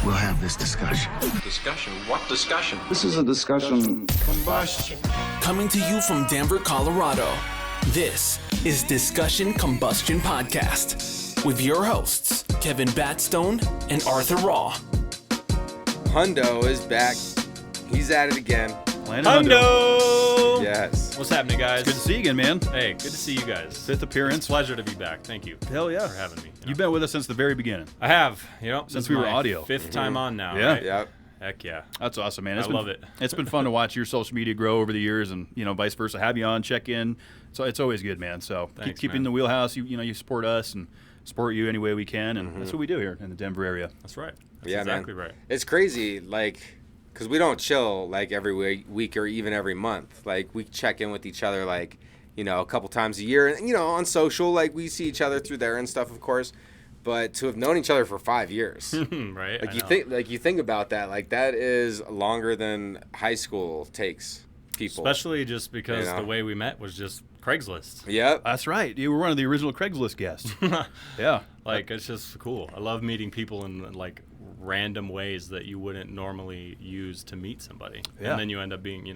we'll have this discussion. Discussion? What discussion? This is a discussion combustion. Coming to you from Denver, Colorado, this is Discussion Combustion Podcast with your hosts, Kevin Batstone and Arthur Raw. HUNDO is back. He's at it again. HUNDO! Yes. What's happening, guys? Good to see you again, man. Hey, good to see you guys. Fifth appearance. It's a pleasure to be back. Thank you. Hell yeah. For having me. You've been with us since the very beginning. I have. Since we were audio. Fifth time on now, Yeah. right? Yep. Heck yeah. That's awesome, man. I love it. It's been fun to watch your social media grow over the years and, vice versa. Have you on, check in. So it's always good, man. So Thanks, keep man. in the wheelhouse. You support us and support you any way we can. And that's what we do here in the Denver area. That's right. That's Yeah, exactly man. right. It's crazy, because we don't chill, every week or even every month. We check in with each other, a couple times a year. And, on social, we see each other through there and stuff, of course. But to have known each other for 5 years. Right? You think about that, that is longer than high school takes people. Especially just because the way we met was just Craigslist. Yep. That's right. You were one of the original Craigslist guests. Yeah. It's just cool. I love meeting people in, random ways that you wouldn't normally use to meet somebody. Yeah. And then you end up being,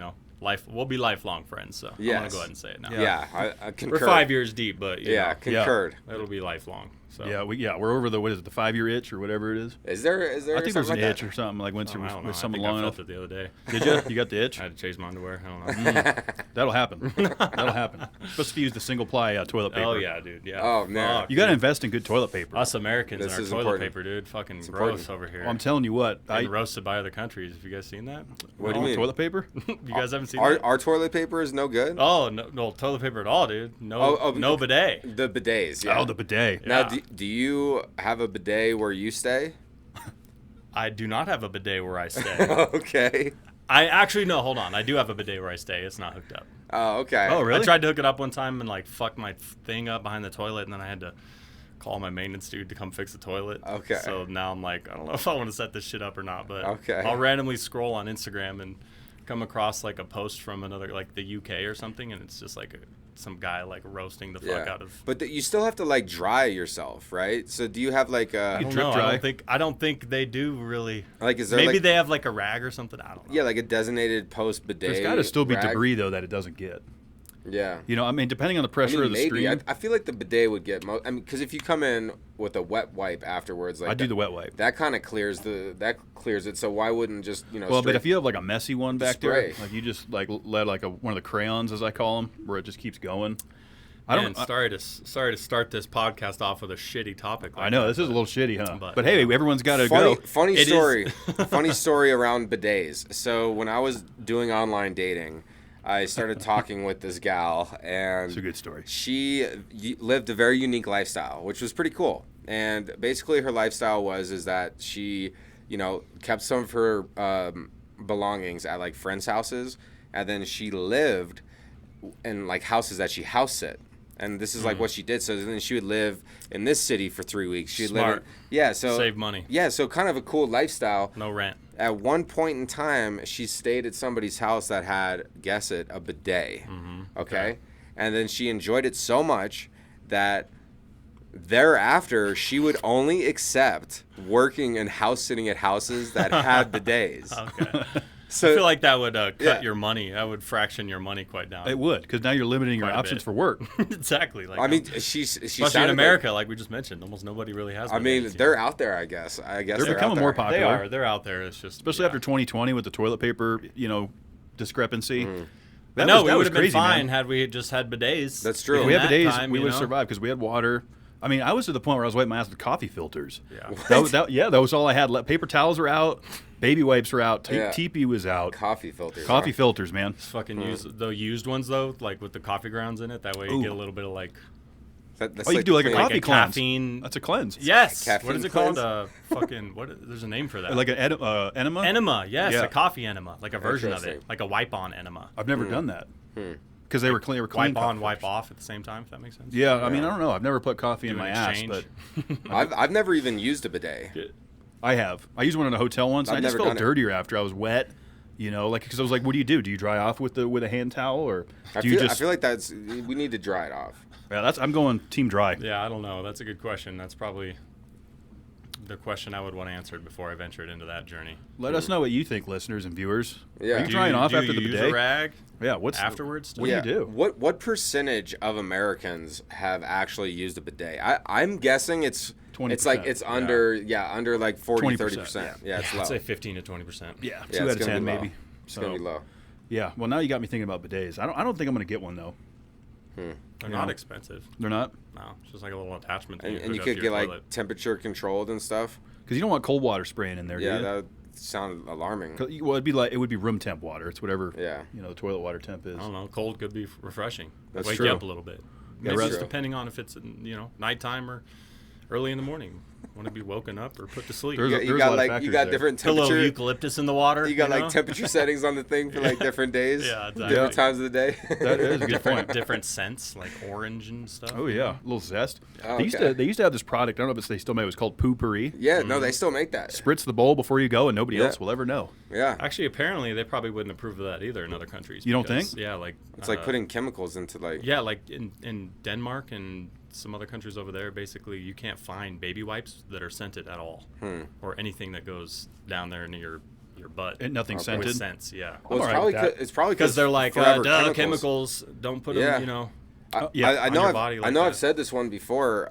we'll be lifelong friends. So Yes. I'm going to go ahead and say it now. Yeah, I concur. We're 5 years deep, but, concurred. it'll be lifelong. So. Yeah, we're over the 5-year itch or whatever it is. Is there I think there's an something itch that? or something I once don't know. with someone I think long I enough. felt it the other day. Did you? You got the itch? I had to change my underwear. I don't know. That'll happen. That'll happen. Supposed to use the single ply toilet paper. Oh yeah, dude. Yeah. Oh, man. Fuck, You got to dude. invest in good toilet paper. Us Americans This and our is toilet important. paper, dude. Fucking gross important. over here. Well, I'm telling you what. Getting roasted by other countries. Have you guys seen that? What do you mean? Toilet paper? You guys haven't seen Our, that? our toilet paper is no good? Oh no toilet paper at all, dude. No, no bidet. The bidets, yeah. Oh, the bidet. Now, Yeah. do you have a bidet where you stay? I do not have a bidet where I stay. Okay. I actually no. Hold on. I do have a bidet where I stay. It's not hooked up. Oh, okay. Oh, really? I tried to hook it up one time and fucked my thing up behind the toilet, and then I had to call my maintenance dude to come fix the toilet. Okay. So now I'm I don't know if I want to set this shit up or not, but Okay. I'll randomly scroll on Instagram and come across a post from another the UK or something, and it's just some guy roasting the fuck out of. But you still have to dry yourself, right? So do you have I You don't drip know. dry? I don't think they do really. is there Maybe they have a rag or something. I don't know. yeah, a designated post bidet? There's got to still be rag? debris, though, that it doesn't get. Yeah. Depending on the pressure of the maybe. stream. I feel like the bidet would get because if you come in with a wet wipe afterwards, I do the wet wipe. That kind of clears it. So why wouldn't just Well, but straight- if you have a messy one back spray. there, you just let one of the crayons, as I call them, where it just keeps going. Man, sorry to start this podcast off with a shitty topic. I know this is a little shitty, huh? But- But hey, everyone's got to go. Funny It story. is. Funny story around bidets. So when I was doing online dating, I started talking with this gal, and It's a good story. she lived a very unique lifestyle, which was pretty cool. And basically, her lifestyle is that she, kept some of her belongings at friends' houses, and then she lived in houses that she house sit. And this is what she did. So then she would live in this city for 3 weeks. She'd Smart. so Save money. Yeah, so kind of a cool lifestyle. No rent. At one point in time, she stayed at somebody's house that had, guess it, a bidet. Mm-hmm. Okay? And then she enjoyed it so much that thereafter, she would only accept working and house sitting at houses that had bidets. Okay. So I feel like that would cut yeah. your money. That would fraction your money quite down. It would, because now you're limiting your Quite a options bit. for work. Exactly. I mean, she especially sounded in America, like we just mentioned, almost nobody really has. I mean, bidets, you they're know? out there, I guess. They're they're becoming out more there. popular. They are. They're out there. It's just Especially after 2020 with the toilet paper, discrepancy. I know we that would was have been crazy, fine man. had we just had bidets. That's true. If in we had that bidets, time, we you would have know? survived because we had water. I mean, I was to the point where I was wiping my ass with coffee filters. Yeah. That was all I had. Paper towels were out. Baby wipes were out. Yeah. Teepee was out. Coffee filters. Coffee filters, man. Fucking use the used ones though, with the coffee grounds in it. That way you Ooh. get a little bit of That's Oh, you can do like a clean- coffee cleanse. caffeine. That's a cleanse. Yes. Caffeine What is it cleanse? called? There's a name for that. Like an enema? enema. Yes, Yeah. a coffee enema, like a version of it, Interesting. like a wipe-on enema. I've never done that. Because they were clean. Wipe on, coffee wipe filters. off at the same time. If that makes sense. Yeah, I mean, I don't know. I've never put coffee in Do my an ass, exchange. but I've never even used a bidet. I have. I used one in a hotel once. And I've I just never felt done it. dirtier after I was wet. Because I was like, what do you do? Do you dry off with a hand towel, or do you I just? feel like we need to dry it off. Yeah, I'm going team dry. Yeah, I don't know. That's a good question. That's probably. The question I would want answered before I ventured into that journey. Let us know what you think, listeners and viewers. Yeah. Are you drying off after the use bidet? a rag? Yeah. What's afterwards? What do you do? What percentage of Americans have actually used a bidet? I'm guessing it's 20%. It's like it's under under like 40, 20%, 30%. Yeah, it's low. I'd say 15 to 20%. Yeah, Yeah, 2 it's out of gonna 10 be low. maybe. It's gonna be low. Yeah. Well, now you got me thinking about bidets. I don't think I'm gonna get one though. They're not expensive. They're not, No, it's just like a little attachment. That And you could get like temperature controlled and stuff. because you don't want cold water spraying in there. Yeah, do you? that would sound alarming. Well, it would be room temp water. It's whatever. Yeah. The toilet water temp is. I don't know. Cold could be refreshing. That's Wake true. you up a little bit. Yeah, Maybe right. just depending on if it's nighttime or early in the morning. Want to be woken up or put to sleep. There's a You lot of got factors there. different Pillow temperature. eucalyptus in the water. You got know? like temperature settings on the thing for like different days. Yeah, exactly. Different times of the day. That is a good point. different scents like orange and stuff. Oh yeah, a little zest. Oh, They used okay. to have this product. I don't know if they still make it. It was called Poopery. Yeah, no, they still make that. Spritz the bowl before you go, and nobody Yeah. else will ever know. Yeah. Actually, apparently they probably wouldn't approve of that either in other countries. You don't because, think? Yeah, like It's like putting chemicals into like. Yeah, like in Denmark and some other countries over there, basically you can't find baby wipes that are scented at all, or anything that goes down there into your butt. And nothing with scented. scents. Yeah, Well, I'm alright with that. it's probably because they're like forever chemicals. Don't put Yeah. them. Yeah, I on know. your I've, body I like know. that. I've said this one before,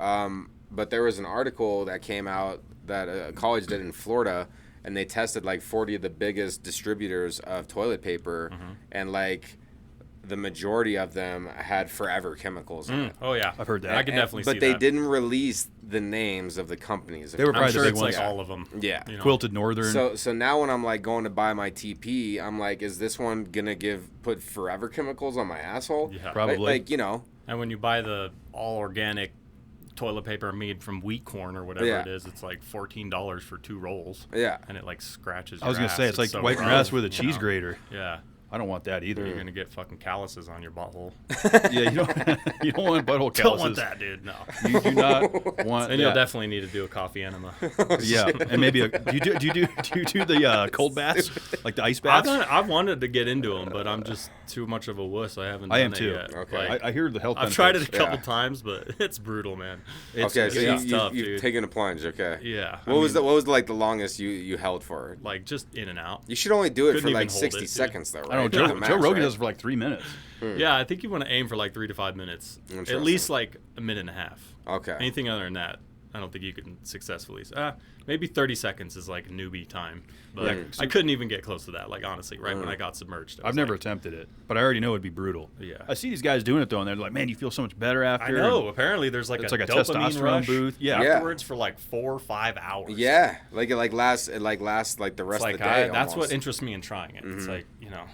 but there was an article that came out that a college did in Florida, and they tested like 40 of the biggest distributors of toilet paper, and like the majority of them had forever chemicals in it. Oh yeah, I've heard that. I can definitely see But they that. didn't release the names of the companies. They were I'm probably sure the big it's ones. like all of them. Yeah. you know. Quilted Northern. So now when I'm like going to buy my TP, I'm like, is this one gonna put forever chemicals on my asshole? Yeah. Probably. Like And when you buy the all organic toilet paper made from wheat corn or whatever Yeah. it is, it's like $14 for 2 rolls. Yeah. And it like scratches. I was your gonna say ass. it's like so wiping your gross, ass with a you cheese know? grater. Yeah. I don't want that either. You're gonna get fucking calluses on your butthole. Yeah, you don't want butthole calluses. Don't want that, dude. No. You do not want. And you'll that. definitely need to do a coffee enema. Yeah, and maybe do you do the cold baths, like the ice baths? I've wanted to get into them, but I'm just too much of a wuss. I haven't. I done am it too. Yet. Okay. Like, I hear the health. I've tried it a benefits. couple Yeah. times, but it's brutal, man. Okay, so it's tough, you've dude. taken a plunge. Okay. Yeah. What was like the longest you held for? Like just in and out. You should only do it Couldn't for even like hold 60 it, dude. seconds though, right? I don't know. That's Joe, the Joe max, Rogan right? does it for like 3 minutes. Yeah, I think you want to aim for like 3 to 5 minutes. At Interesting. least like a minute and a half. Okay. Anything other than that, I don't think you can successfully. Maybe 30 seconds is like newbie time. But I couldn't even get close to that. Like honestly, right when I got submerged. I I've was never like, attempted it, but I already know it'd be brutal. Yeah. I see these guys doing it though, and they're like, "Man, you feel so much better after." I know. Apparently, there's like It's a like a dopamine testosterone rush booth. Yeah. afterwards for like 4 or 5 hours. Yeah, like it lasts like the rest It's like of the day. that's what almost. interests me in trying it. Mm-hmm. It's like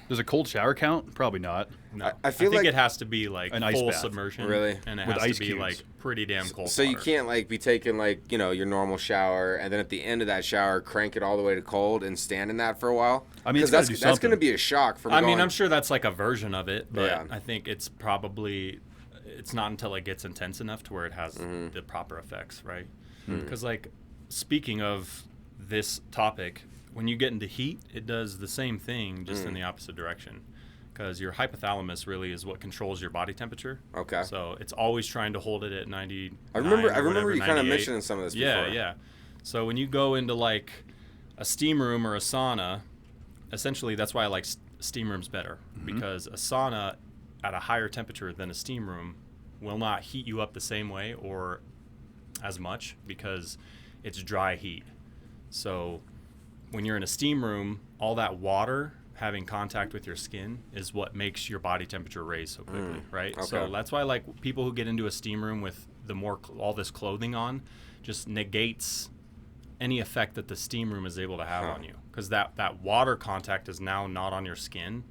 Does a cold shower count? Probably not. no. I feel think like- it has to be like An ice full bath. submersion. Really? And it With has ice to be cubes. like pretty damn cold. So you water. can't like be taking like your normal shower and then at the end of that shower crank it all the way to cold and stand in that for a while. I mean, it's 'Cause gotta do that's going to something. be a shock from. I mean, going- I'm sure that's like a version of it, but Yeah. I think it's not until it gets intense enough to where it has the proper effects, right? Because like speaking of this topic, when you get into heat, it does the same thing, just in the opposite direction. Because your hypothalamus really is what controls your body temperature. Okay. So it's always trying to hold it at 90. I remember you kind of mentioning some of this Yeah, before. yeah. So when you go into like a steam room or a sauna, essentially that's why I like steam rooms better, because a sauna at a higher temperature than a steam room will not heat you up the same way or as much because it's dry heat. So when you're in a steam room, all that water having contact with your skin is what makes your body temperature raise so quickly, right? Okay. So that's why like people who get into a steam room with all this clothing on just negates any effect that the steam room is able to have on you, because that water contact is now not on your skin,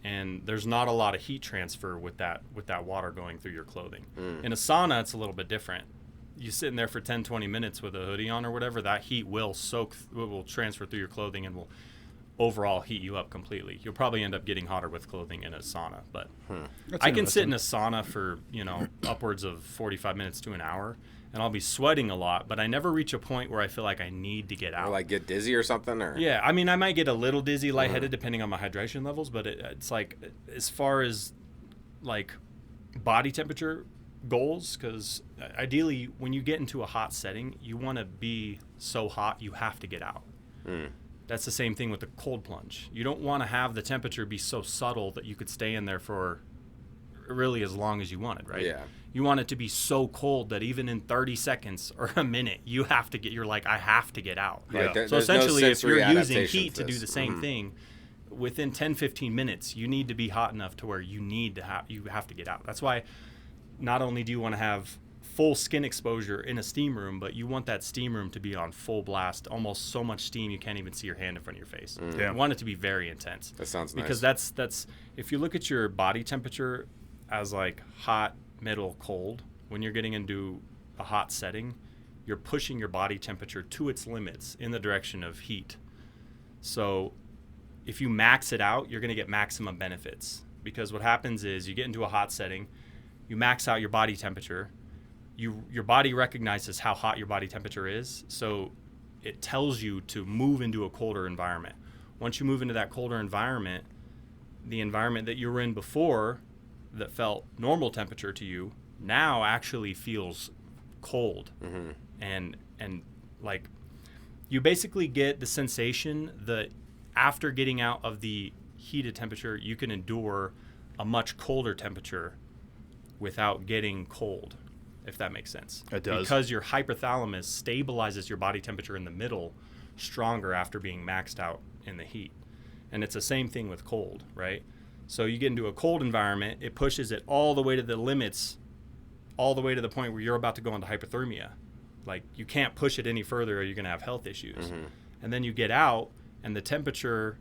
and there's not a lot of heat transfer with that water going through your clothing. In a sauna, it's a little bit different. You sit in there for 10-20 minutes with a hoodie on or whatever, that heat will will transfer through your clothing and will overall heat you up completely. You'll probably end up getting hotter with clothing in a sauna, but I can sit in a sauna for upwards of 45 minutes to an hour, and I'll be sweating a lot, but I never reach a point where I feel like I need to get out. Or like get dizzy or something, or Yeah, I mean, I might get a little dizzy, lightheaded, depending on my hydration levels, but it's like, as far as like body temperature goals, because ideally when you get into a hot setting, you want to be so hot you have to get out. That's the same thing with the cold plunge. You don't want to have the temperature be so subtle that you could stay in there for really as long as you wanted, right? Yeah. You want it to be so cold that even in 30 seconds or a minute, you're like, I have to get out. Yeah. So essentially, if you're using adaptation heat to do the same thing, within 10, 15 minutes, you need to be hot enough to where you have to get out. That's why not only do you want to have full skin exposure in a steam room, but you want that steam room to be on full blast, almost so much steam you can't even see your hand in front of your face. Yeah. You want it to be very intense. That sounds nice. Because that's if you look at your body temperature as like hot, middle, cold, when you're getting into a hot setting, you're pushing your body temperature to its limits in the direction of heat. So if you max it out, you're going to get maximum benefits, because what happens is you get into a hot setting, you max out your body temperature, your body recognizes how hot your body temperature is, so it tells you to move into a colder environment. Once you move into that colder environment, the environment that you were in before that felt normal temperature to you now actually feels cold. And like, you basically get the sensation that after getting out of the heated temperature, you can endure a much colder temperature without getting cold, if that makes sense. It does. Because your hypothalamus stabilizes your body temperature in the middle stronger after being maxed out in the heat. And it's the same thing with cold, right? So you get into a cold environment, it pushes it all the way to the limits, all the way to the point where you're about to go into hypothermia. Like, you can't push it any further or you're going to have health issues. And then you get out, and the temperature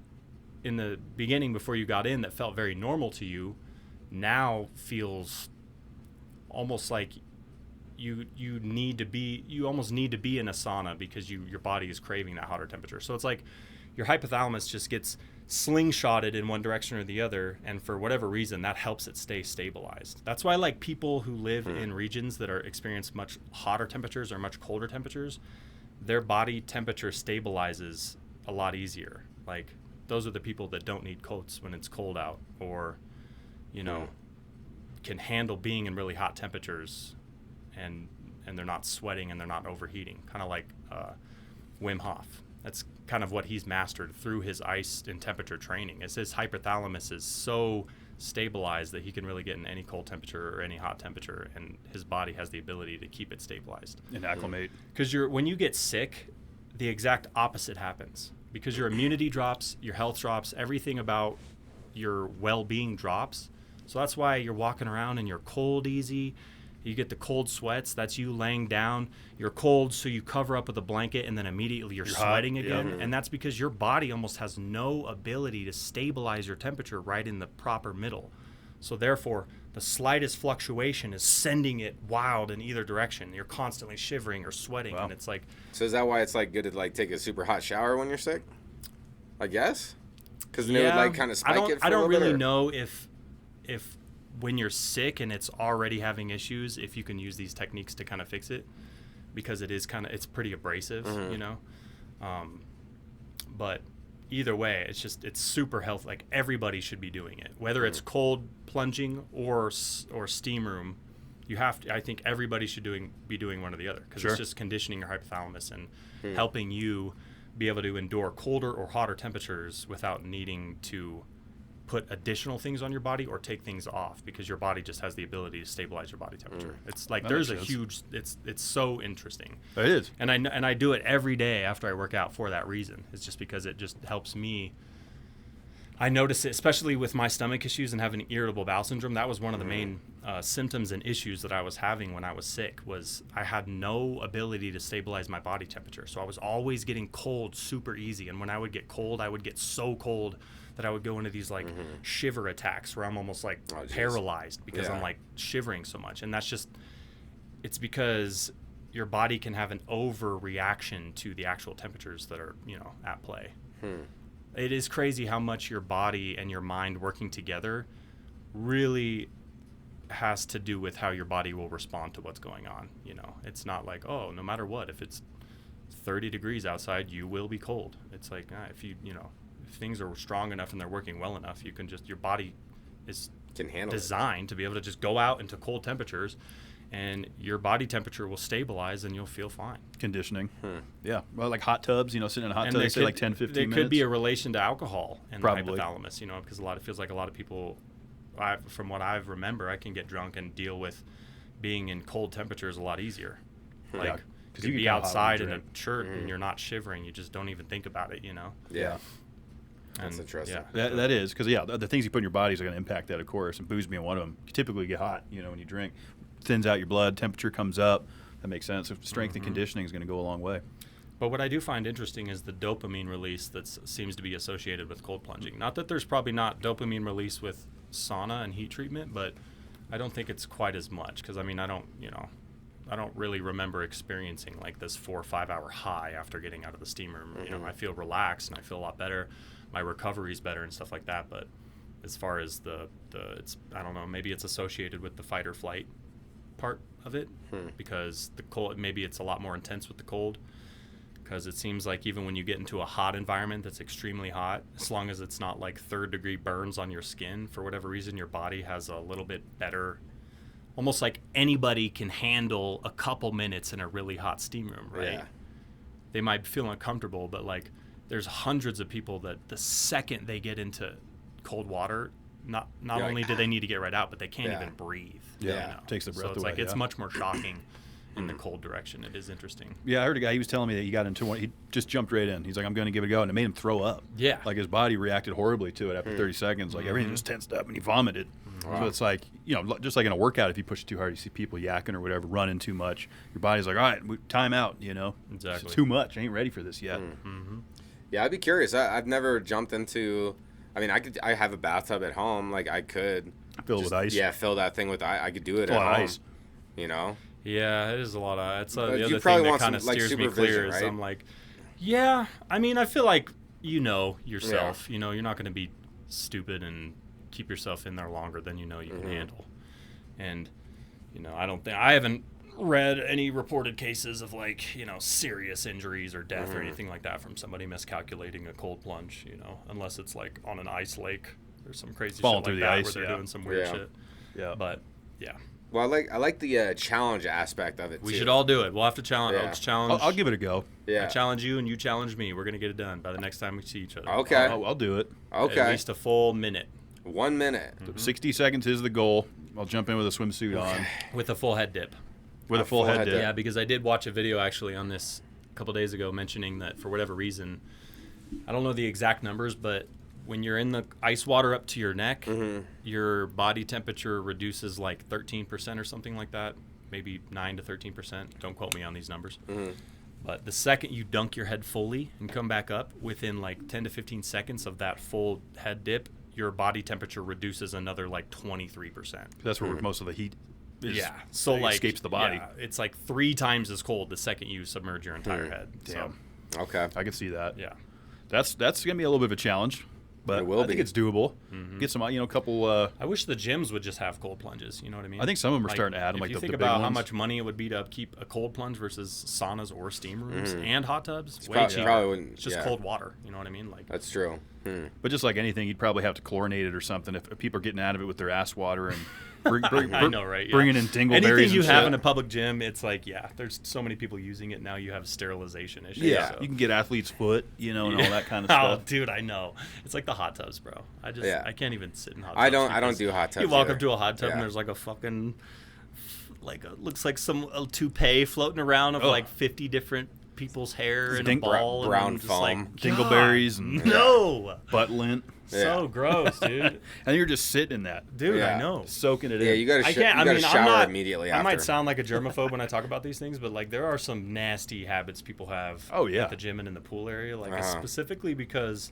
in the beginning before you got in that felt very normal to you now feels almost like you almost need to be in a sauna, because your body is craving that hotter temperature. So it's like your hypothalamus just gets slingshotted in one direction or the other, and for whatever reason that helps it stay stabilized. That's why, like, people who live in regions that experience much hotter temperatures or much colder temperatures, their body temperature stabilizes a lot easier. Like, those are the people that don't need coats when it's cold out, or can handle being in really hot temperatures, and they're not sweating and they're not overheating, kind of like Wim Hof. That's kind of what he's mastered through his ice and temperature training, is his hypothalamus is so stabilized that he can really get in any cold temperature or any hot temperature, and his body has the ability to keep it stabilized And acclimate. because when you get sick, the exact opposite happens, because your immunity drops, your health drops, everything about your well-being drops. So that's why you're walking around and you're cold easy. You get the cold sweats. That's you laying down. You're cold, so you cover up with a blanket, and then immediately you're sweating hot, again. And that's because your body almost has no ability to stabilize your temperature right in the proper middle. So therefore, the slightest fluctuation is sending it wild in either direction. You're constantly shivering or sweating, Wow. and it's like, So is that why it's like good to like take a super hot shower when you're sick? I guess, because then it would like kind of spike it. For I a don't little really bit, or- know if when you're sick and it's already having issues, if you can use these techniques to kind of fix it, because it's pretty abrasive, but either way, it's super healthy. Like, everybody should be doing it, whether it's cold plunging or steam room. I think everybody should be doing one or the other, because it's just conditioning your hypothalamus and helping you be able to endure colder or hotter temperatures without needing to put additional things on your body or take things off, because your body just has the ability to stabilize your body temperature. It's like, That there's a makes huge, it's so interesting. It is. And I do it every day after I work out for that reason. It's just because it just helps me. I notice it, especially with my stomach issues and having irritable bowel syndrome. That was one of the main symptoms and issues that I was having when I was sick, was I had no ability to stabilize my body temperature. So I was always getting cold super easy. And when I would get cold, I would get so cold that I would go into these like shiver attacks where I'm almost like paralyzed, because I'm like shivering so much. And it's because your body can have an overreaction to the actual temperatures that are, at play. It is crazy how much your body and your mind working together really has to do with how your body will respond to what's going on. It's not like, oh, no matter what, if it's 30 degrees outside, you will be cold. It's like, if if things are strong enough and they're working well enough, you can your body is can handle designed to be able to just go out into cold temperatures and your body temperature will stabilize and you'll feel fine. Conditioning. Yeah. Well, like hot tubs, sitting in a hot tub, they say like 10, 15 minutes. There could be a relation to alcohol and Probably. the hypothalamus, because it feels like a lot of people, from what I remember, I can get drunk and deal with being in cold temperatures a lot easier. Like, because you you could can be get hot when outside you in a drink. shirt and you're not shivering. You just don't even think about it, Yeah. That's And, interesting. Yeah. That is, because, the things you put in your body is going to impact that, of course, and booze being one of them. You typically get hot, when you drink. Thins out your blood, temperature comes up. That makes sense. So strength and conditioning is going to go a long way. But what I do find interesting is the dopamine release that seems to be associated with cold plunging. Not that there's probably not dopamine release with sauna and heat treatment, but I don't think it's quite as much because, I don't really remember experiencing like this 4 or 5 hour high after getting out of the steam room. I feel relaxed and I feel a lot better. My recovery is better and stuff like that. But as far as it's, I don't know, maybe it's associated with the fight or flight part of it because the cold, maybe it's a lot more intense with the cold. Because it seems like even when you get into a hot environment that's extremely hot, as long as it's not like 3rd degree burns on your skin, for whatever reason, your body has a little bit better, almost like anybody can handle a couple minutes in a really hot steam room, right? Yeah. They might feel uncomfortable, but like there's hundreds of people that the second they get into cold water, not only do they need to get right out, but they can't even breathe. Yeah. Takes the breath so it's away, like it's much more shocking in the cold direction. It is interesting. Yeah, I heard a guy, he was telling me that he got into one, he just jumped right in. He's like, I'm going to give it a go, and it made him throw up. Yeah. Like his body reacted horribly to it after 30 seconds. Like everything just tensed up, and he vomited. Wow. So it's like, just like in a workout, if you push it too hard, you see people yakking or whatever, running too much. Your body's like, all right, time out, Exactly. It's too much. I ain't ready for this yet. Yeah, I'd be curious. I've never jumped into. I have a bathtub at home. Like I could Fill it with ice. Yeah, fill that thing with ice. I could do it Full at of home. ice. Yeah, it is a lot of. It's the You other probably thing that want kind of some, like, steers me supervision, clear. Is right? I'm like, yeah. I feel like yourself. Yeah. You're not going to be stupid and keep yourself in there longer than you can handle. And I haven't read any reported cases of serious injuries or death or anything like that from somebody miscalculating a cold plunge. Unless it's like on an ice lake or some crazy Falling shit through like the that ice, where they're yeah. doing some weird Yeah. shit. Yeah. But yeah. Well, I like the challenge aspect of it. We too. should all do it. We'll have to challenge. Yeah. Let's challenge. I'll give it a go. Yeah. I challenge you and you challenge me. We're going to get it done by the next time we see each other. Okay. I'll do it. Okay. At least a full minute 1 minute. 60 seconds is the goal. I'll jump in with a swimsuit on. with a full head dip. With a full head dip. Yeah, because I did watch a video actually on this a couple days ago mentioning that for whatever reason, I don't know the exact numbers, but when you're in the ice water up to your neck, your body temperature reduces like 13% or something like that, maybe 9 to 13%. Don't quote me on these numbers. But the second you dunk your head fully and come back up, within like 10 to 15 seconds of that full head dip, your body temperature reduces another like 23%. That's where most of the heat So like escapes the body. Yeah, it's like 3 times as cold the second you submerge your entire head. Damn. So, Okay. I can see that. yeah. That's going to be a little bit of a challenge, but It will I think be. it's doable. Get some, a couple. I wish the gyms would just have cold plunges. You know what I mean? I think some of them are starting to add them, If like you the think big about how ones. much money it would be to upkeep a cold plunge versus saunas or steam rooms and hot tubs, way probably- cheaper. probably wouldn't- It's just yeah. cold water. You know what I mean? Like That's true. But just like anything, you'd probably have to chlorinate it or something if people are getting out of it with their ass water and I know, right? Yeah. bringing in dingleberries. Anything you and have shit. in a public gym, it's like, there's so many people using it now. You have a sterilization issue. Yeah, so. you can get athlete's foot, and all that kind of Oh, stuff. dude, I know. It's like the hot tubs, bro. I can't even sit in hot tubs. I don't because do hot tubs You walk either. up to a hot tub Yeah. and there's like a fucking, looks like a toupee floating around of Ugh. like 50 different people's hair in a Ding- ball. brown and I'm just foam. like, Dingleberries God, and no. butt lint. So gross, dude. And you're just sitting in that, Dude, Yeah. I know. soaking it in. Yeah, you got to I can't. you got to I'm shower not immediately I after. might sound like a germaphobe when I talk about these things, but like there are some nasty habits people have. Oh, yeah. At the gym and in the pool area, like Uh-huh. specifically because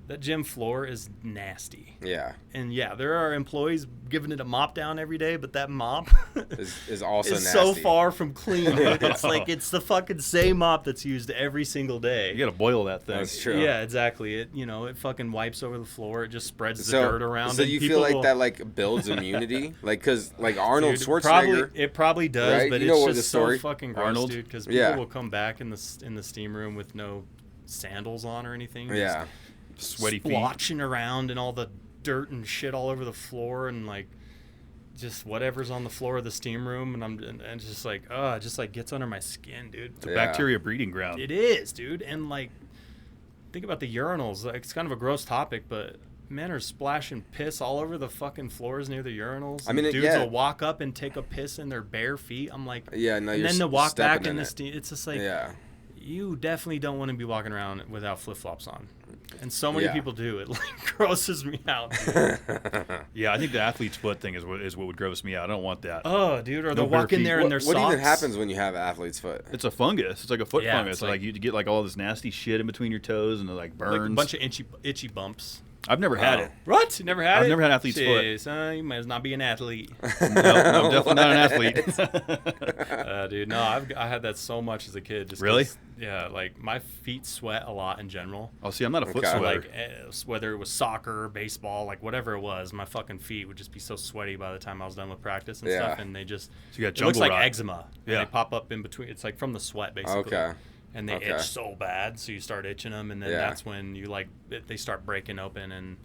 that gym floor is nasty. Yeah. And yeah, there are employees giving it a mop down every day, but that mop Is also is nasty. so far from clean. Dude. It's like it's the fucking same mop that's used every single day. You got to boil that thing. That's true. Yeah, exactly. It fucking wipes over the floor. It just spreads the So, dirt around. so and you people feel like will- that like builds immunity, like because like Arnold Dude, Schwarzenegger. it probably does, right? but You know it's what just the story- so fucking gross, Arnold? dude. Because people Yeah. will come back in the steam room with no sandals on or anything. just Yeah. Sweaty feet. splotching around and all the dirt and shit all over the floor and like just whatever's on the floor of the steam room, and it's just like, it just like gets under my skin, dude. It's a bacteria breeding ground. It is, dude. And like, think about the urinals. Like, it's kind of a gross topic, but men are splashing piss all over the fucking floors near the urinals. I mean, dudes will walk up and take a piss in their bare feet. I'm like, yeah, no, and then to walk back in the steam. It's just like, yeah. You definitely don't want to be walking around without flip-flops on. And so many people do. It like grosses me out. Yeah, I think the athlete's foot thing is what would gross me out. I don't want that. Oh, dude, or they'll walk in there in their socks. What even happens when you have athlete's foot? It's a fungus. It's like a foot fungus. It's like you get like all this nasty shit in between your toes and it like burns. Like a bunch of itchy bumps. I've never had it. What? You never had it? I've never had athlete's foot. You might as not be an athlete. No, I'm definitely not an athlete. Dude, no, I had that so much as a kid. Just Really? Yeah, like my feet sweat a lot in general. Oh, see, I'm not a foot Okay. sweater. Like whether it was soccer, baseball, like whatever it was, my fucking feet would just be so sweaty by the time I was done with practice and stuff, and they just So you got it looks jungle like rot. eczema. Yeah. And they pop up in between. It's like from the sweat basically. Okay. And they itch so bad, so you start itching them, and then that's when you they start breaking open and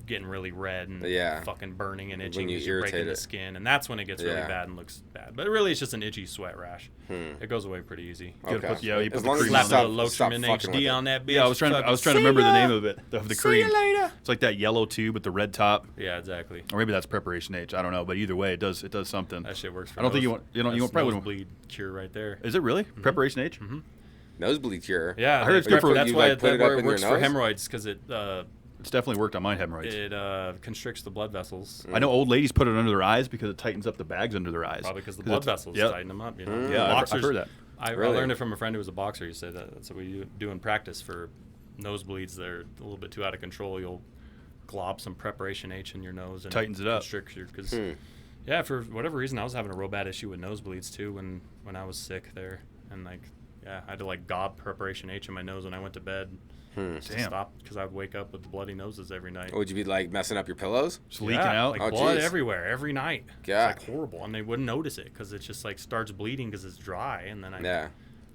getting really red and fucking burning and itching you as you're breaking irritate the it. skin, and that's when it gets really bad and looks bad. But really, it's just an itchy sweat rash. It goes away pretty easy. You gotta put, you put As the long as cream you on Slap it. a little stop Lotrimin fucking with HD it. on that bitch. Yeah, I was trying to remember the name of it, of the cream. See you later. It's like that yellow tube with the red top, Yeah, exactly. or maybe that's Preparation H. I don't know, but either way, it does something. That shit works for I don't think you nose- want you that's probably wouldn't. nosebleed cure right there. Is it really Preparation H? Nosebleed cure. Yeah, I heard it's good for- that's you, why like, put it up in works your for nose? hemorrhoids because it It's definitely worked on my hemorrhoids. constricts the blood vessels. I know old ladies put it under their eyes because it tightens up the bags under their eyes. Probably because the blood vessels Yep. tighten them up. You know? Yeah, I've Boxers, heard that. I Really? learned it from a friend who was a boxer. He said that's what we do in practice for nosebleeds. They're a little bit too out of control. You'll glob some Preparation H in your nose and Tightens it up. constricts you. Because yeah, for whatever reason, I was having a real bad issue with nosebleeds too when I was sick there, and like I had to like gob Preparation H in my nose when I went to bed. To Damn. stop because I would wake up with bloody noses every night. Would you be like messing up your pillows? Just leaking out. like Oh, blood geez. everywhere every night. God. It's like horrible, and they wouldn't notice it because it just like starts bleeding because it's dry, and then I Yeah.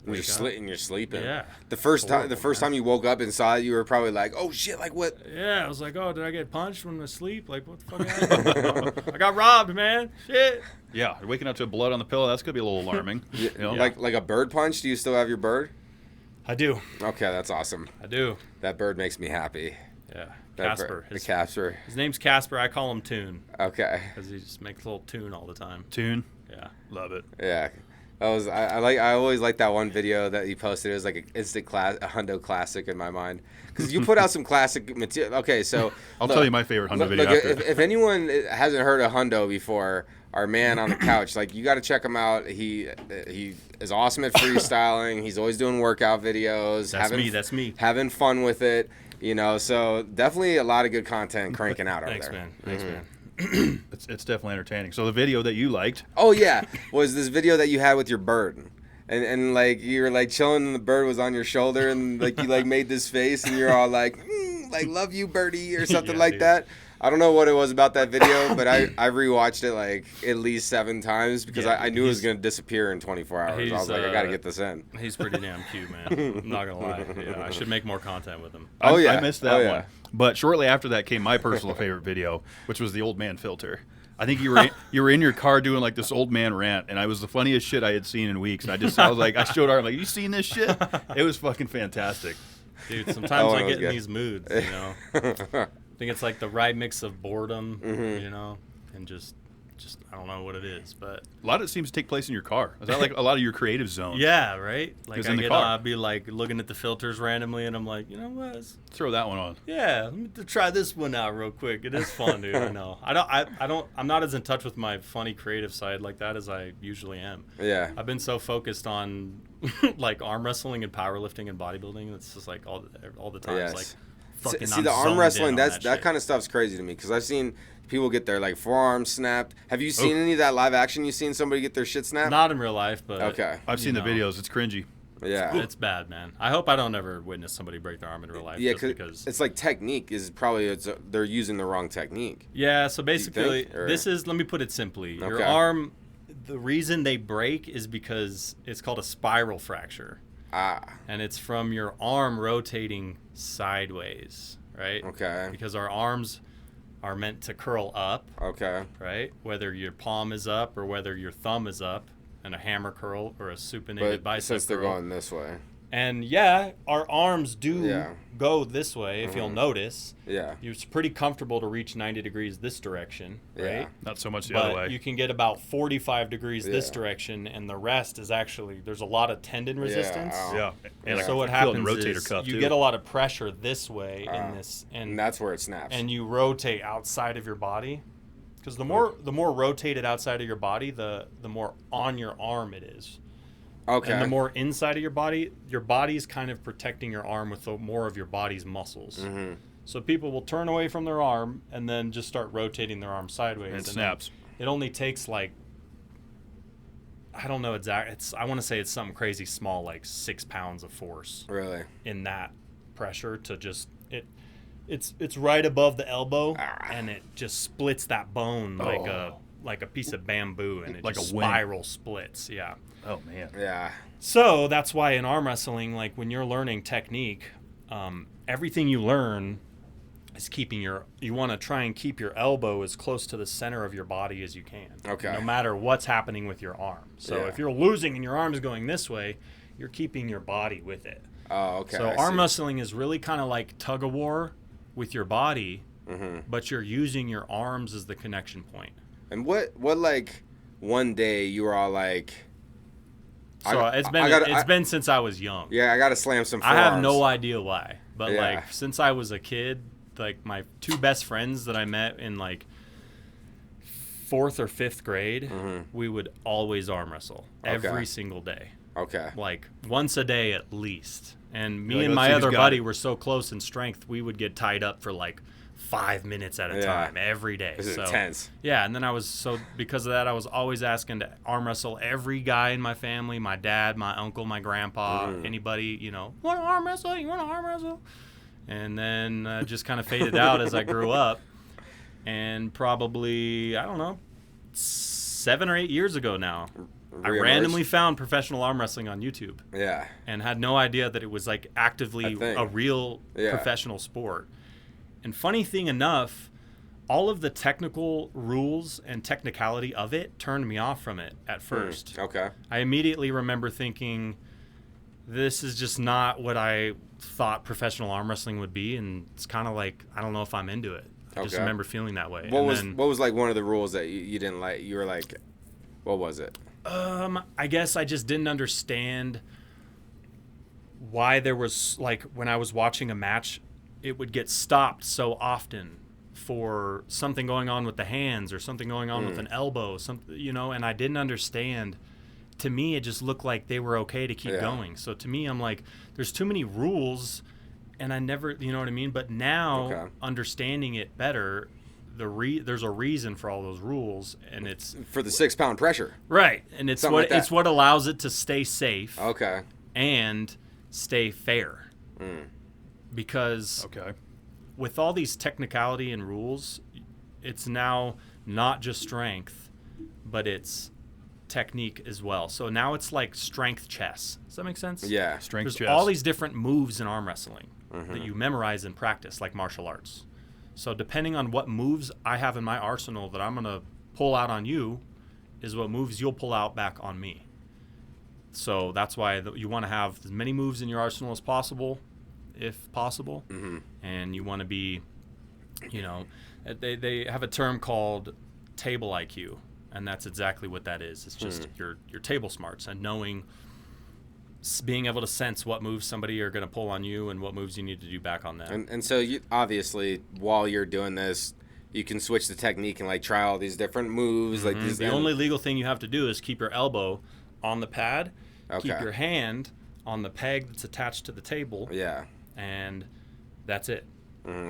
And wake you're sleeping. Yeah. The first Horrible, time you woke up and saw it, you were probably like, "Oh shit! Like what?" Yeah, I was like, oh, did I get punched when I sleep? Like, what the fuck happened? I got robbed, man. Shit. Yeah, waking up to blood on the pillow, that's gonna be a little alarming. You know? Like a bird punch. Do you still have your bird? I do. Okay, that's awesome. I do. That bird makes me happy. Yeah. That Casper. The Casper. His name's Casper. I call him Tune Okay. because he just makes a little tune all the time. Tune, Yeah. love it. Yeah. I always like that one video that you posted. It was like a Hundo classic in my mind because you put out some classic material. Okay, so I'll tell you my favorite Hundo video after. If anyone hasn't heard of Hundo before, our man on the couch, like you got to check him out. He is awesome at freestyling. He's always doing workout videos. That's me. Having fun with it. You know, so definitely a lot of good content cranking out over Thanks, there. man. Thanks, man. It's definitely entertaining. So the video that you liked, Oh yeah, was this video that you had with your bird, and like you were like chilling and the bird was on your shoulder and like you like made this face and you're all like love you birdie or something Yeah, like dude. that. I don't know what it was about that video, but I rewatched it like at least 7 times because Yeah, I knew it was he's- gonna disappear in 24 hours. I was he's, like, I gotta get this in. He's pretty damn cute, man. I'm not gonna lie. Yeah, I should make more content with him. Oh, yeah. I missed that Oh, yeah. one. But shortly after that came my personal favorite video, which was the old man filter. I think you were in your car doing like this old man rant, and I was the funniest shit I had seen in weeks. And I was like, I showed her, I'm like, you seen this shit? It was fucking fantastic. Dude, sometimes Oh, I it was get in good. these moods, you know. I think it's like the right mix of boredom, you know, and just I don't know what it is, but A lot of it seems to take place in your car. Is that like a lot of your creative zone? yeah, right. Like It's I in the get, car. I'll be like looking at the filters randomly, and I'm like, you know what? Throw that one on. Yeah, let me try this one out real quick. It is fun, dude. I know. I'm not as in touch with my funny creative side like that as I usually am. Yeah. I've been so focused on like arm wrestling and powerlifting and bodybuilding. It's just like all the time. Yes. It's like fucking. See I'm the arm zoned in wrestling, on that shit. kind of stuff's crazy to me because I've seen people get their like forearms snapped. Have you seen any of that live action? You seen somebody get their shit snapped? Not in real life, but Okay. I've seen you the know. videos. It's cringy. Yeah. It's bad, man. I hope I don't ever witness somebody break their arm in real life. Yeah, just because. it's like technique is probably they're using the wrong technique. Yeah, so basically, think, or- let me put it simply. Your Okay. arm, the reason they break is because it's called a spiral fracture. And it's from your arm rotating sideways, right? Okay. Because our arms are meant to curl up, Okay. right? Whether your palm is up or whether your thumb is up, and a hammer curl or a supinated But bicep since they're curl. going this way. And yeah, our arms do Yeah. go this way, if you'll notice. Yeah. It's pretty comfortable to reach 90 degrees this direction, right? Yeah. Not so much the other But way. you can get about 45 degrees this Yeah. direction, and the rest is actually, there's a lot of tendon resistance. Yeah. And So what I feel it in happens the rotator is cuff you too. get a lot of pressure this way in this, And that's where it snaps. and you rotate outside of your body, because the more rotated outside of your body, the more on your arm it is. okay. And the more inside of your body's kind of protecting your arm with more of your body's muscles. Mm-hmm. So people will turn away from their arm and then just start rotating their arm sideways. And it then snaps. It only takes like, I don't know I want to say it's something crazy small, like 6 pounds of force Really? in that pressure to just, it's right above the elbow and it just splits that bone like a piece of bamboo, and it Like just a wing. spiral splits. Yeah. Oh man. Yeah. So that's why in arm wrestling, like when you're learning technique, everything you learn is you want to try and keep your elbow as close to the center of your body as you can. Okay. No matter what's happening with your arm. So Yeah. if you're losing and your arm is going this way, you're keeping your body with it. Oh, okay. So I arm see. wrestling is really kind of like tug of war with your body, but you're using your arms as the connection point. And what like one day you were all like, So it's been since I was young. yeah, I gotta slam some I forearms. have no idea why, but Yeah. like since I was a kid, like my two best friends that I met in like 4th or 5th grade, we would always arm wrestle Okay. every single day, Okay. like once a day at least. And me You're like, and "Let's my see who's other got buddy it." were so close in strength, we would get tied up for like 5 minutes at a Yeah. time every day. This is So, intense. yeah, and then because of that, I was always asking to arm wrestle every guy in my family, my dad, my uncle, my grandpa, anybody, want to arm wrestle? You want to arm wrestle? And then just kind of faded out as I grew up. And probably, I don't know, 7 or 8 years ago now, I Reemerged? randomly found professional arm wrestling on YouTube Yeah. and had no idea that it was like actively A thing. a real Yeah. professional sport. And funny thing enough, all of the technical rules and technicality of it turned me off from it at first. Okay. I immediately remember thinking, this is just not what I thought professional arm wrestling would be, and it's kind of like, I don't know if I'm into it. I just Okay. remember feeling that way. What And was then, like one of the rules that you didn't like? You were like, what was it? I guess I just didn't understand why there was, like, when I was watching a match, it would get stopped so often for something going on with the hands or something going on with an elbow, and I didn't understand. To me, it just looked like they were okay to keep Yeah. going. So to me, I'm like, there's too many rules, and I never, you know what I mean? But now, Okay. understanding it better, there's a reason for all those rules, and it's For the 6-pound pressure. right, and it's Something what like that. it's what allows it to stay safe Okay. and stay fair. Because Okay. with all these technicality and rules, it's now not just strength, but it's technique as well. So now it's like strength chess. Does that make sense? Yeah. Strength There's chess. all these different moves in arm wrestling that you memorize and practice, like martial arts. So depending on what moves I have in my arsenal that I'm going to pull out on you is what moves you'll pull out back on me. So that's why you want to have as many moves in your arsenal as possible, if possible. And you want to be, they have a term called table IQ, and that's exactly what that is. It's just your table smarts and being able to sense what moves somebody are going to pull on you and what moves you need to do back on them. And so you obviously, while you're doing this, you can switch the technique and like try all these different moves. Like these. The only legal thing you have to do is keep your elbow on the pad, keep Okay. your hand on the peg that's attached to the table, Yeah. and that's it.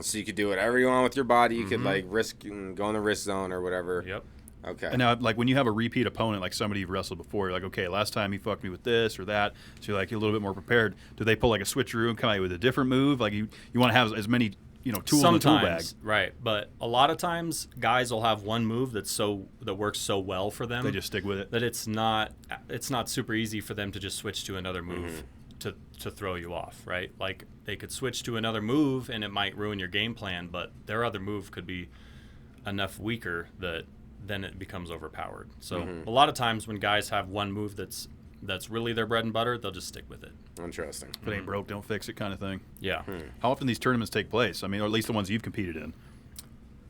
So you could do whatever you want with your body. You could like go in the wrist zone or whatever. Yep. Okay. And now, like when you have a repeat opponent, like somebody you've wrestled before, you're like, okay, last time he fucked me with this or that, so you're like a little bit more prepared. Do they pull like a switcheroo and come out with a different move? Like you want to have as many tools in the tool bag. Sometimes, right? But a lot of times, guys will have one move that works so well for them. They just stick with it. That it's not super easy for them to just switch to another move to throw you off, right? Like they could switch to another move and it might ruin your game plan, but their other move could be enough weaker that then it becomes overpowered. So a lot of times when guys have one move that's really their bread and butter, they'll just stick with it. Interesting. If it ain't broke, don't fix it kind of thing. Yeah. How often these tournaments take place? I mean, or at least the ones you've competed in.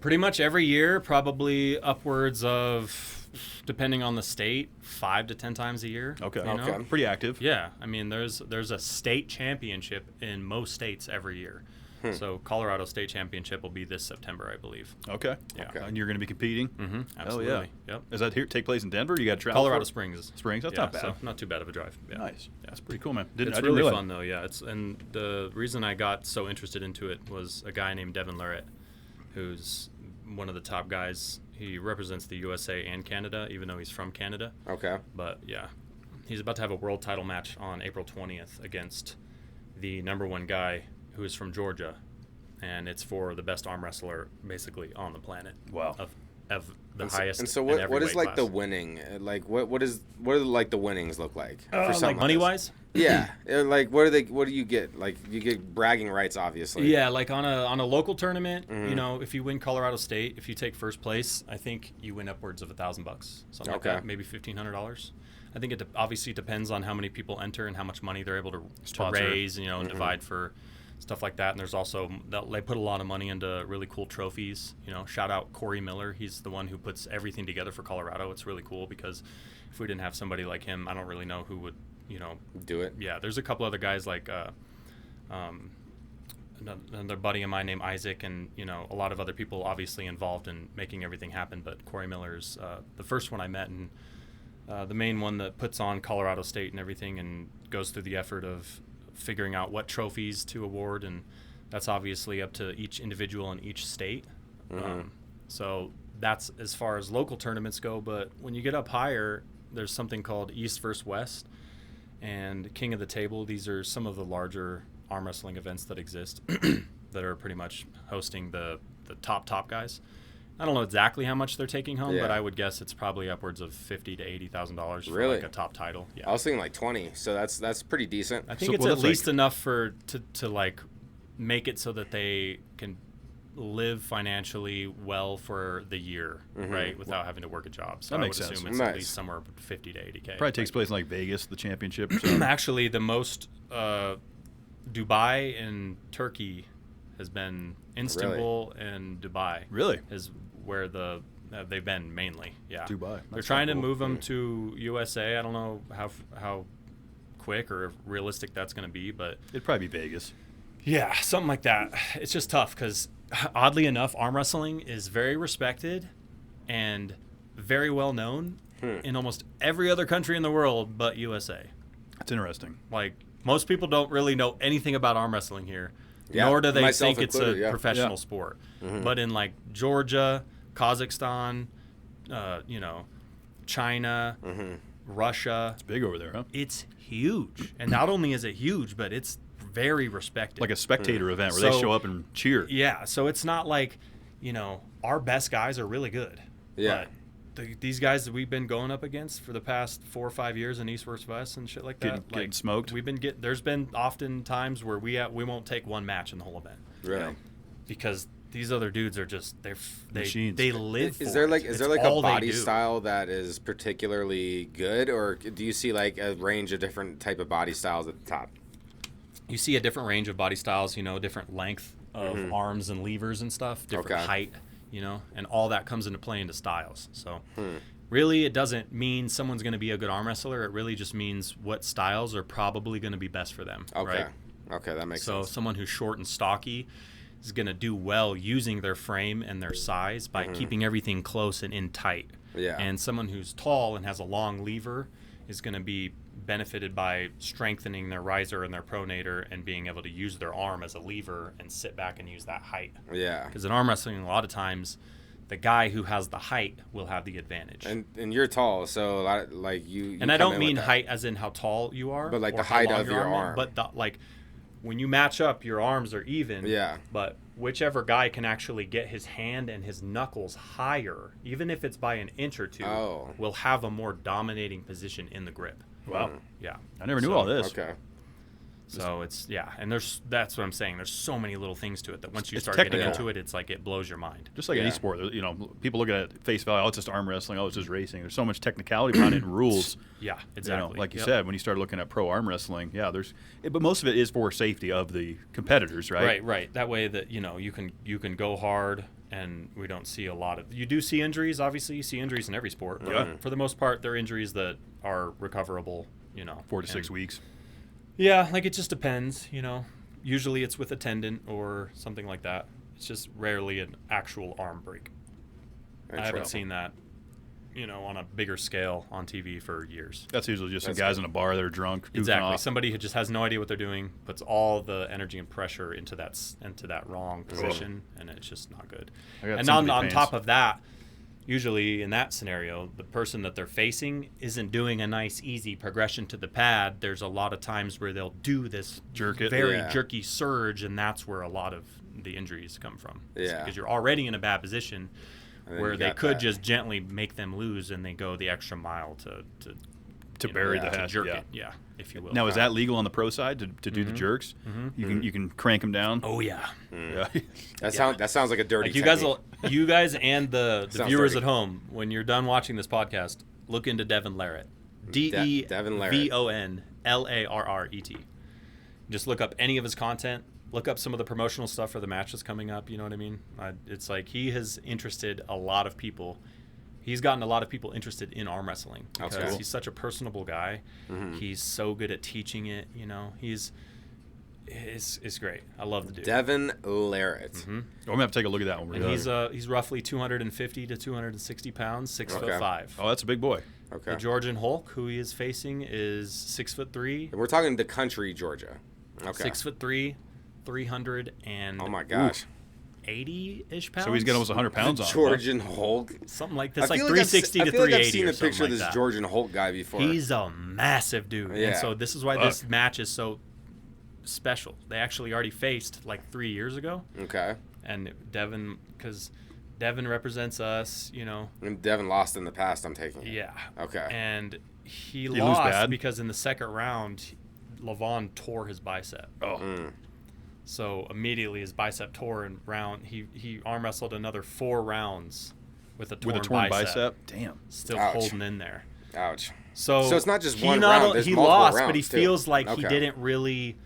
Pretty much every year, probably upwards of, depending on the state, 5 to 10 times a year. Okay. you know? Okay. Pretty active. Yeah, I mean, there's a state championship in most states every year. So Colorado State Championship will be this September, I believe. Okay. Yeah. Okay. And you're going to be competing? Mm-hmm. Hell Absolutely. yeah. Yep. Does that here take place in Denver? Or you got to travel? Colorado for it? Springs. Springs? That's Yeah, not bad. So not too bad of a drive. Yeah. Nice. Yeah. That's pretty cool, man. It's I didn't really realize. fun though. Yeah. And the reason I got so interested into it was a guy named Devin Lurrett, who's one of the top guys. He represents the USA and Canada, even though he's from Canada. Okay. But yeah, he's about to have a world title match on April 20th against the #1 guy who is from Georgia, and it's for the best arm wrestler basically on the planet. Wow. Of the And highest. And so in what every is weight like the class. winning? Like what do like the winnings look like for something like money this? wise? Yeah. Like what do you get? Like you get bragging rights, obviously. Yeah, like on a local tournament, you know, if you win Colorado State, if you take first place, I think you win upwards of $1,000, something like Okay. that, maybe $1,500. I think it obviously depends on how many people enter and how much money they're able to Sponsor. raise, you know, and divide for stuff like that. And there's also they put a lot of money into really cool trophies. You know, shout out Corey Miller. He's the one who puts everything together for Colorado. It's really cool because if we didn't have somebody like him, I don't really know who would, you know, Do it. yeah, there's a couple other guys like another buddy of mine named Isaac, and you know a lot of other people obviously involved in making everything happen. But Corey Miller's the first one I met, and the main one that puts on Colorado State and everything, and goes through the effort of figuring out what trophies to award, and that's obviously up to each individual in each state. So that's as far as local tournaments go. But when you get up higher, there's something called East versus West and King of the Table. These are some of the larger arm wrestling events that exist that are pretty much hosting the top guys. I don't know exactly how much they're taking home, but Yeah. I would guess it's probably upwards of $50,000 to $80,000 for Really? like a top title. Yeah, I was thinking like 20, so that's pretty decent. I think So, it's well, at that's least like- enough to like make it so that they can live financially well for the year, right, without having to work a job. So That I makes would sense. assume it's Nice. at least somewhere 50 to 80K. Probably takes place in like Vegas, the championship. So. Actually, the most Dubai and Turkey has been Istanbul and Dubai. Really? Is where they've been mainly. Yeah. Dubai. They're That's trying to cool. move them to USA. I don't know how quick or realistic that's going to be, but It'd probably be Vegas. yeah, something like that. It's just tough because, oddly enough, arm wrestling is very respected and very well known in almost every other country in the world but USA. That's interesting. Like, most people don't really know anything about arm wrestling here, Yeah, nor do they myself think it's a included, yeah. professional Yeah. sport. But in, like, Georgia, Kazakhstan, you know, China, Russia, It's big over there, huh? it's huge. And not only is it huge, but it's very respected. Like a spectator event where they So- show up and cheer. Yeah, so it's not like, you know, our best guys are really good. Yeah. But these guys that we've been going up against for the past 4 or 5 years in East versus West and shit like that, Getting like smoked? there's been often times where we won't take one match in the whole event Really? because these other dudes are just Machines. they live. Is for there it. like It's a all they body do. style that is particularly good, or do you see like a range of different type of body styles at the top? You see a different range of body styles, you know, different length of arms and levers and stuff, different Okay. height, you know, and all that comes into play into styles. So really it doesn't mean someone's going to be a good arm wrestler. It really just means what styles are probably going to be best for them. Okay. Right? Okay, that makes So sense. someone who's short and stocky is going to do well using their frame and their size by keeping everything close and in tight. Yeah. And someone who's tall and has a long lever is going to be benefited by strengthening their riser and their pronator and being able to use their arm as a lever and sit back and use that height. Yeah. Because in arm wrestling, a lot of times, the guy who has the height will have the advantage. And you're tall, so a lot like you And I come don't in mean with that. height as in how tall you are, But, like, or the how height long of your is, arm. But like when you match up, your arms are even. Yeah. But whichever guy can actually get his hand and his knuckles higher, even if it's by an inch or two, will have a more dominating position in the grip. Wow. Yeah. I never knew all this. Okay. So it's and that's what I'm saying. There's so many little things to it that once you It's start getting technical. into it, it's like it blows your mind. Just like any sport, people look at it face value. Oh, it's just arm wrestling. Oh, it's just racing. There's so much technicality behind it and rules. Yeah, exactly. Like you said, when you start looking at pro arm wrestling, but most of it is for safety of the competitors, right? Right. That way that you can go hard, and we don't see a lot of. You do see injuries, obviously. You see injuries in every sport, but for the most part, they're injuries that are recoverable. 4 to 6 weeks. Yeah, like it just depends. Usually it's with a tendon or something like that. It's just rarely an actual arm break. I haven't seen that, on a bigger scale on TV for years. That's usually just some guys in a bar that are drunk. Exactly. Somebody who just has no idea what they're doing, puts all the energy and pressure into that wrong position, and it's just not good. And on top of that, usually in that scenario, the person that they're facing isn't doing a nice, easy progression to the pad. There's a lot of times where they'll do this jerky surge, and that's where a lot of the injuries come from. Yeah. Because you're already in a bad position where they could just gently make them lose, and they go the extra mile to bury the head. Jerk it, if you will. Now, is that legal on the pro side to do the jerks? You can crank them down. Oh yeah. Yeah. That sounds like a dirty. Like you guys and the viewers dirty. at home, when you're done watching this podcast, look into Devon Larrett. Devon Larrett. DevonLarret. Just look up any of his content. Look up some of the promotional stuff for the matches coming up. You know what I mean? It's like he has interested a lot of people. He's gotten a lot of people interested in arm wrestling because he's such a personable guy. He's so good at teaching it. It's great. I love the dude. Devon Larrett. I'm gonna have to take a look at that one. And he's roughly 250 to 260 pounds, 6'5". Oh, that's a big boy. Okay. The Georgian Hulk, who he is facing, is 6'3". And we're talking the country, Georgia. Okay. 6'3", 300 and oh my gosh, 80-ish pounds. So he's got almost 100 pounds on him. Georgian Hulk. Something like this, like I've 360 to 380 I feel like I've seen a picture like of this that. Georgian Hulk guy before. He's a massive dude. Yeah. And so this is why this match is so special. They actually already faced like 3 years ago. Okay. And because Devon represents us, And Devon lost in the past, I'm taking it. Yeah. Okay. And he lose lost bad? because in the second round, Levon tore his bicep. Oh. So immediately his bicep tore, and he arm wrestled another 4 rounds with a torn bicep. Damn. Still Ouch. holding in there. Ouch. So it's not just he one round. There's he multiple lost, rounds but he too. feels like he Okay. didn't really.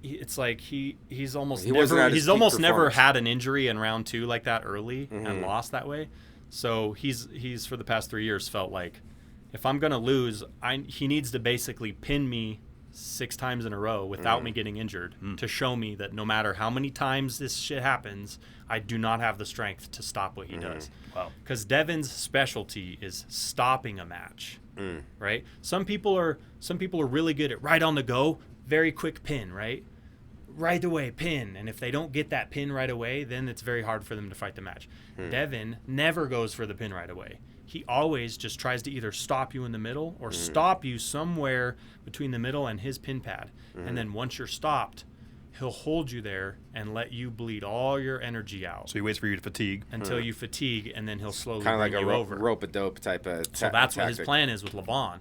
It's like he's almost He wasn't at his peak never performance. had an injury in round 2 like that early Mm-hmm. and lost that way. So he's for the past 3 years felt like if I'm gonna lose, he needs to basically pin me 6 times in a row without me getting injured to show me that no matter how many times this shit happens, I do not have the strength to stop what he does. Wow. Because Devon's specialty is stopping a match, right? Some people are really good at right on the go, very quick pin, right? Right away pin, and if they don't get that pin right away, then it's very hard for them to fight the match. Devon never goes for the pin right away. He always just tries to either stop you in the middle or stop you somewhere between the middle and his pin pad. And then once you're stopped, he'll hold you there and let you bleed all your energy out So he waits for you to fatigue. until you fatigue, and then he'll slowly Kind of bring like a you over. rope-a-dope type of So that's what his tactic. plan is with Levon.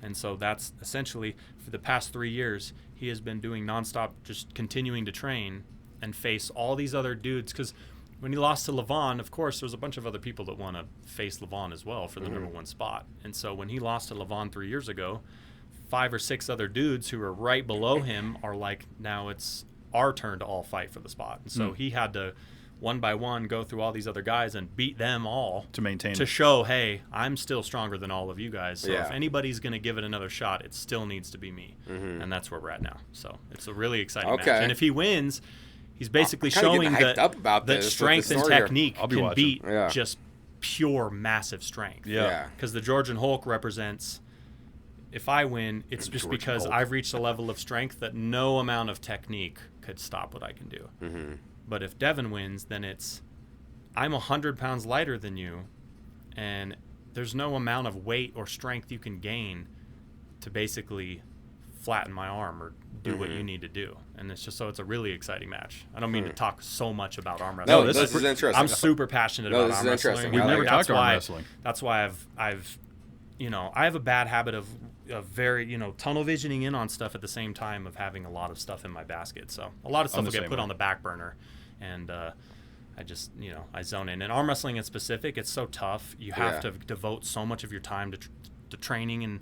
And so that's essentially, for the past 3 years, he has been doing nonstop, just continuing to train and face all these other dudes. Because when he lost to Levon, of course, there's a bunch of other people that want to face Levon as well for the number 1 spot. And so when he lost to Levon 3 years ago, 5 or 6 other dudes who are right below him are like, now it's our turn to all fight for the spot. And so he had to, one by one, go through all these other guys and beat them all To maintain to it. show, hey, I'm still stronger than all of you guys. So Yeah. if anybody's going to give it another shot, it still needs to be me. And that's where we're at now. So it's a really exciting match. Okay. And if he wins, he's basically I'm kinda showing getting hyped that, up about that this with strength the and story here. technique I'll be can watching. beat Yeah. just pure massive strength. Yeah. Because the Georgian Hulk represents, if I win, it's just Georgian because Hulk. I've reached a level of strength that no amount of technique could stop what I can do. But if Devon wins, then it's, I'm 100 pounds lighter than you, and there's no amount of weight or strength you can gain to basically flatten my arm or do what you need to do. And it's just, so it's a really exciting match. I don't mean to talk so much about arm wrestling. No, this but is interesting. I'm super passionate No, about this is arm wrestling. interesting. We've I never like talked That's arm why- wrestling. That's why I've I have a bad habit of very, tunnel visioning in on stuff at the same time of having a lot of stuff in my basket. So a lot of stuff will get put on the back burner, and I just, I zone in. And arm wrestling in specific, it's so tough. You have to devote so much of your time to training, and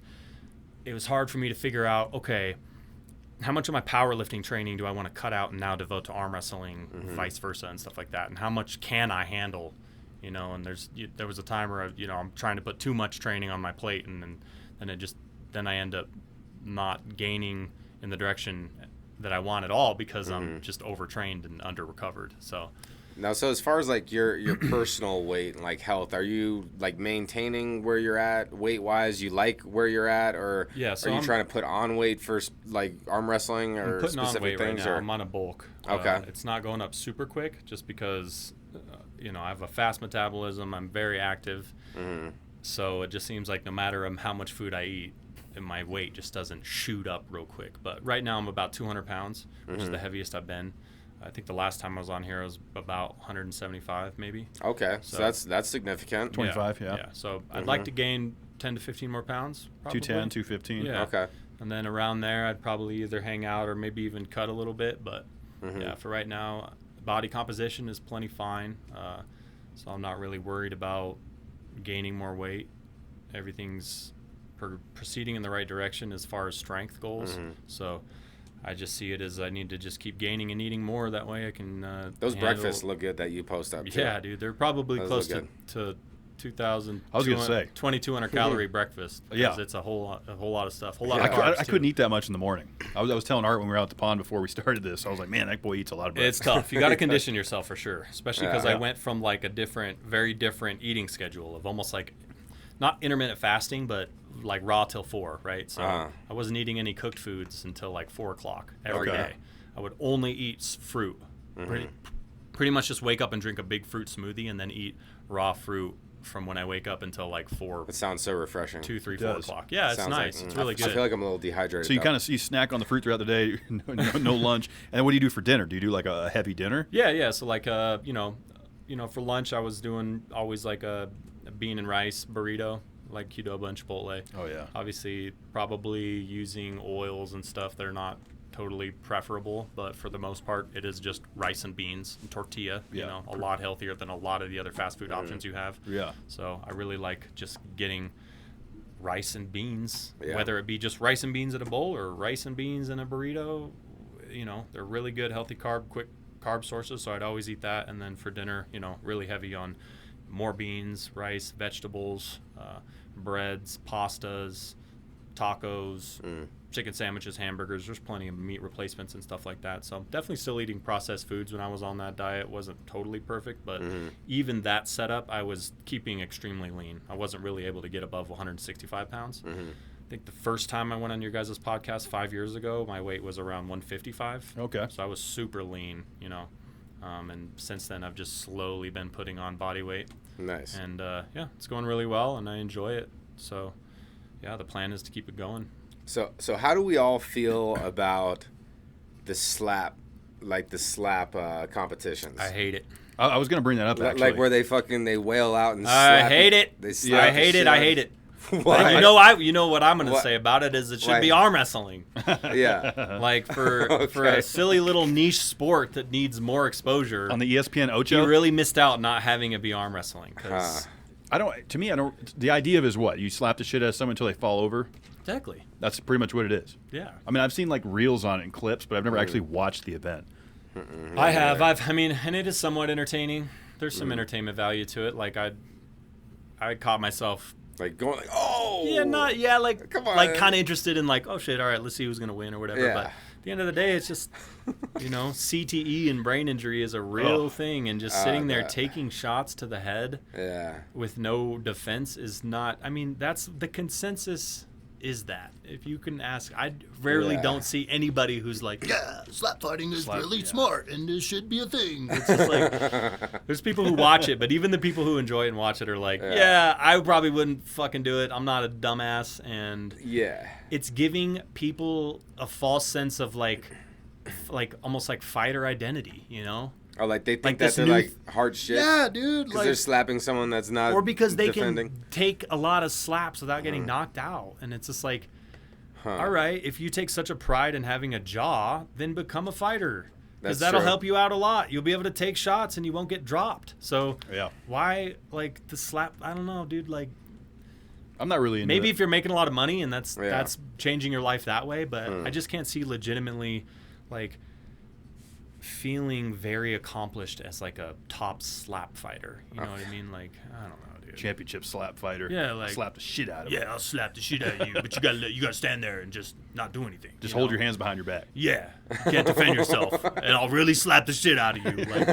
it was hard for me to figure out, okay, how much of my powerlifting training do I want to cut out and now devote to arm wrestling, vice versa, and stuff like that, and how much can I handle, and there was a time where, I'm trying to put too much training on my plate, and then I end up not gaining in the direction that I want at all because I'm just overtrained and under-recovered, so... Now, so as far as like your personal weight and like health, are you like maintaining where you're at weight wise? You like where you're at, or so are you trying to put on weight for like arm wrestling or I'm putting specific on weight things? Right now. Or? I'm on a bulk. Okay. It's not going up super quick just because I have a fast metabolism. I'm very active, so it just seems like no matter how much food I eat, my weight just doesn't shoot up real quick. But right now I'm about 200 pounds, which is the heaviest I've been. I think the last time I was on here I was about 175 maybe. Okay, so that's significant. 25, yeah. Yeah, so I'd like to gain 10 to 15 more pounds, probably. 210, 215. Yeah. Okay. And then around there I'd probably either hang out or maybe even cut a little bit. But yeah, for right now, body composition is plenty fine. So I'm not really worried about gaining more weight. Everything's proceeding in the right direction as far as strength goals. So I just see it as I need to just keep gaining and eating more. That way I can those breakfasts look good that you post up too. Yeah, dude, they're probably those close to 2,000. I was gonna say 2,200 calorie breakfast. Because it's a whole lot of stuff. I couldn't eat that much in the morning. I was telling Art when we were out at the pond before we started this. I was like, man, that boy eats a lot of breakfast. It's tough. You got to condition yourself for sure, especially because I went from like a very different eating schedule of almost like not intermittent fasting, but like raw till 4, right? So I wasn't eating any cooked foods until like 4 o'clock every day. I would only eat fruit. Pretty much just wake up and drink a big fruit smoothie and then eat raw fruit from when I wake up until like 4. It sounds so refreshing. 2, 3, 4 o'clock. Yeah, it's Sounds nice. like, it's really good. I feel like I'm a little dehydrated. So you kind of snack on the fruit throughout the day, no lunch, and then what do you do for dinner? Do you do like a heavy dinner? Yeah. So like for lunch I was doing always like a bean and rice burrito, like Qdoba and Chipotle. Oh yeah. Obviously, probably using oils and stuff that are not totally preferable, but for the most part, it is just rice and beans and tortilla. A lot healthier than a lot of the other fast food options you have. Yeah. So I really like just getting rice and beans, whether it be just rice and beans in a bowl or rice and beans in a burrito. They're really good, healthy quick carb sources. So I'd always eat that, and then for dinner, really heavy on more beans, rice, vegetables, breads, pastas, tacos, chicken sandwiches, hamburgers. There's plenty of meat replacements and stuff like that. So definitely still eating processed foods when I was on that diet. Wasn't totally perfect, but even that setup, I was keeping extremely lean. I wasn't really able to get above 165 pounds. I think the first time I went on your guys' podcast 5 years ago, my weight was around 155. Okay. So I was super lean, and since then I've just slowly been putting on body weight. Nice. And it's going really well, and I enjoy it. So yeah, the plan is to keep it going. So how do we all feel about the slap competitions? I hate it. I was gonna bring that up actually. Like where they wail out and slap. I hate it. They slap I hate it. I hate it. Why? You know what I'm going to say about it is it should be arm wrestling. Yeah. Like for a silly little niche sport that needs more exposure. On the ESPN Ocho, you really missed out not having it be arm wrestling. Cause I don't. The idea of it is what? You slap the shit out of someone until they fall over. Exactly. That's pretty much what it is. Yeah. I mean, I've seen like reels on it and clips, but I've never actually watched the event. I have. And it is somewhat entertaining. There's some entertainment value to it. Like I caught myself. Like going like, oh. Like come on. Like kind of interested in like, oh shit, all right, let's see who's gonna win or whatever. Yeah. But at the end of the day, it's just, CTE and brain injury is a real thing, and just sitting there taking shots to the head with no defense is not. I mean, that's the consensus. Is that if you can ask, I rarely don't see anybody who's like, slap fighting is really smart and this should be a thing. It's just like there's people who watch it, but even the people who enjoy it and watch it are like, I probably wouldn't fucking do it. I'm not a dumbass, and it's giving people a false sense of like almost like fighter identity, Oh, like they think Like that this they're new like hard shit. Yeah, dude. Because they're slapping someone that's not or because they defending. can take a lot of slaps without getting knocked out, and it's just like all right, if you take such a pride in having a jaw, then become a fighter. Because That's that'll true. help you out a lot. You'll be able to take shots and you won't get dropped. So why, like, the slap? I don't know, dude. Like, I'm not really into maybe it. if you're making a lot of money and that's changing your life that way. But Hmm. I just can't see legitimately, like, feeling very accomplished as like a top slap fighter. You know what I mean? Like, I don't know, dude. Championship slap fighter. Yeah, like- slap the shit out of him. Yeah, I'll slap the shit out of you, but you gotta stand there and just not do anything. Just you hold know? your hands behind your back. Yeah, you can't defend yourself, and I'll really slap the shit out of you. Like,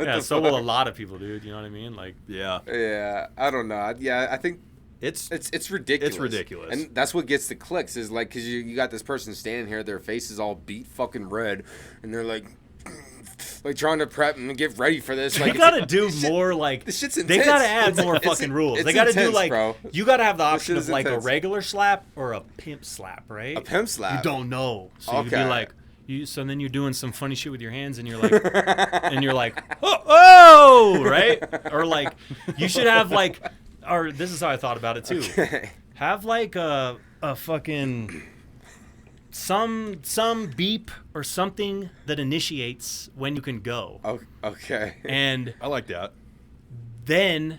yeah, so will a lot of people, dude. You know what I mean? Like, Yeah. Yeah, I don't know. Yeah, I think It's it's ridiculous. It's ridiculous. And that's what gets the clicks is like, because you got this person standing here, their face is all beat fucking red, and they're like trying to prep and get ready for this. Like, you gotta do more. Like, this shit's they intense. gotta add more It's- fucking rules. it's They gotta do intense, like, bro. you gotta have the option shit of is like intense. a regular slap or a pimp slap, right? A pimp slap? You don't know, so you could be Okay. like, so then you're doing some funny shit with your hands, and you're like, oh, right? Or like, you should have like, or this is how I thought about it too. Okay. Have like a fucking some beep or something that initiates when you can go. Okay. And I like that. then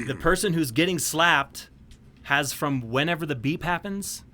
the person who's getting slapped has from whenever the beep happens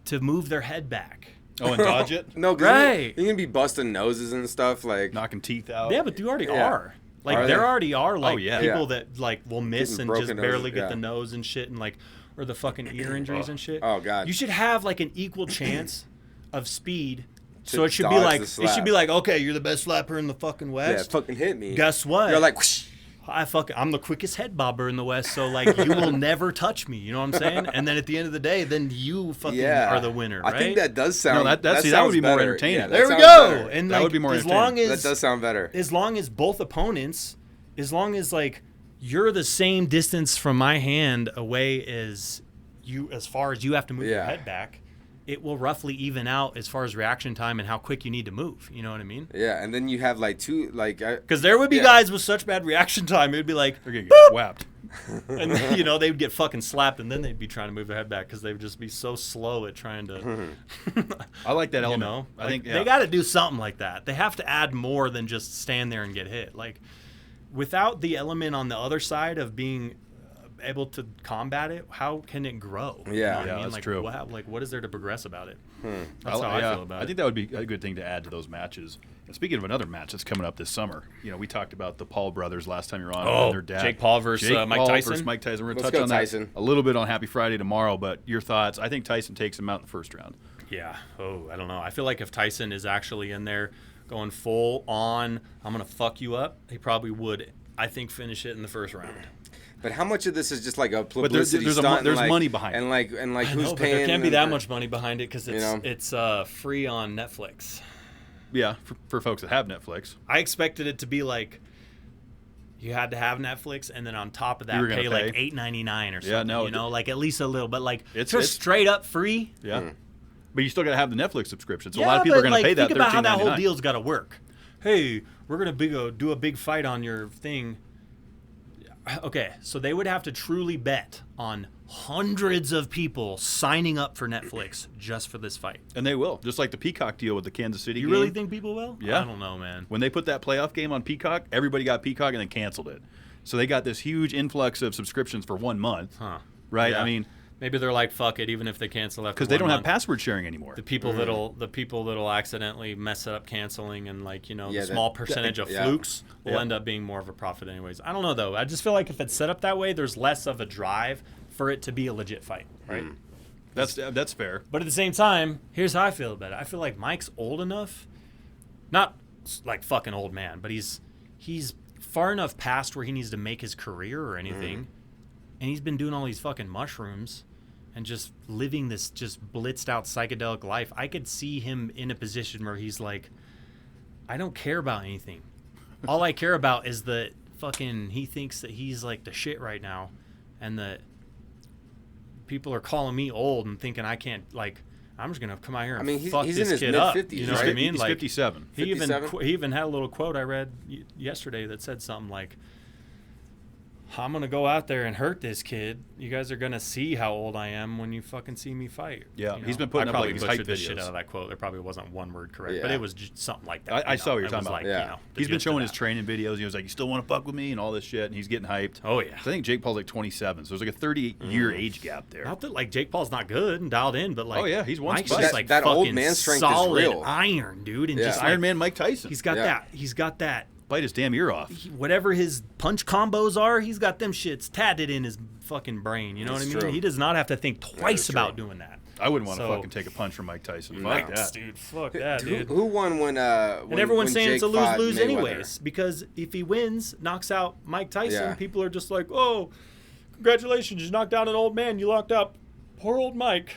to move their head back. Oh, and dodge it? No, because Right. you're gonna be busting noses and stuff. Like, Knocking teeth out. Yeah, but you already Yeah. are. Like, Are there they? already are, like, yeah. people Yeah. that, like, will miss Getting and broken just barely noses, get yeah. the nose and shit and, like, or the fucking ear injuries and shit. Oh, God. You should have, like, an equal chance of speed. To So it should be dodge like, the it slap. should be like, okay, you're the best slapper in the fucking yeah, West. fucking hit me. Guess what? You're like, whoosh. I'm the quickest head bobber in the West, so like you will never touch me. You know what I'm saying? And then at the end of the day, then you fucking Yeah. are the winner, right? I think that does sound. No, that sounds would be more better. entertaining. Yeah, that there we sounds go. better. And That like, would be more as long entertaining. as That does sound better. as long as both opponents, as long as like you're the same distance from my hand away as you, as far as you have to move your Yeah. head back, it will roughly even out as far as reaction time and how quick you need to move. You know what I mean? Yeah, and then you have like two, like, Because there would be Yeah. guys with such bad reaction time, it would be like, They're going to get whapped. and then, you know, they would get fucking slapped, and then they'd be trying to move their head back because they would just be so slow at trying to, I like that you element. know, I like, think they got to do something like that. They have to add more than just stand there and get hit. Like, without the element on the other side of being able to combat it, how can it grow? You Yeah. know what Yeah, I mean? that's like, true. what is there to progress about it? Hmm. That's how I feel about I it. think that would be a good thing to add to those matches. And speaking of another match that's coming up this summer, you know, we talked about the Paul brothers last time you were on. Oh, and their dad. Jake Paul versus, Mike Paul Tyson? versus Mike Tyson. We're going to Let's touch go, on Tyson. that a little bit on Happy Friday tomorrow, but your thoughts? I think Tyson takes him out in the first round. Yeah. Oh, I don't know. I feel like if Tyson is actually in there going full on, I'm going to fuck you up, he probably would, I think, finish it in the first round. But how much of this is just like a there's- publicity there's stunt? there's and, like, money behind and it. like I who's know, but paying? there can't be them that for- much money behind it because it's free on Netflix. Yeah, for folks that have Netflix. I expected it to be like you had to have Netflix, and then on top of that, You were gonna pay like pay. $8.99 or something. Yeah, no, you know, like at least a little, but like It's- just it's- straight up free. Yeah. But you still got to have the Netflix subscription. So yeah, a lot of people are but, going to like, pay that think about how that whole $13.99. deal's got to work. Hey, we're gonna do a big fight on your thing. Okay, so they would have to truly bet on hundreds of people signing up for Netflix just for this fight. And they will. Just like the Peacock deal with the Kansas City You game. really think people will? Yeah. I don't know, man. When they put that playoff game on Peacock, everybody got Peacock and then canceled it. So they got this huge influx of subscriptions for 1 month. Huh. Right? Yeah. I mean, Maybe they're like, fuck it, even if they cancel after because they 1 don't have month. password sharing anymore. The people that'll accidentally mess up canceling, and like, you know, Yeah, the small percentage of yeah. flukes will Yeah. end up being more of a profit anyways. I don't know though. I just feel like if it's set up that way, there's less of a drive for it to be a legit fight, right? That's fair. But at the same time, here's how I feel about it. I feel like Mike's old enough, not like fucking old man, but he's far enough past where he needs to make his career or anything, and he's been doing all these fucking mushrooms and just living this just blitzed out psychedelic life. I could see him in a position where he's like, I don't care about anything. All I care about is that fucking he thinks that he's like the shit right now, and that people are calling me old and thinking I can't, like, I'm just gonna come out here and I mean, fuck he's this in his kid up. mid-50s, You know right? what I mean? He's Like, 57. he even 57? he even had a little quote I read yesterday that said something like, I'm going to go out there and hurt this kid. You guys are going to see how old I am when you fucking see me fight. Yeah, You he's know? been putting I up, probably like, these hype butchered the shit videos. out of that quote. There probably wasn't one word correct, Yeah. but it was just something like that. I saw what you're It talking was about. like, Yeah. you know, the He's been gist of showing his that. training videos. He was like, "You still want to fuck with me?" and all this shit, and he's getting hyped. Oh, yeah. So I think Jake Paul's like 27, so there's like a 30-year age gap there. Not that like Jake Paul's not good and dialed in, but like Oh, yeah, he's one Mike's spot. just That- like that old fucking man strength is solid real. iron, dude, and Yeah. just Iron like, Man Mike Tyson. he's got Yeah. that. He's got that. bite his damn ear off. Whatever his punch combos are, he's got them shits tatted in his fucking brain. You know That's what I mean? true. He does not have to think twice true. about doing that. I wouldn't want to So- fucking take a punch from Mike Tyson. Fuck Mike, that. dude, fuck that, Who, dude. who won when And everyone's saying Jake it's a fought lose-lose Mayweather? anyways, because if he wins, knocks out Mike Tyson, Yeah. people are just like, oh, congratulations, you knocked out an old man. You locked up poor old Mike.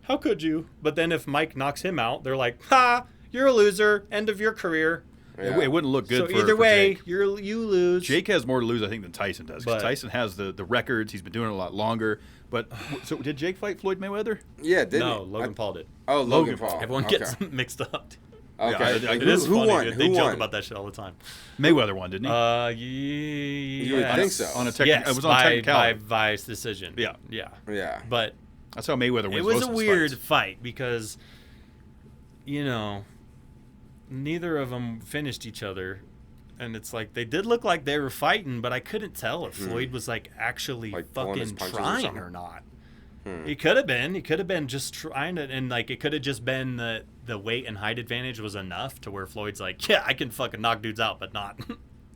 How could you? But then if Mike knocks him out, they're like, ha, you're a loser. End of your career. It, Yeah. it wouldn't look good So for either for way, Jake. you lose. Jake has more to lose, I think, than Tyson does. 'Cause But- Tyson has the records. He's been doing it a lot longer. But so did Jake fight Floyd Mayweather? Yeah, didn't No, he? Logan Paul did. Oh, Logan Paul. Everyone Okay. gets mixed up. Okay. Yeah, It Who- is who funny, won? dude. Who They joke won? about that shit all the time. Mayweather won, didn't he? You would Yes. think so. On a technical, Yes, it was on by technicality. vice decision. Yeah. Yeah. Yeah. But That's how Mayweather wins. it was most a of his weird fights. fight because, you know, neither of them finished each other. And it's like they did look like they were fighting, but I couldn't tell if Floyd was like actually Like pulling his fucking punches or trying something? or not. He could have been. He could have been just trying to, and like it could have just been the weight and height advantage was enough to where Floyd's like, yeah, I can fucking knock dudes out, but not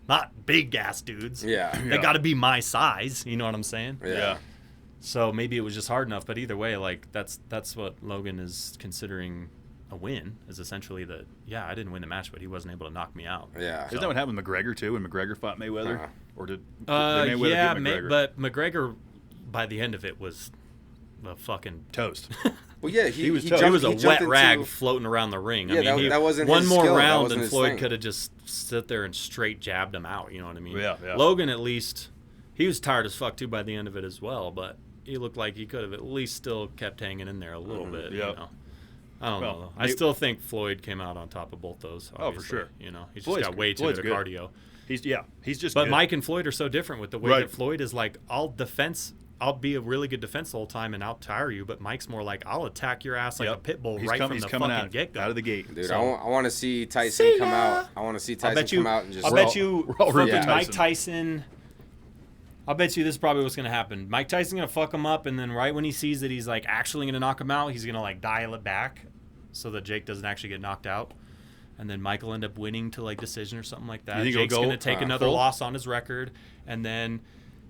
not big ass dudes. Yeah. They got to be my size. You know what I'm saying? Yeah. So maybe it was just hard enough, but either way, like that's what Logan is considering a win. Is essentially that I didn't win the match, but he wasn't able to knock me out. Yeah. Isn't that what happened with McGregor too? When McGregor fought Mayweather, Uh-huh. or did Mayweather yeah, beat McGregor? but McGregor by the end of it was a fucking. Toast. Well, yeah, he was he tough. jumped, He was a he wet jumped rag into- floating around the ring. Yeah, I mean, that wasn't one his more skill. That round wasn't and his Floyd thing. could have just sit there and straight jabbed him out. You know what I mean? Yeah, yeah. Logan at least, he was tired as fuck too by the end of it as well, but he looked like he could have at least still kept hanging in there a little bit. Yep. You know? I don't Well, know. Though. I May- still think Floyd came out on top of both those. Oh, for Obviously. sure. You know, he's Floyd's just got way too Floyd's good at good. cardio. He's just. But good. Mike and Floyd are so different with the way Right. that Floyd is like, I'll be a really good defense the whole time and I'll tire you. But Mike's more like, I'll attack your ass like Yep. a pit bull He's right coming, from the he's coming fucking get-go. out of the gate. Dude, So- I want to see Tyson See come ya. out. I want to see Tyson come out and just. I'll We're bet all- you we're all rooting fucking for Mike Tyson. Tyson. I'll bet you this is probably what's gonna happen. Mike Tyson's gonna fuck him up, and then right when he sees that he's like actually gonna knock him out, he's gonna like dial it back, so that Jake doesn't actually get knocked out, and then Mike will end up winning to like decision or something like that. You think he'll Jake's go, gonna take another full? loss on his record, and then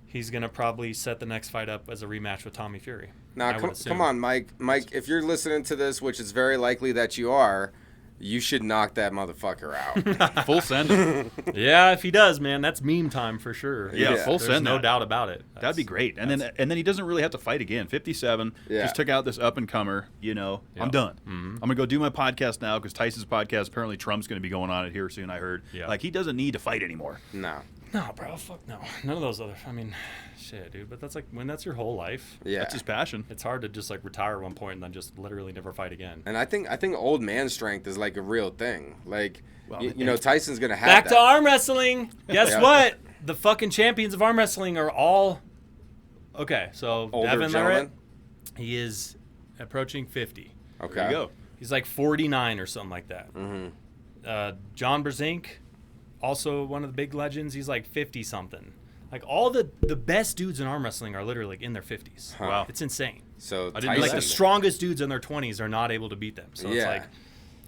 he's gonna probably set the next fight up as a rematch with Tommy Fury. Now, I would come assume. on, Mike. Mike, if you're listening to this, which is very likely that you are, you should knock that motherfucker out. Full send. him. Yeah, if he does, man, that's meme time for sure. Yeah, Yeah. full There's send. no that. doubt about it. That'd be great. And then he doesn't really have to fight again. 57. Yeah. Just took out this up and comer. You know, I'm Yep. done. Mhm. I'm gonna go do my podcast now because Tyson's podcast. Apparently, Trump's gonna be going on it here soon. I heard. Yeah. Like he doesn't need to fight anymore. No. No, bro, fuck no. None of those other. I mean, shit, dude. But that's like when that's your whole life. Yeah. That's his passion. It's hard to just like retire at one point and then just literally never fight again. And I think old man strength is like a real thing. Like, Well, you know, Tyson's gonna have Back that. to arm wrestling. Guess Yeah. what? The fucking champions of arm wrestling are all. Okay, so Older Devin gentlemen? Larratt, he is approaching 50. Okay. There you go. He's like 49 or something like that. Mm-hmm. John Brzenk, also one of the big legends, he's like 50 something. Like all the best dudes in arm wrestling are literally like in their 50s. Huh. Wow. It's insane. So I didn't know Tyson, Like that. the strongest dudes in their 20s are not able to beat them. So it's Yeah. like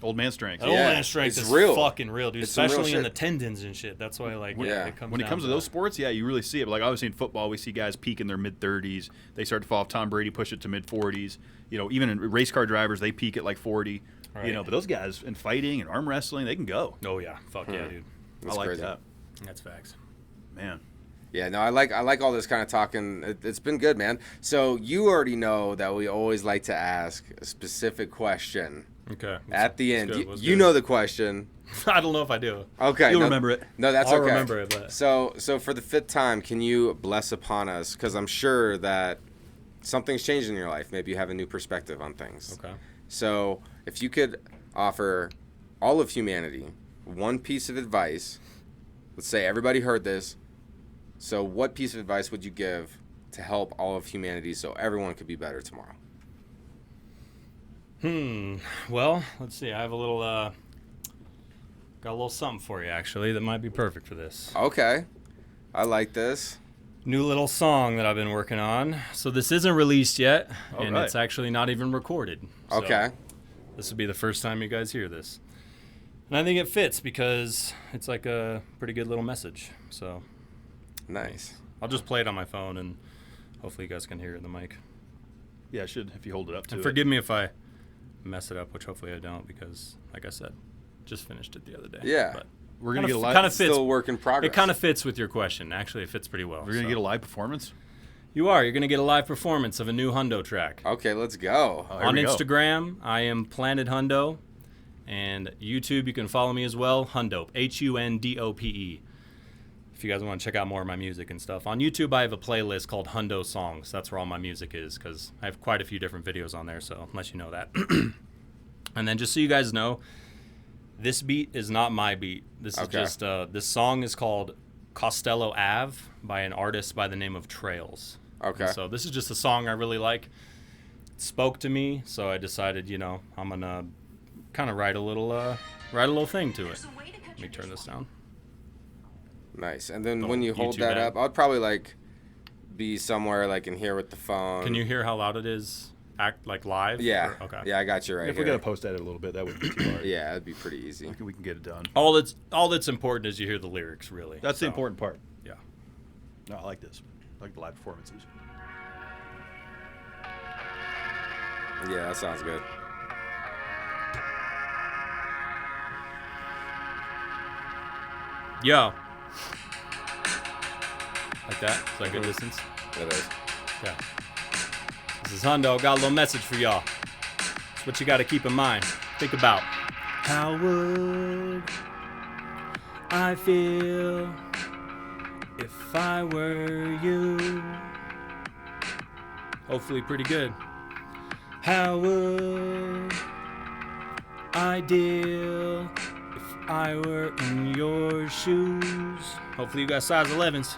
Old man strength. old Yeah, man strength it's is real. fucking real, dude. It's some real Especially in shit. the tendons and shit. That's why like Yeah. it comes When it down comes to those sports, yeah, you really see it. But like obviously in football, we see guys peak in their mid 30s. They start to fall off. Tom Brady push it to mid 40s. You know, even in race car drivers, they peak at like 40. Right. You know, but those guys in fighting and arm wrestling, they can go. Oh yeah, fuck yeah, dude. That's I like crazy. that, That's facts. man. Yeah, no, I like all this kind of talking. It's been good, man. So you already know that we always like to ask a specific question Okay. at the end. good, let's You do know it. the question. I don't know if I do. Okay, You'll no- remember it. No, that's I'll okay. remember it, but- So for the 5th time, can you bless upon us? Because I'm sure that something's changed in your life. Maybe you have a new perspective on things. Okay. So if you could offer all of humanity one piece of advice, let's say everybody heard this, So what piece of advice would you give to help all of humanity so everyone could be better tomorrow? Well, let's see. I have got a little something for you, actually, that might be perfect for this. Okay. I like this. New little song that I've been working on. So this isn't released yet, and right. it's actually not even recorded. So Okay. this will be the first time you guys hear this. And I think it fits because it's like a pretty good little message. So Nice. I'll just play it on my phone, and hopefully you guys can hear it in the mic. Yeah, it should if you hold it up to And it. forgive me if I mess it up, which hopefully I don't, because, like I said, just finished it the other day. Yeah. But We're gonna get a live. kind of fits. Still a work in progress. It kind of fits with your question. Actually, it fits pretty well. We're gonna so. get a live performance. You are. You're going to get a live performance of a new Hundo track. Okay, let's go. Oh, here On we go. Instagram, I am Planet Hundo. And YouTube, you can follow me as well, Hundo, HUNDOPE. If you guys want to check out more of my music and stuff. On YouTube, I have a playlist called Hundo Songs. That's where all my music is, because I have quite a few different videos on there, so unless you know that. And then just so you guys know, this beat is not my beat. This is just, this song is called Costello Ave by an artist by the name of Trails. Okay. And so this is just a song I really like. It spoke to me, so I decided, I'm going to kind of write a little thing to it. Let me turn this down. Nice. And then Oh, when you hold YouTube that ad. up, I'd probably be somewhere in here with the phone. Can you hear how loud it is? Act like live? Yeah. Or- okay. Yeah, I got you right If here. we gotta post edit a little bit, that would be too hard. Yeah, it'd be pretty easy. We can get it done. All that's important is you hear the lyrics, really. That's the So, important part. Yeah. No, I like this. I like the live performances. Yeah, that sounds good. Yo. Like that? Is that good distance? It is. Yeah. This is Hundo. Got a little message for y'all. It's what you got to keep in mind. Think about. How would I feel if I were you? Hopefully pretty good. How would I deal if I were in your shoes? Hopefully you got size 11s.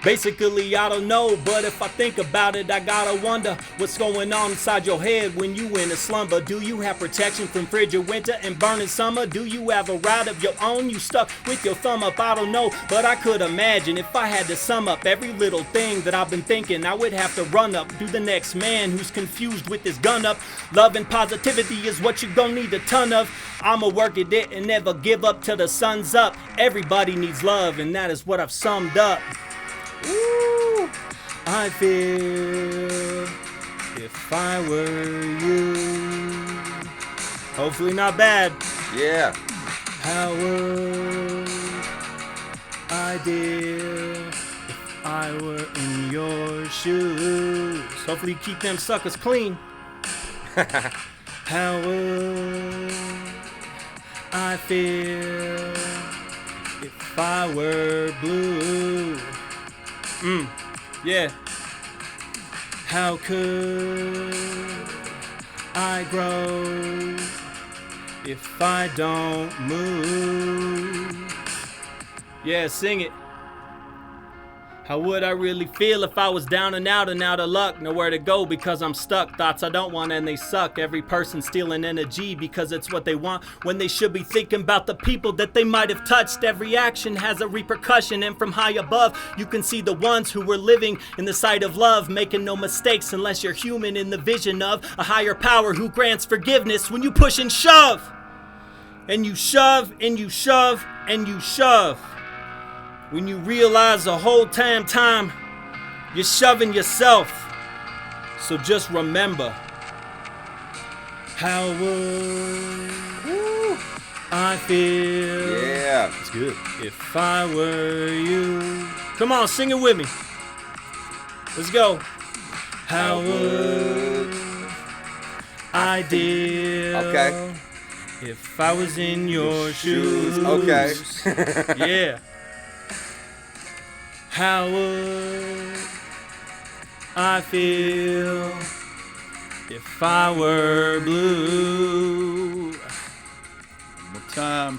Basically, I don't know, but if I think about it, I gotta wonder what's going on inside your head when you in a slumber. Do you have protection from frigid winter and burning summer? Do you have a ride of your own? You stuck with your thumb up? I don't know, but I could imagine if I had to sum up every little thing that I've been thinking, I would have to run up to the next man who's confused with his gun up. Love and positivity is what you gon' need a ton of. I'ma work at it and never give up till the sun's up. Everybody needs love, and that is what I've summed up. Ooh, I feel if I were you. Hopefully not bad. Yeah. How would I deal if I were in your shoes? Hopefully you keep them suckers clean. How would I feel if I were blue? Yeah. How could I grow if I don't move? Yeah, sing it. How would I really feel if I was down and out of luck? Nowhere to go because I'm stuck. Thoughts I don't want and they suck. Every person stealing energy because it's what they want when they should be thinking about the people that they might have touched. Every action has a repercussion, and from high above you can see the ones who were living in the sight of love, making no mistakes unless you're human in the vision of a higher power who grants forgiveness when you push and shove. And you shove and you shove and you shove. When you realize the whole time you're shoving yourself. So just remember, how would I feel Yeah. It's good. if I were you? Come on, sing it with me. Let's go. How would I deal Okay. if I was in your shoes? Okay. Yeah. How would I feel if I were blue? One more time.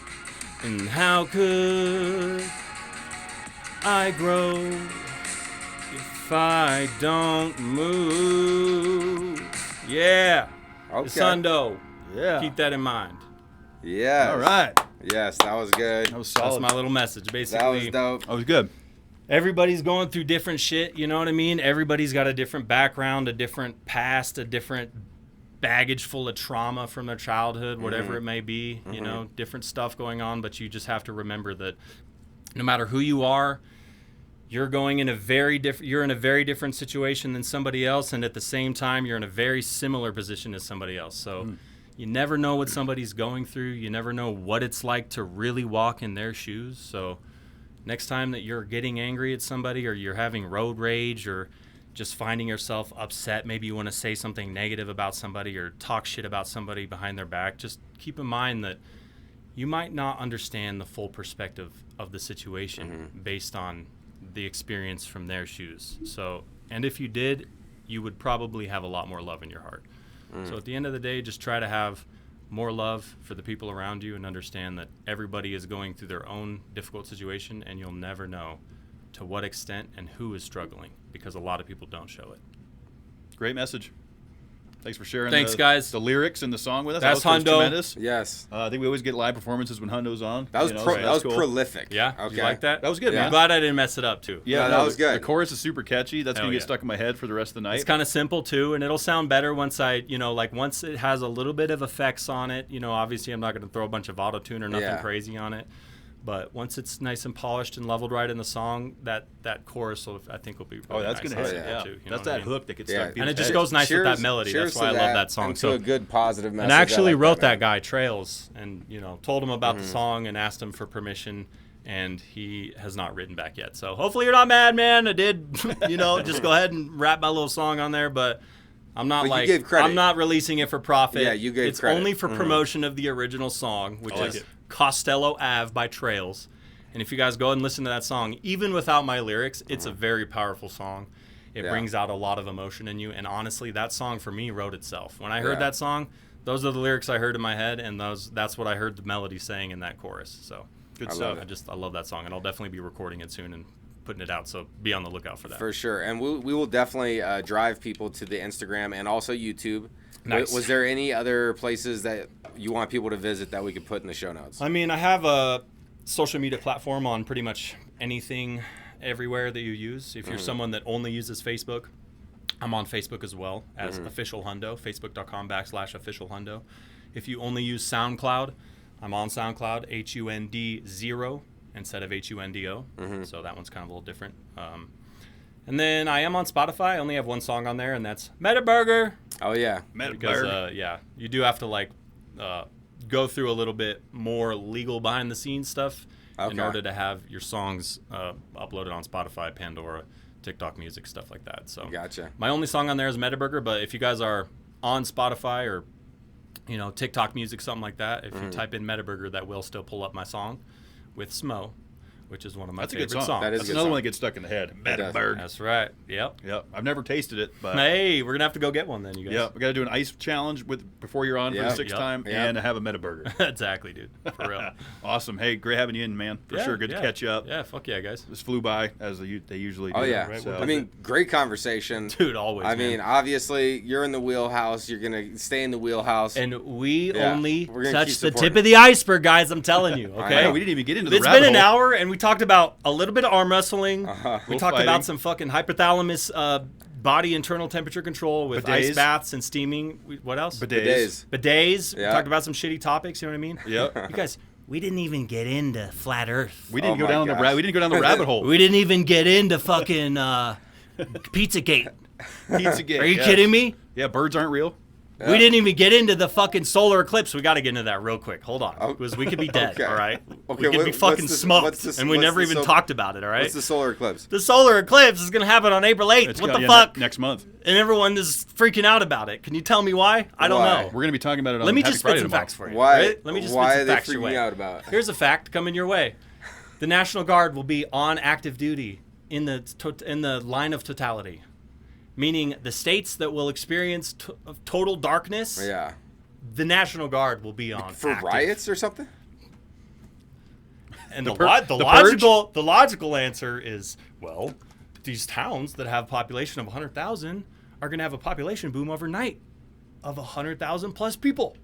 And how could I grow if I don't move. Yeah. Okay. It's HUNDO. Yeah. Keep that in mind. Yes. All right. Yes, that was good. That was That's solid. my little message. That Basically, was dope. That was good. everybody's going through different shit, you know what I mean? Everybody's got a different background, a different past, a different baggage full of trauma from their childhood, whatever it may be, you know, different stuff going on, but you just have to remember that no matter who you are, you're in a very different situation than somebody else, and at the same time you're in a very similar position as somebody else. So you never know what somebody's going through. You never know what it's like to really walk in their shoes. So next time that you're getting angry at somebody, or you're having road rage, or just finding yourself upset, maybe you want to say something negative about somebody or talk shit about somebody behind their back, just keep in mind that you might not understand the full perspective of the situation based on the experience from their shoes. So, and if you did, you would probably have a lot more love in your heart. So at the end of the day, just try to have more love for the people around you and understand that everybody is going through their own difficult situation, and you'll never know to what extent and who is struggling, because a lot of people don't show it. Great message. Thanks for sharing. Thanks, guys. The lyrics and the song with us. That's that was HUNDO. tremendous. Yes. I think we always get live performances when HUNDO's on. That was you know, that so was that's cool. prolific. Yeah? Okay. Did you like that? That was good, Yeah. man. I'm glad I didn't mess it up, too. Yeah, No, that was good. The chorus is super catchy. That's Hell gonna get yeah. stuck in my head for the rest of the night. It's kind of simple, too, and it'll sound better once once it has a little bit of effects on it. You know, obviously I'm not going to throw a bunch of auto-tune or nothing Yeah. crazy on it. But once it's nice and polished and leveled right in the song, that chorus I think will be really that's nice gonna hit. and Yeah, too, you know that's what that I mean? hook that gets Yeah. stuck. And people's it just head. goes nice with that Cheers- melody. cheers That's why I to love that song. and to a good positive message. And I actually like wrote man. that guy Trails, and told him about the song and asked him for permission, and he has not written back yet. So hopefully you're not mad, man. I did, just go ahead and rap my little song on there, but I'm not But you gave credit. I'm not releasing it for profit. Yeah, you gave It's credit. only for promotion of the original song, which I like is it. Costello Ave by Trails. And if you guys go and listen to that song, even without my lyrics, it's a very powerful song. It Yeah. brings out a lot of emotion in you. And honestly, that song for me wrote itself. When I heard Yeah. that song, those are the lyrics I heard in my head, and that's what I heard the melody saying in that chorus. So Good I stuff. love it. I love that song, and I'll definitely be recording it soon and putting it out. So be on the lookout for that. For sure. And we will definitely drive people to the Instagram and also YouTube. Nice. Was there any other places that you want people to visit that we could put in the show notes? I mean, I have a social media platform on pretty much anything, everywhere that you use. If you're someone that only uses Facebook, I'm on Facebook as well as Official HUNDO, facebook.com/Official HUNDO. If you only use SoundCloud, I'm on SoundCloud, HUND0 instead of HUNDO. So that one's kind of a little different. And then I am on Spotify. I only have one song on there, and that's Metaburger. Oh, yeah. Because you do have to go through a little bit more legal behind the scenes stuff in Okay. order to have your songs uploaded on Spotify, Pandora, TikTok Music, stuff like that. So Gotcha. my only song on there is Metaburger, but if you guys are on Spotify or TikTok Music, something like that, if you type in Metaburger, that will still pull up my song with Smo, which is one of my That's a favorite good song. songs. That is a That's good another song. one that gets stuck in the head. does. Metaburger. That's right. Yep. Yep. I've never tasted it, but Hey, we're gonna have to go get one then, you guys. yeah, we got to do an ice challenge before you're on for Yep. the sixth Yep. time, Yep. and have a Metaburger. Exactly, dude. For real. Awesome. Hey, great having you in, man. For sure. Good to catch you up. Yeah, fuck yeah, guys. This flew by as they usually do. Oh, yeah. Right, So, I mean, great conversation. Dude, always. I man. mean, obviously, you're in the wheelhouse. You're going to stay in the wheelhouse. And we Yeah, only we're gonna keep touched the supporting. tip of the iceberg, guys. I'm telling you. I Okay. know. we didn't even get into the It's rabbit been an hole. hour, and we talked about a little bit of arm wrestling. We Little talked fighting. about some fucking hypothalamus body internal temperature control with ice Bidets. baths and steaming. What else? Bidets. Bidets. We Yeah. talked about some shitty topics. You know what I mean? Yep. You guys, we didn't even get into flat Earth. We didn't Oh go my down gosh. we didn't go down the rabbit hole. We didn't even get into fucking Pizzagate. Pizzagate. Are you yes. kidding me? Yeah, birds aren't real. We didn't even get into the fucking solar eclipse. We got to get into that real quick. Hold on. Oh, Because we could be dead, okay. all right? Okay, we could be what's fucking the- smoked. what's the- and we what's never the even talked about it, all right? What's the solar eclipse? The solar eclipse is going to happen on April 8th. It's What got- the yeah, fuck? next month. And everyone is freaking out about it. Can you tell me why? I don't Why? know. We're gonna be talking about it on Let me Happy just Friday spit some tomorrow. facts for you. Why, right? Let me just why spit are some they facts your freaking way. out about it? Here's a fact coming your way. The National Guard will be on active duty in the line of totality, meaning the states that will experience total darkness, Yeah. the National Guard will be on For active. riots or something? And The the logical answer is, well, these towns that have a population of 100,000 are going to have a population boom overnight of 100,000 plus people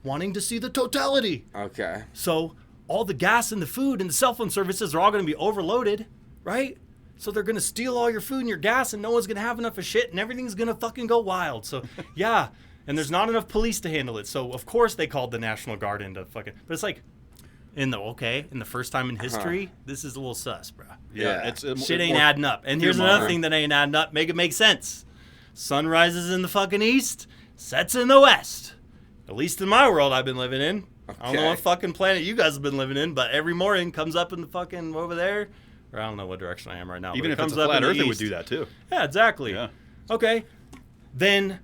wanting to see the totality. Okay. So all the gas and the food and the cell phone services are all going to be overloaded, right? So they're going to steal all your food and your gas, and no one's going to have enough of shit, and everything's going to fucking go wild. So, yeah, and there's not enough police to handle it. So, of course, they called the National Guard in to fucking... But it's like, in the first time in history, this is a little sus, bro. Yeah. Shit ain't adding up. And here's another thing that ain't adding up. Make it make sense. Sun rises in the fucking east, sets in the west. At least in my world I've been living in. Okay. I don't know what fucking planet you guys have been living in, but every morning comes up in the fucking over there. Or I don't know what direction I am right now. Even if comes it's a up flat in the Earth, it would east. do that too. Yeah, exactly. Yeah. Okay. Then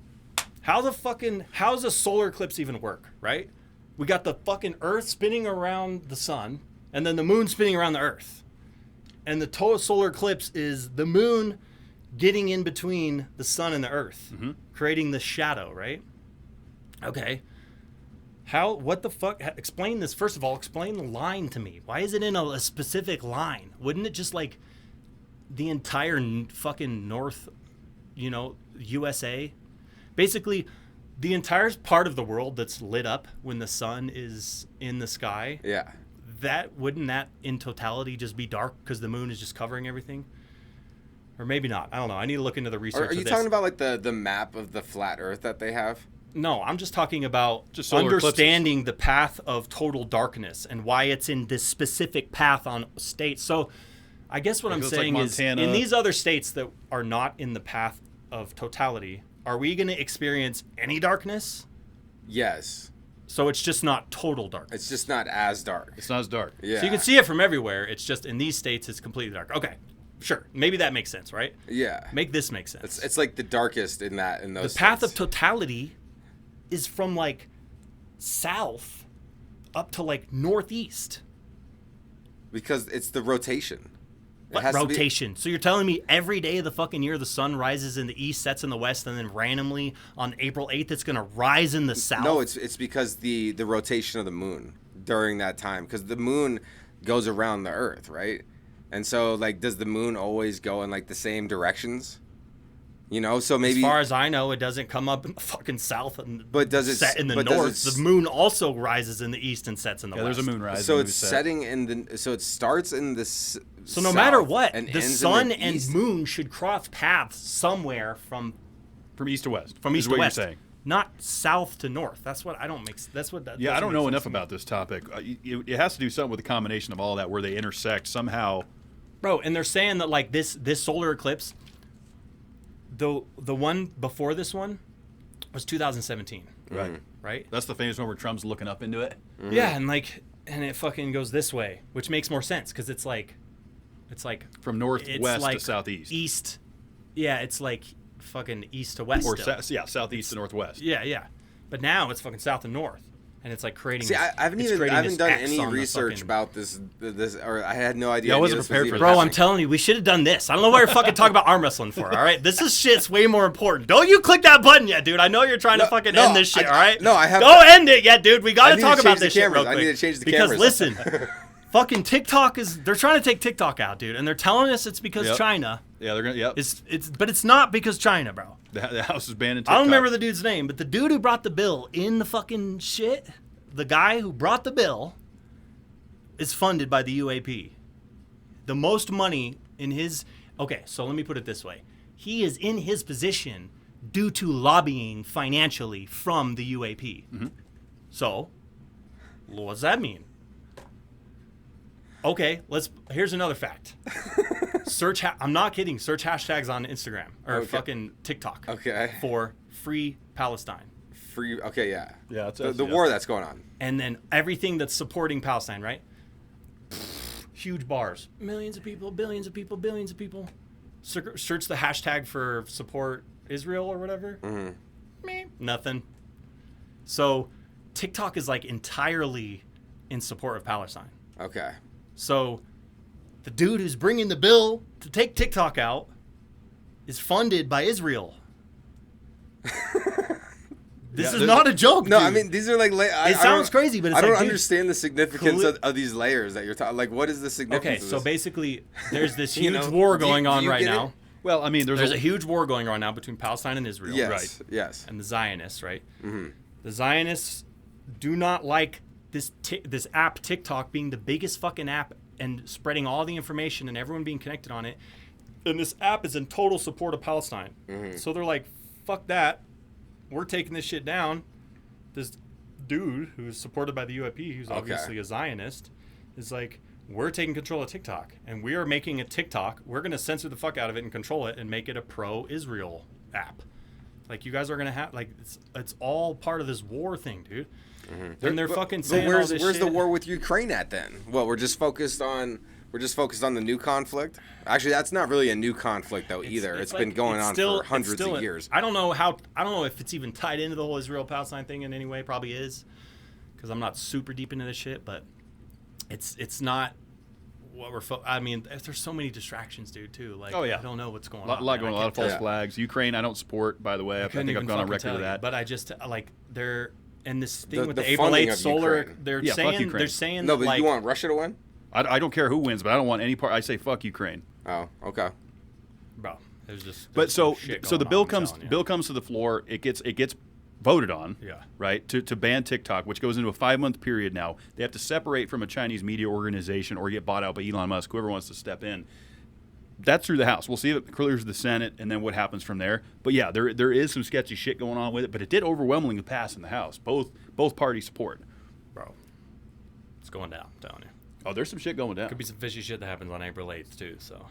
how's a solar eclipse even work, right? We got the fucking Earth spinning around the sun, and then the moon spinning around the Earth. And the total solar eclipse is the moon getting in between the sun and the Earth, creating the shadow, right? Okay. What the fuck? Explain this. First of all, explain the line to me. Why is it in a specific line? Wouldn't it just like the entire fucking North, USA? Basically, the entire part of the world that's lit up when the sun is in the sky. Yeah. Wouldn't that in totality just be dark because the moon is just covering everything? Or maybe not. I don't know. I need to look into the research. Are you talking about like the map of the flat Earth that they have? No, I'm just talking about Just solar understanding the path of total darkness and why it's in this specific path on states. So I guess what I'm saying is in these other states that are not in the path of totality, are we going to experience any darkness? Yes. So it's just not total darkness. It's just not as dark. It's not as dark. Yeah. So you can see it from everywhere. It's just in these states it's completely dark. Okay. Sure. Maybe that makes sense, right? Yeah. Make this make sense. It's like the darkest in those The path of states. totality is from like south up to like northeast. Because it's the rotation. It What has to be- rotation? So you're telling me every day of the fucking year the sun rises in the east, sets in the west, and then randomly on April 8th it's gonna rise in the south? No, it's because the rotation of the moon during that time, because the moon goes around the Earth, right? And so like, does the moon always go in like the same directions? So maybe as far as I know, it doesn't come up in the fucking south and But does it set in the but does north. it The moon also rises in the east and sets in the Yeah, west. there's a moon rise. so and it's set. setting in the so it starts in the So no matter what, and the ends in sun and east? moon should cross paths somewhere from From east to west. east is to what west, You're saying. not south to north. That's what I don't make. That's what. That Yeah, I doesn't don't make know sense enough to me. about this topic. It has to do something with the combination of all that, where they intersect somehow. Bro, and they're saying that like this solar eclipse, the one before this one was 2017. Right. Right? That's the famous one where Trump's looking up into it. Yeah, and it fucking goes this way, which makes more sense because it's like From it's northwest like to southeast. East. Yeah, it's like fucking east to west. Or still. southeast to northwest. Yeah. But now it's fucking south and north. And it's like creating. See, I haven't this done X any on the research fucking- about this, or I had no idea. Yeah, I wasn't this was prepared for even that. Bro, I'm happening. telling you, we should have done this. I don't know why you're fucking talking about arm wrestling for. All right, this is shit's way more important. Don't you click that button yet, dude? I know you're trying to fucking no, end this shit. I- all right? no, I have- Don't end it yet, dude. We I got need to talk to about change the this shit real cameras. quick. I need to change the because cameras. listen, fucking TikTok they're trying to take TikTok out, dude, and they're telling us it's because Yep. China. Yeah, they're gonna. Yep. But it's not because China, bro. The house is banning I TikTok. don't remember the dude's name, but the dude who brought the bill in the fucking shit, the guy who brought the bill is funded by the UAP. The most money in his... Okay, so let me put it this way. He is in his position due to lobbying financially from the UAP. Mm-hmm. So, what does that mean? Okay, here's another fact. I'm not kidding. Search hashtags on Instagram or fucking TikTok. Okay. For free Palestine. Free. Okay, yeah. Yeah, it's the war that's going on. And then everything that's supporting Palestine, right? Huge bars. Millions of people, billions of people, billions of people. Search the hashtag for support Israel or whatever. Meh, nothing. So TikTok is like entirely in support of Palestine. Okay. So the dude who's bringing the bill to take TikTok out is funded by Israel. This is not a joke. No, dude. I mean these are like. It sounds crazy, but it's I don't like, dude, understand the significance of these layers that you're talking. Like, what is the significance? Okay, of so this? basically, there's this You huge know, war do you- going do on you right get it? now. Well, I mean, There's a huge war going on now between Palestine and Israel. Yes, Right. yes. And the Zionists, right? Mm-hmm. The Zionists do not like this app TikTok being the biggest fucking app and spreading all the information and everyone being connected on it. And this app is in total support of Palestine. Mm-hmm. So they're like, fuck that. We're taking this shit down. This dude who's supported by the UAP, who's obviously a Zionist, is like, we're taking control of TikTok. And we are making a TikTok. We're going to censor the fuck out of it and control it and make it a pro-Israel app. Like, you guys are going to have, like, it's all part of this war thing, dude. Mm-hmm. And they're fucking saying all this where's shit. the war with Ukraine at then? Well, we're just focused on the new conflict. Actually, that's not really a new conflict though either. It's been going on for hundreds of years. I don't know if it's even tied into the whole Israel-Palestine thing in any way. Probably is, because I'm not super deep into this shit. But it's not what we're. I mean, there's so many distractions, dude. Too. Like, Oh, yeah. I don't know what's going A on. lot going on, a lot of false Yeah. flags. Ukraine, I don't support, by the way. I think I've gone on record with that. But I just like they're and this thing with The the April funding 8th of solar. Ukraine. They're Yeah, fuck Ukraine. saying No, but like, you want Russia to win? I don't care who wins, but I don't want any part. I say fuck Ukraine. Oh, okay. bro. There's just But there's so shit the going bill on, I'm comes telling you. bill comes to the floor. It gets voted on. Yeah. Right to ban TikTok, which goes into a 5-month period now. They have to separate from a Chinese media organization or get bought out by Elon Musk, whoever wants to step in. That's through the House. We'll see if it clears the Senate and then what happens from there. But yeah, there is some sketchy shit going on with it. But it did overwhelmingly pass in the House. Both parties support. Bro, it's going down. I'm telling you. Oh, there's some shit going down. Could be some fishy shit that happens on April 8th too. So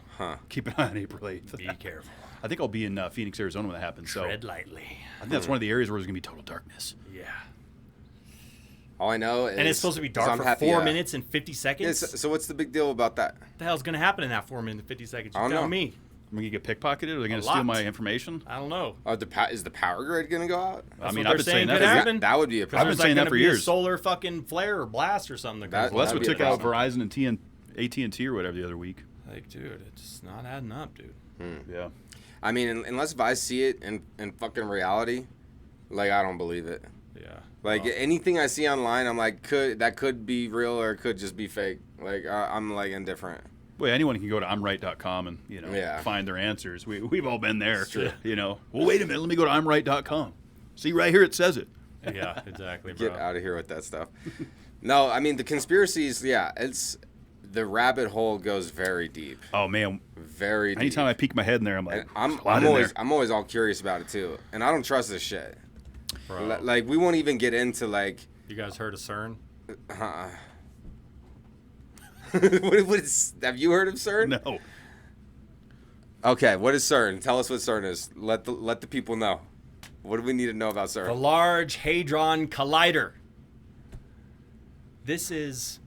Keep an eye on April 8th. be careful. I think I'll be in Phoenix, Arizona when that happens. So Tread lightly. I think that's one of the areas where there's gonna be total darkness. Yeah. All I know is And it's supposed to be is dark I'm for happy, 4 minutes and 50 seconds. Yeah, so what's the big deal about that? What the hell's gonna happen in that 4 minutes and 50 seconds? You I don't tell know. me. I'm gonna get pickpocketed. Are they gonna A steal lot. my information? I don't know. Is the power grid gonna go out? That's I mean, what I've they're been saying could that. happen. That would be a Because I've been there's saying like that gonna for be years. A solar fucking flare or blast or something. That goes Well, that's off. what that'd took be a out problem. Verizon and AT&T or whatever the other week. Like, dude, it's not adding up, dude. Yeah. I mean, unless if I see it in fucking reality, like I don't believe it. Yeah. Like Well, anything I see online, I'm like, could be real or it could just be fake. Like I'm like indifferent. Well, anyone can go to I'mRight.com and Yeah. find their answers. We've all been there. It's true. Well, wait a minute. Let me go to I'mRight.com. See right here, it says it. yeah, exactly, bro. Get out of here with that stuff. No, I mean the conspiracies. Yeah, it's the rabbit hole goes very deep, Oh man, very deep. anytime I peek my head in there, I'm like, And "There's a lot in there." I'm always all curious about it too, and I don't trust this shit. Bro. Like we won't even get into like. You guys heard of CERN? Have you heard of CERN? No. Okay, what is CERN? Tell us what CERN is. Let the people know. What do we need to know about The CERN? Large Hadron Collider. This is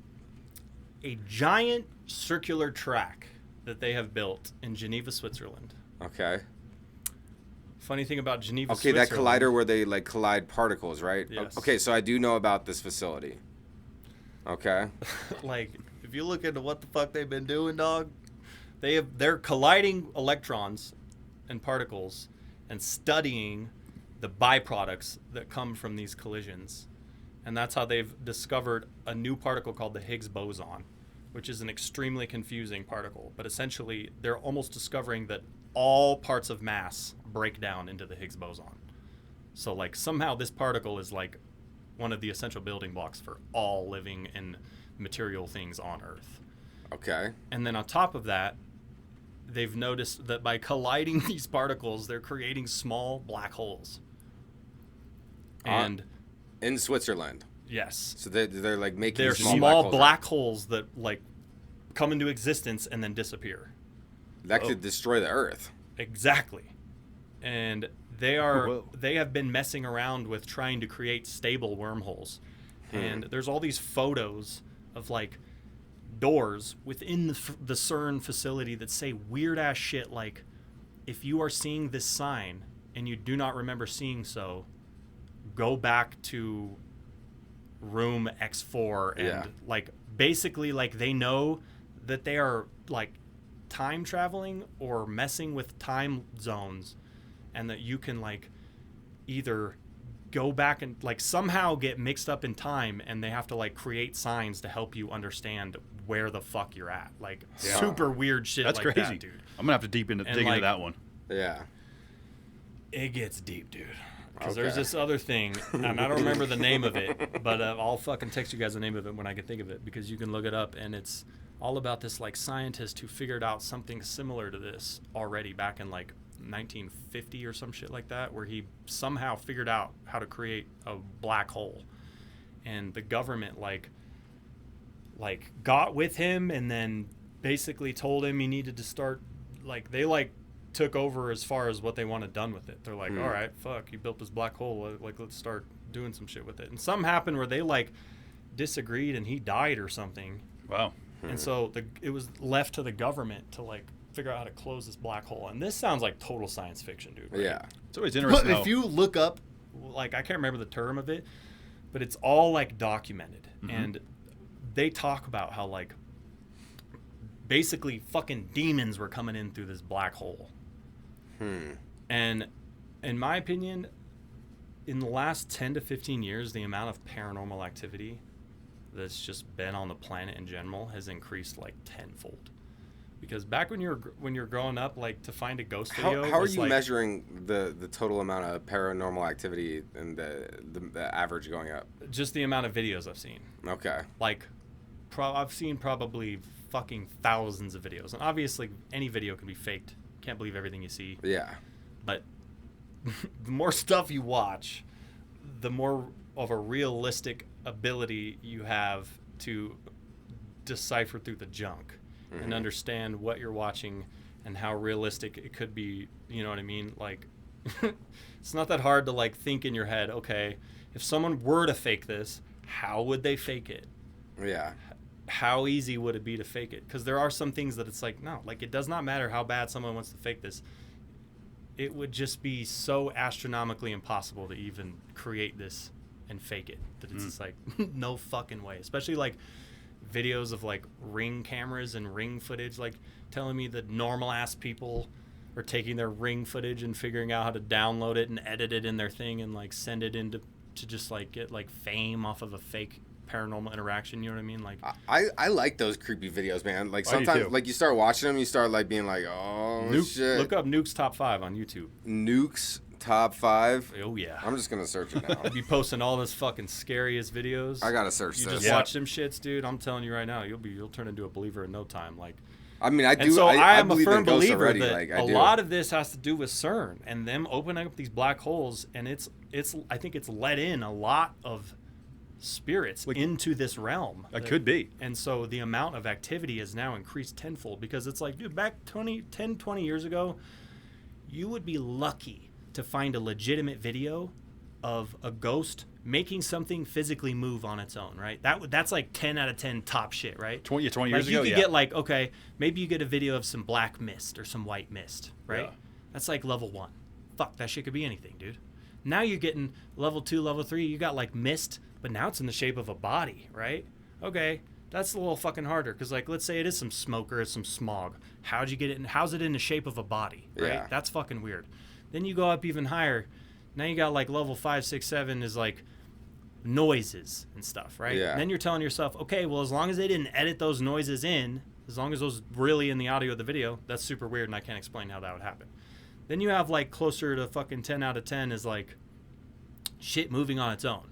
a giant circular track that they have built in Geneva, Switzerland. Okay. Funny thing about Geneva, Okay, that Switzerland. collider where they like collide particles, right? Yes. Okay, so I do know about this facility. Okay. Like, if you look into what the fuck they've been doing, dog, they're colliding electrons and particles and studying the byproducts that come from these collisions. And that's how they've discovered a new particle called the Higgs boson, which is an extremely confusing particle. But essentially, they're almost discovering that all parts of mass break down into the Higgs boson. So, like, somehow this particle is like one of the essential building blocks for all living and material things on Earth. Okay. And then on top of that, they've noticed that by colliding these particles, they're creating small black holes. And In Switzerland. yes, So they're like making they're small, small black holes that like come into existence and then disappear. that could destroy the Earth. Exactly. And they Whoa. have been messing around with trying to create stable wormholes. And there's all these photos of like doors within the CERN facility that say weird ass shit like, if you are seeing this sign and you do not remember seeing so, go back to room X4 and Yeah. like basically like they know that they are like time traveling or messing with time zones, and that you can like either go back and like somehow get mixed up in time, and they have to like create signs to help you understand where the fuck you're at. Like super weird shit. That's like crazy, that, dude. I'm gonna have to dig into that one. Yeah. It gets deep, dude. Because there's this other thing, and I don't remember the name of it, but I'll fucking text you guys the name of it when I can think of it, because you can look it up, and it's all about this like scientist who figured out something similar to this already back in like 1950 or some shit like that, where he somehow figured out how to create a black hole, and the government like got with him and then basically told him he needed to start like they like took over as far as what they wanted done with it. They're like, all right, fuck, you built this black hole, like let's start doing some shit with it. And something happened where they like disagreed and he died or something. Wow. And so it was left to the government to like figure out how to close this black hole. And this sounds like total science fiction, dude. Right? Yeah. It's always interesting. But if you look up, like I can't remember the term of it, but it's all like documented. And they talk about how like basically fucking demons were coming in through this black hole. And in my opinion, in the last 10 to 15 years, the amount of paranormal activity that's just been on the planet in general has increased like tenfold. Because back when you're growing up, like to find a ghost video, how are you like, measuring the total amount of paranormal activity and the average going up? just the amount of videos I've seen. Okay. Like, I've seen probably fucking thousands of videos, and obviously any video can be faked. Can't believe everything you see. Yeah. But the more stuff you watch, the more of a realistic ability you have to decipher through the junk and understand what you're watching and how realistic it could be. You know what I mean? Like, it's not that hard to like think in your head, okay, if someone were to fake this, how would they fake it? Yeah. How easy would it be to fake it? Because there are some things that it's like, no, like it does not matter how bad someone wants to fake this. It would just be so astronomically impossible to even create this and fake it that it's just like no fucking way. Especially like videos of like Ring cameras and Ring footage, like telling me that normal ass people are taking their Ring footage and figuring out how to download it and edit it in their thing and like send it into to just like get like fame off of a fake paranormal interaction. You know what I mean? Like I like those creepy videos, man. Like I do sometimes too. like you start watching them, you start like being like, oh shit. look up Nuke's top 5 on YouTube. Nuke's top 5. Oh yeah. I'm just gonna search it now. Be posting all this fucking scariest videos. I gotta search You this. just watch them shits, dude. I'm telling you right now, you'll turn into a believer in no time. Like, I mean, I do. and so I am a believe in firm ghosts believer already. that Like, I a do. lot of this has to do with CERN and them opening up these black holes, and it's I think it's let in a lot of spirits into this realm. That could be. And so the amount of activity has now increased tenfold, because it's like, dude, back 10, 20 years ago, you would be lucky to find a legitimate video of a ghost making something physically move on its own, right? That's like 10 out of 10 top shit, right? 20 years like ago, you could yeah. get like, okay, maybe you get a video of some black mist or some white mist, right? Yeah. That's like level 1. Fuck, that shit could be anything, dude. Now you're getting level 2, level 3, you got like mist, but now it's in the shape of a body, right? Okay, that's a little fucking harder, because like, let's say it is some smoke or it's some smog. How'd you get it how's it in the shape of a body, right? Yeah. That's fucking weird. Then you go up even higher. Now you got like level 5, 6, 7 is like noises and stuff, right? Yeah. And then you're telling yourself, okay, well, as long as they didn't edit those noises in, as long as those really in the audio of the video, that's super weird, and I can't explain how that would happen. Then you have like closer to fucking 10 out of 10 is like shit moving on its own.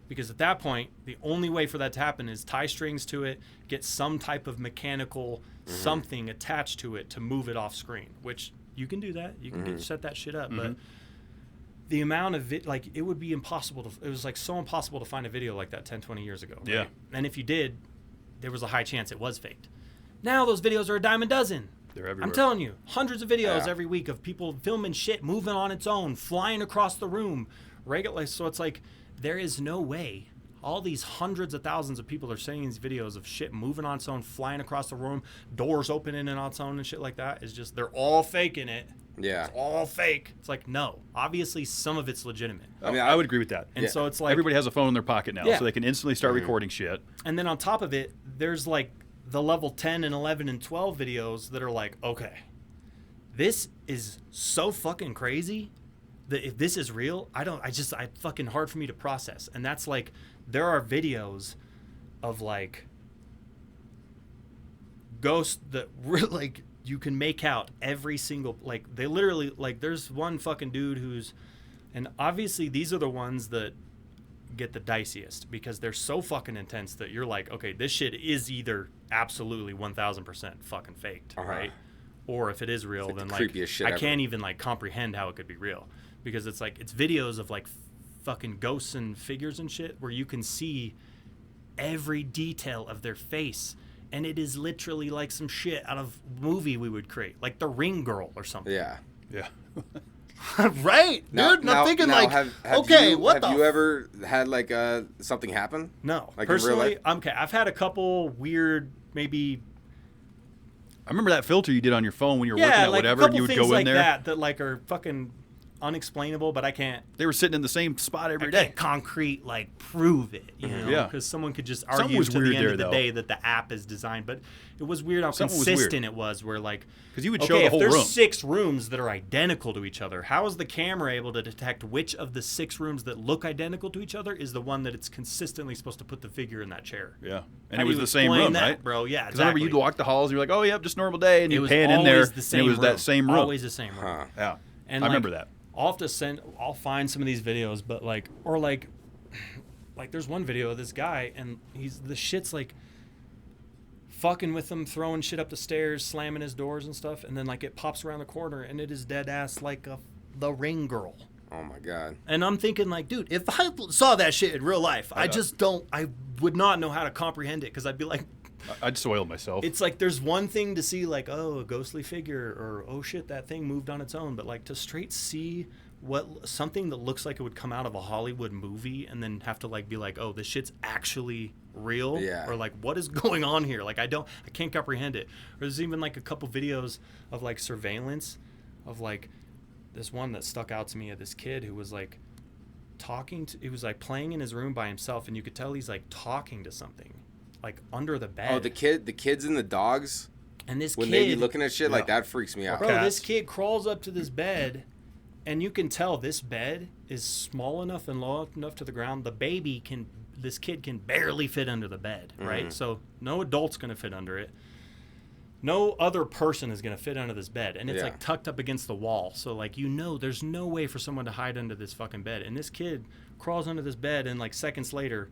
Because at that point, the only way for that to happen is tie strings to it, get some type of mechanical something attached to it to move it off screen, which you can do that. You can set that shit up. But the amount of it, like, it would be impossible to, it was like so impossible to find a video like that 10, 20 years ago. Right? Yeah. And if you did, there was a high chance it was faked. Now those videos are a dime a dozen. They're everywhere. I'm telling you, hundreds of videos Yeah. every week of people filming shit, moving on its own, flying across the room. Regularly. So it's like, there is no way. All these hundreds of thousands of people are seeing these videos of shit moving on its own, flying across the room, doors opening on its own and shit like that. Is just, they're all faking it. Yeah. It's all fake. It's like, no. Obviously, some of it's legitimate. I mean, I would agree with that. And so it's like, Everybody has a phone in their pocket now, Yeah. so they can instantly start recording shit. and then on top of it, there's like the level 10 and 11 and 12 videos that are like, okay, this is so fucking crazy if this is real, I fucking hard for me to process. And that's like, there are videos of like ghosts that like you can make out every single, like they literally, like there's one fucking dude who's, and obviously these are the ones that get the diciest because they're so fucking intense that you're like, okay, this shit is either absolutely 1000% fucking faked, right? Or if it is real, then like I can't even like comprehend how it could be real, because it's like, it's videos of like fucking ghosts and figures and shit where you can see every detail of their face, and it is literally like some shit out of movie we would create, like The Ring Girl or something. Yeah. Right, dude. I'm thinking like, have you ever had like something happen? No, like personally, okay. I've had a couple weird, maybe. I remember that filter you did on your phone when you were working at like whatever, and you would go in like there. that like are fucking unexplainable, but I can't. They were sitting in the same spot every day. Can't concrete like prove it, you know? Yeah. Because someone could just argue to the end of the day that the app is designed, but it was weird how consistent it was. Where like, because you would show the whole room. If there's 6 rooms that are identical to each other, how is the camera able to detect which of the 6 rooms that look identical to each other is the one that it's consistently supposed to put the figure in that chair? Yeah, and it was the same room, right, bro? Yeah, because I remember you'd walk the halls, you're like, oh, yep, just normal day, and you pan in there, and it was that same room. Always the same room. Yeah, and I remember that. I'll find some of these videos, but like, or like there's one video of this guy, and the shit's like fucking with him, throwing shit up the stairs, slamming his doors and stuff, and then like it pops around the corner, and it is dead ass like the Ring Girl. Oh my god. And I'm thinking like, dude, if I saw that shit in real life, I would not know how to comprehend it, because I'd be like, I'd soil myself. It's like, there's one thing to see like, oh, a ghostly figure, or oh shit, that thing moved on its own, but like to straight see something that looks like it would come out of a Hollywood movie, and then have to like be like, oh, this shit's actually real, or like, what is going on here? Like, I can't comprehend it. Or there's even like a couple videos of like surveillance of like this one that stuck out to me of this kid who was like he was like playing in his room by himself, and you could tell he's like talking to something like under the bed. Oh, the kids and the dogs. And this when kid, they be looking at shit like that, freaks me out. Bro, this kid crawls up to this bed, and you can tell this bed is small enough and low enough to the ground. This kid can barely fit under the bed, right? So no adult's gonna fit under it. No other person is gonna fit under this bed, and it's like tucked up against the wall. So like, there's no way for someone to hide under this fucking bed. And this kid crawls under this bed, and like seconds later,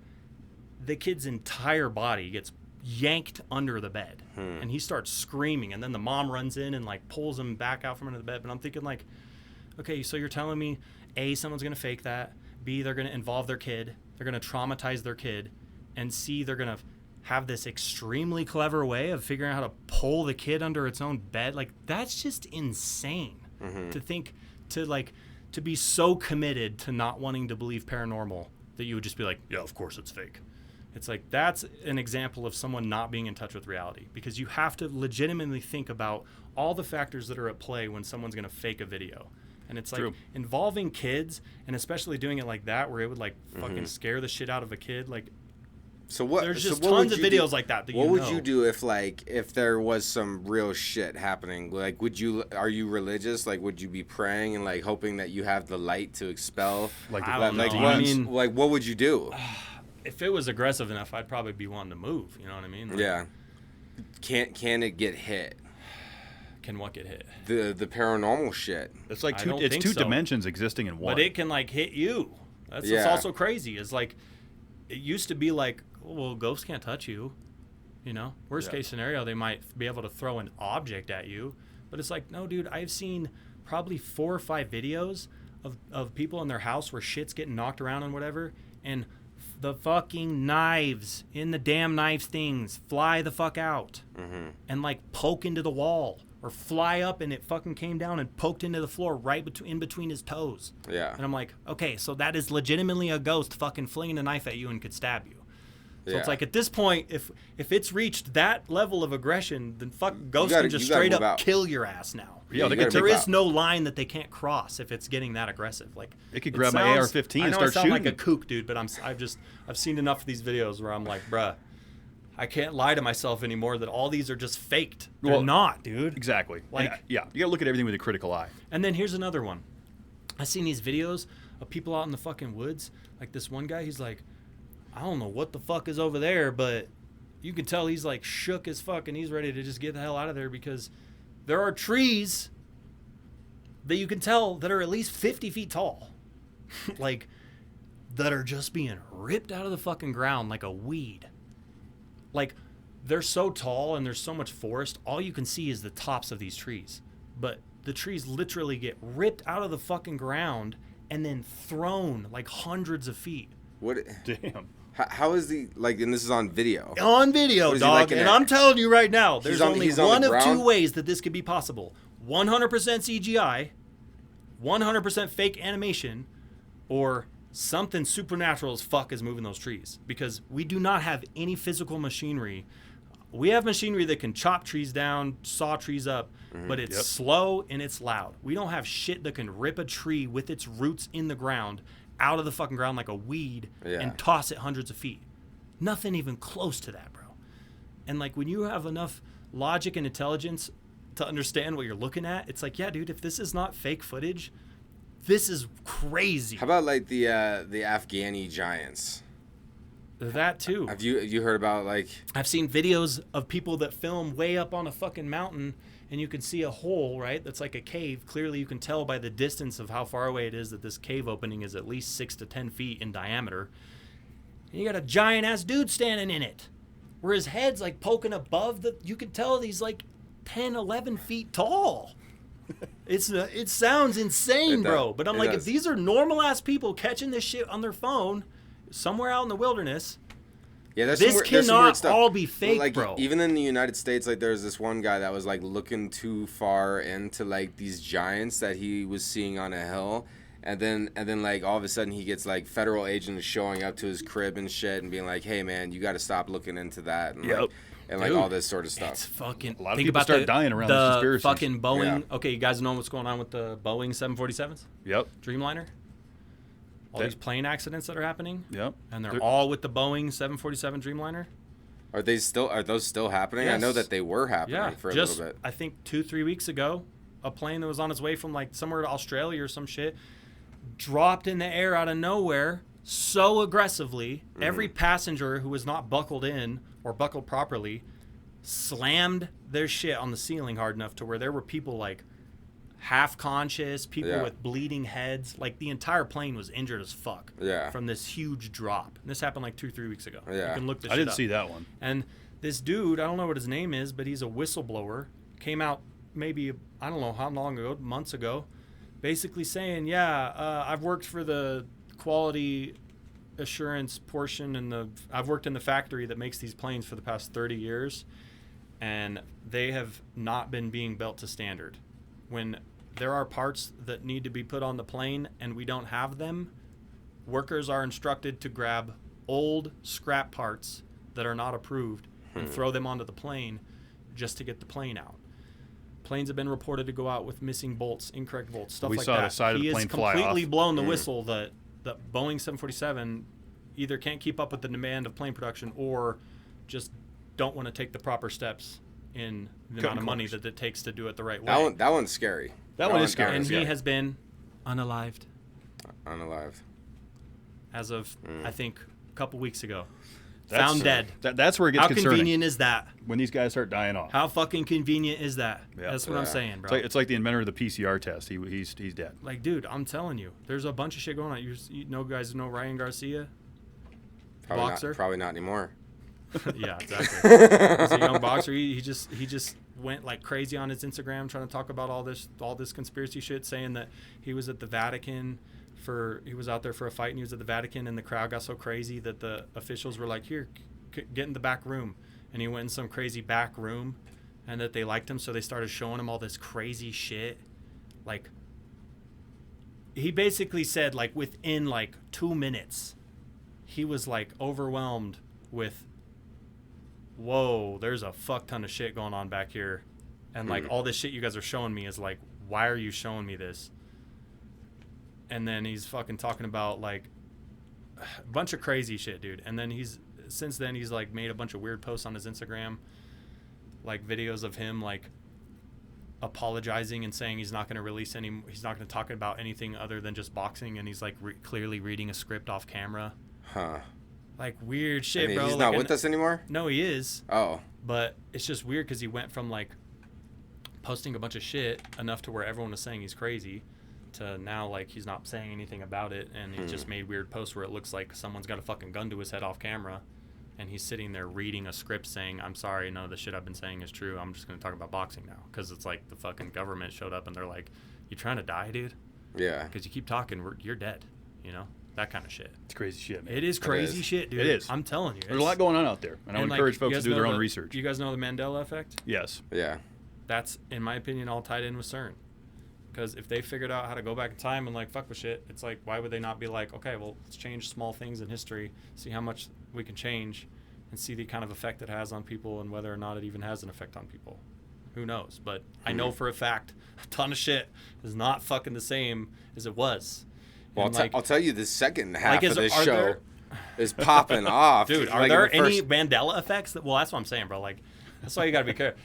the kid's entire body gets yanked under the bed, and he starts screaming, and then the mom runs in and like pulls him back out from under the bed. But I'm thinking like, okay, so you're telling me A, someone's gonna fake that, B, they're gonna involve their kid, they're gonna traumatize their kid, and C, they're gonna have this extremely clever way of figuring out how to pull the kid under its own bed. Like, that's just insane to think, to be so committed to not wanting to believe paranormal that you would just be like, yeah, of course it's fake. It's like, that's an example of someone not being in touch with reality, because you have to legitimately think about all the factors that are at play when someone's going to fake a video. And it's like, involving kids, and especially doing it like that, where it would like fucking scare the shit out of a kid. Like, there's just tons of videos like that. What would you do if there was some real shit happening? Like, are you religious? Like, would you be praying and like hoping that you have the light to expel? Like, I don't know. What would you do? If it was aggressive enough, I'd probably be wanting to move. You know what I mean? Like, yeah. Can it get hit? Can what get hit? The paranormal shit. It's like two dimensions existing in one. But it can like hit you. That's what's also crazy. Is like, it used to be like, well, ghosts can't touch you. You know, worst case scenario, they might be able to throw an object at you. But it's like, no, dude, I've seen probably 4 or 5 videos of people in their house where shit's getting knocked around and whatever, and the fucking knives in the damn knife things fly the fuck out and like poke into the wall, or fly up and it fucking came down and poked into the floor right in between his toes. Yeah. And I'm like, okay, so that is legitimately a ghost fucking flinging a knife at you and could stab you. So it's like, at this point, if it's reached that level of aggression, then ghosts can just straight up kill your ass now. Yeah, there is no line that they can't cross if it's getting that aggressive. Like, it could grab my AR-15 and start shooting. I know I sound like a kook, dude, but I've seen enough of these videos where I'm like, bruh, I can't lie to myself anymore that all these are just faked. They're not, dude. Exactly. Like, you gotta look at everything with a critical eye. And then here's another one. I've seen these videos of people out in the fucking woods. Like this one guy, he's like, I don't know what the fuck is over there, but you can tell he's like shook as fuck and he's ready to just get the hell out of there because there are trees that you can tell that are at least 50 feet tall. Like, that are just being ripped out of the fucking ground like a weed. Like, they're so tall and there's so much forest, all you can see is the tops of these trees. But the trees literally get ripped out of the fucking ground and then thrown like hundreds of feet. What? Damn. How is the, like, and this is on video? On video, Was he, dog. like, in And a- I'm telling you right now, there's on- only he's on one the of two ground? ways that this could be possible. 100% CGI, 100% fake animation, or something supernatural as fuck is moving those trees. Because we do not have any physical machinery. We have machinery that can chop trees down, saw trees up, but it's slow and it's loud. We don't have shit that can rip a tree with its roots in the ground out of the fucking ground like a weed and toss it hundreds of feet. Nothing even close to that, bro. And like when you have enough logic and intelligence to understand what you're looking at, it's like, yeah, dude, if this is not fake footage, this is crazy. How about like the Afghani giants? That too. Have you heard about like? I've seen videos of people that film way up on a fucking mountain and you can see a hole, right? That's like a cave. Clearly you can tell by the distance of how far away it is that this cave opening is at least 6 to 10 feet in diameter. And you got a giant ass dude standing in it where his head's like poking above you can tell he's like 10, 11 feet tall. It sounds insane, bro. But I'm like, if these are normal ass people catching this shit on their phone somewhere out in the wilderness, Yeah, there's this some, there's some weird cannot stuff. all be fake, like, bro. Even in the United States, like there's this one guy that was like looking too far into like these giants that he was seeing on a hill, and then like all of a sudden he gets like federal agents showing up to his crib and shit and being like, "Hey man, you got to stop looking into that." And, Yep. like Dude, all this sort of It's stuff. fucking. A lot of think people about start dying around these the conspiracies. fucking Boeing. Yeah. Okay, you guys know what's going on with the Boeing 747s, Yep. Dreamliner. All these plane accidents that are happening, Yep. and they're all with the Boeing 747 Dreamliner. Are those still happening? I know Yes. that they were happening Yeah, for a just little bit. I think 2-3 weeks ago, a plane that was on its way from like somewhere to Australia or some shit dropped in the air out of nowhere so aggressively. Every passenger who was not buckled in or buckled properly slammed their shit on the ceiling hard enough to where there were people like half conscious, people with bleeding heads. Like the entire plane was injured as fuck from this huge drop. And this happened like 2-3 weeks ago. Yeah. You can look this I shit didn't up. see that one. And this dude, I don't know what his name is, but he's a whistleblower, came out maybe, I don't know how long ago, months ago, basically saying, I've worked for the quality assurance portion and I've worked in the factory that makes these planes for the past 30 years, and they have not been being built to standard. When there are parts that need to be put on the plane and we don't have them, workers are instructed to grab old scrap parts that are not approved and throw them onto the plane just to get the plane out. Planes have been reported to go out with missing bolts, incorrect bolts, stuff like that. We saw the side of the plane fly off. He has completely blown the whistle that Boeing 747 either can't keep up with the demand of plane production or just don't want to take the proper steps in the amount of money that it takes to do it the right way. That one's scary. That one is scary. And he has been unalived unalive. as of, I think, a couple weeks ago. That's- Found dead. That's where it gets How concerning. convenient is that? When these guys start dying off. How fucking convenient is that? Yeah. That's what I'm saying, bro. It's like the inventor of the PCR test. He's dead. Like, dude, I'm telling you, there's a bunch of shit going on. You know guys know Ryan Garcia? Boxer? Probably not anymore. Yeah, exactly. He's a young boxer. He just went like crazy on his Instagram trying to talk about all this conspiracy shit, saying that he was at the Vatican he was out there for a fight and he was at the Vatican and the crowd got so crazy that the officials were like, here, get in the back room. And he went in some crazy back room and that they liked him, so they started showing him all this crazy shit. Like, he basically said like within like 2 minutes he was like overwhelmed with, whoa, there's a fuck ton of shit going on back here. And like all this shit you guys are showing me is like, why are you showing me this? And then he's fucking talking about like a bunch of crazy shit, dude. And then since then he's like made a bunch of weird posts on his Instagram, like videos of him like apologizing and saying he's not going to release he's not going to talk about anything other than just boxing, and he's like clearly reading a script off camera. Huh. Like weird shit, And bro. he's like, not with us anymore? No, he is. Oh. But it's just weird because he went from like posting a bunch of shit enough to where everyone was saying he's crazy to now like he's not saying anything about it, and he just made weird posts where it looks like someone's got a fucking gun to his head off camera, and he's sitting there reading a script saying, I'm sorry, none of the shit I've been saying is true. I'm just going to talk about boxing now. Because it's like the fucking government showed up and they're like, you trying to die, dude? Yeah. Because you keep talking, you're dead, you know? That kind of shit. It's crazy shit, man. It is crazy shit, dude. It is. I'm telling you. There's a lot going on out there, and I would encourage folks to do their own research. You guys know the Mandela effect? Yes. Yeah. That's, in my opinion, all tied in with CERN. Because if they figured out how to go back in time and like fuck with shit, it's like, why would they not be like, okay, well, let's change small things in history, see how much we can change, and see the kind of effect it has on people and whether or not it even has an effect on people. Who knows? But I know for a fact a ton of shit is not fucking the same as it was. Well, And, I'll tell you, the second half of this are show there- is popping off. Dude, are Like, there in the any first- Mandela effects? Well, that's what I'm saying, bro. Like, that's why you got to be careful.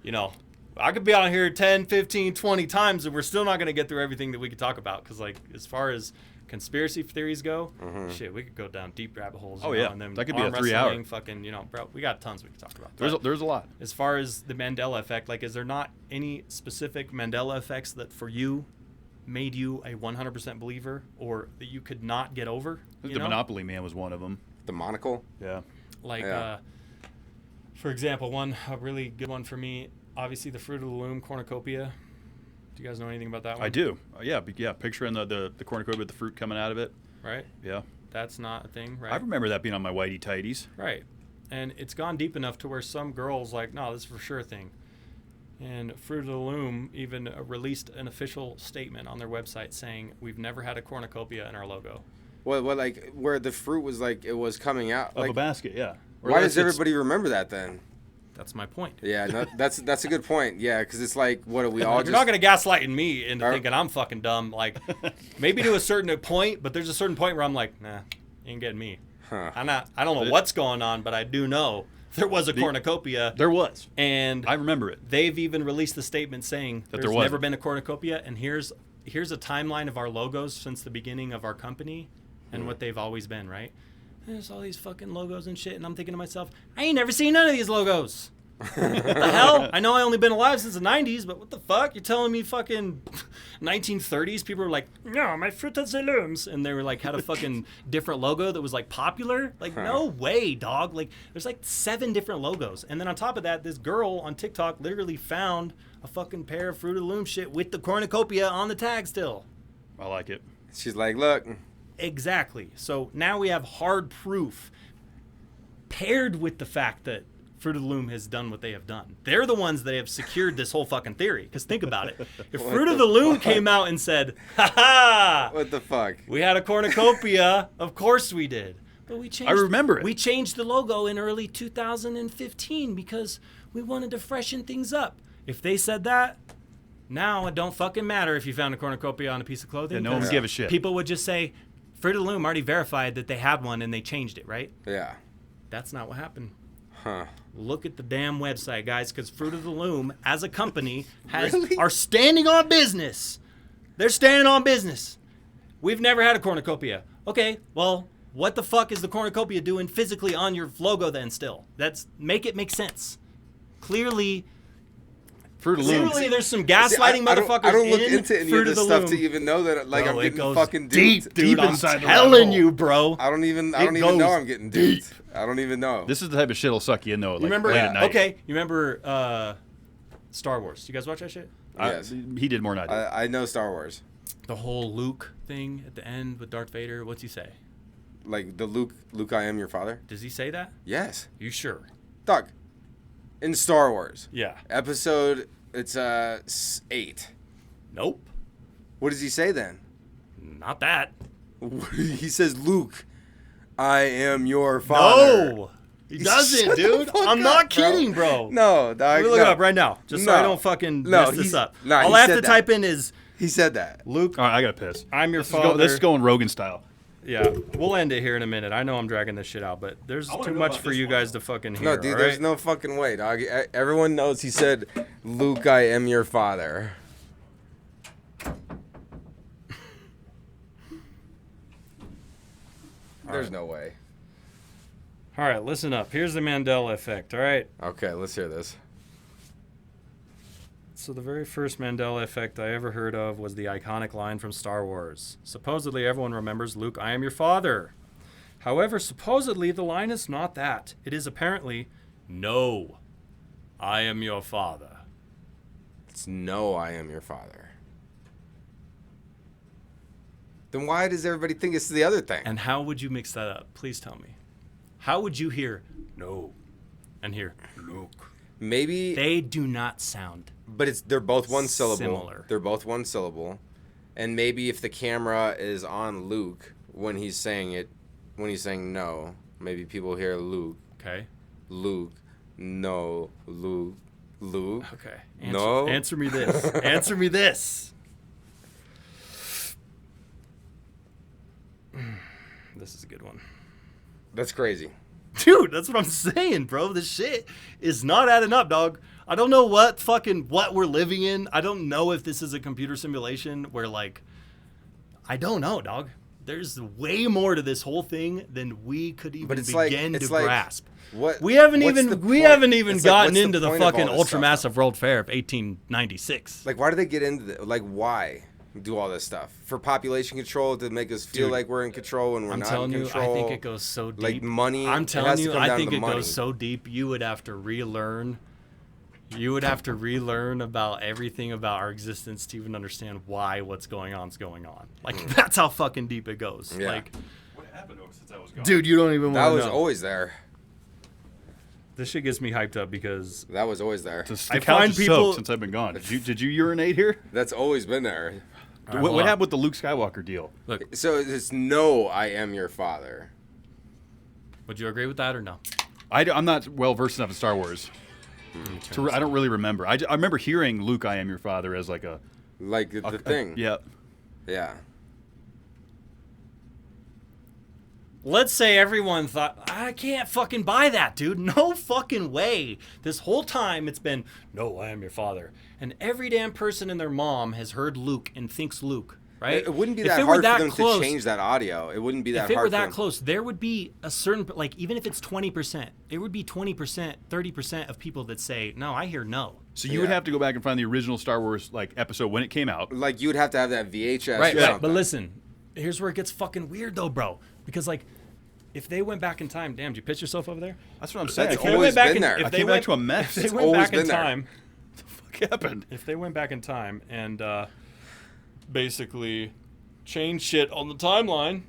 You know, I could be on here 10, 15, 20 times, and we're still not going to get through everything that we could talk about. Because, like, as far as conspiracy theories go, shit, we could go down deep rabbit holes. Oh, you know, yeah. and then That could be a arm 3 hour. wrestling, fucking, you know, bro, we got tons we could talk about. There's a lot. As far as the Mandela effect, like, is there not any specific Mandela effects that for you made you a 100% believer, or that you could not get over? The You know? Monopoly Man was one of them. The monocle? Yeah. Like, Yeah. for example, a really good one for me, obviously the Fruit of the Loom cornucopia. Do you guys know anything about that one? I do. Yeah. Picturing the cornucopia with the fruit coming out of it. Right? Yeah. That's not a thing, right? I remember that being on my whitey tighties. Right. And it's gone deep enough to where some girls like, no, this is for sure a thing. And Fruit of the Loom even released an official statement on their website saying, we've never had a cornucopia in our logo. Well, like where the fruit was like it was coming out. Of Like, a basket, yeah. Or why that's- does everybody remember that then? That's my point. Yeah, no, that's a good point. Yeah, because it's like, what are we all You're just? not going to gaslight me into Are- thinking I'm fucking dumb. Like, maybe to a certain point, but there's a certain point where I'm like, nah, you ain't getting me. Huh. I don't know what's going on, but I do know there was a cornucopia. There was. And I remember it. they've even released the statement saying That there's there never wasn't. been a cornucopia, and here's a timeline of our logos since the beginning of our company and what they've always been, right? There's all these fucking logos and shit, and I'm thinking to myself, I ain't never seen none of these logos. What the hell? I know I only been alive since the 90s, but what the fuck? You're telling me fucking 1930s people were like, no, my Fruit of the Looms, and they were like had a fucking different logo that was like popular? Like, no way, dog. Like, there's like 7 different logos. And then on top of that, this girl on TikTok literally found a fucking pair of Fruit of the Loom shit with the cornucopia on the tag still. I like it. She's like, look, Exactly. So now we have hard proof paired with the fact that Fruit of the Loom has done what they have done. They're the ones that have secured this whole fucking theory. Because think about it. If Fruit of the Loom came out and said, ha ha, what the fuck? we had a cornucopia, of course we did. But we changed. I remember it. We changed the logo in early 2015 because we wanted to freshen things up. If they said that, now it don't fucking matter if you found a cornucopia on a piece of clothing. Yeah, no one would 'cause give a shit. People would just say, Fruit of the Loom already verified that they had one and they changed it, right? Yeah. That's not what happened. Huh. Look at the damn website, guys, because Fruit of the Loom, as a company, Really? are standing on business. They're standing on business. We've never had a cornucopia. Okay, well, what the fuck is the cornucopia doing physically on your logo then still? Make it make sense. Clearly, Fruit of the Loom. there's some See, gaslighting motherfuckers I don't look in into any Fruit of of this the stuff Loom. to even know that like Bro, I'm it getting goes fucking deep, duped. deep I'm inside the telling rabbit you, hole. bro. I don't even know goes I'm getting duped. I don't even know. This is the type of shit will suck you in though. Like, You remember? late at night. Okay, you remember Star Wars? You guys watch that shit? Yes. He did more than I did. I know Star Wars. The whole Luke thing at the end with Darth Vader. What's he say? Like the Luke, I am your father. Does he say that? Yes. You sure? Dog. In Star Wars. Yeah. Episode, it's 8. Nope. What does he say then? Not that. He says, Luke, I am your father. No. He doesn't, Shut the dude. fuck I'm up, not bro. kidding, bro. No, dog. Let me look no. it up right now, just so I don't fucking mess this up. Nah, All he I have said to that. type in is He said that. Luke. All right, I gotta piss. I'm your This father. is going Rogan style. Yeah, we'll end it here in a minute. I know I'm dragging this shit out, but there's wanna too know much about for this you one, guys though. to fucking hear. No, dude, all there's right? no fucking way, dog. Everyone knows he said Luke, I am your father. There's no way. All right, listen up. Here's the Mandela effect, all right? Okay, let's hear this. So the very first Mandela effect I ever heard of was the iconic line from Star Wars. Supposedly everyone remembers, Luke, I am your father. However, supposedly the line is not that. It is apparently, no, I am your father. It's no, I am your father. Then why does everybody think it's the other thing? And how would you mix that up? Please tell me. How would you hear no and hear Luke? Maybe They do not sound. but they're both one syllable. Similar. They're both one syllable. And maybe if the camera is on Luke when he's saying it, when he's saying no, maybe people hear Luke. Okay. Luke. No, Luke. Luke. Okay. No. Answer me this. Answer me this. This is a good one. That's crazy. Dude, that's what I'm saying, bro. This shit is not adding up, dog. I don't know what we're living in. I don't know if this is a computer simulation where, like, I don't know, dog. There's way more to this whole thing than we could even begin to grasp. We haven't even gotten into the fucking ultramassive World Fair of 1896. Like, why do they get into like, why do all this stuff? For population control, to make us feel like we're in control when we're not in control? I'm telling you, I think it goes so deep. Like money. I'm telling you, I think it money. goes so deep. You would have to relearn. You would have to relearn about everything about our existence to even understand why what's going on is going on. Like, that's how fucking deep it goes. Yeah. Like, What happened since I was gone? dude, you don't even That want to was know. always there. This shit gets me hyped up because That was always there. The I couch find is people- soaked since I've been gone. Did you urinate here? That's always been there. right, What hold on. happened with the Luke Skywalker deal? Look, So it's no, I am your father. would you agree with that or no? I'm not well versed enough in Star Wars. I don't really remember. I remember hearing Luke, I am your father as like a Like the thing. Yeah. Yeah. Let's say everyone thought, I can't fucking buy that, dude. No fucking way. This whole time it's been, no, I am your father. And every damn person and their mom has heard Luke and thinks Luke, right? It wouldn't be If that they were hard that for them close- to change that audio. It wouldn't be that If it hard were for that them. close, there would be a certain, like, even if it's 20%, it would be 20%, 30% of people that say, no, I hear no. So you would Yeah. have to go back and find the original Star Wars like episode when it came out. Like, you would have to have that VHS Right, or right. something. But listen, here's where it gets fucking weird, though, bro. Because, like, if they went back in time, damn, did you pitch yourself over there? That's what I'm saying. That's I came always back been in, there. If I they came went back to a mess. If they It's went always back in been there. time, What happened? if they went back in time and basically changed shit on the timeline,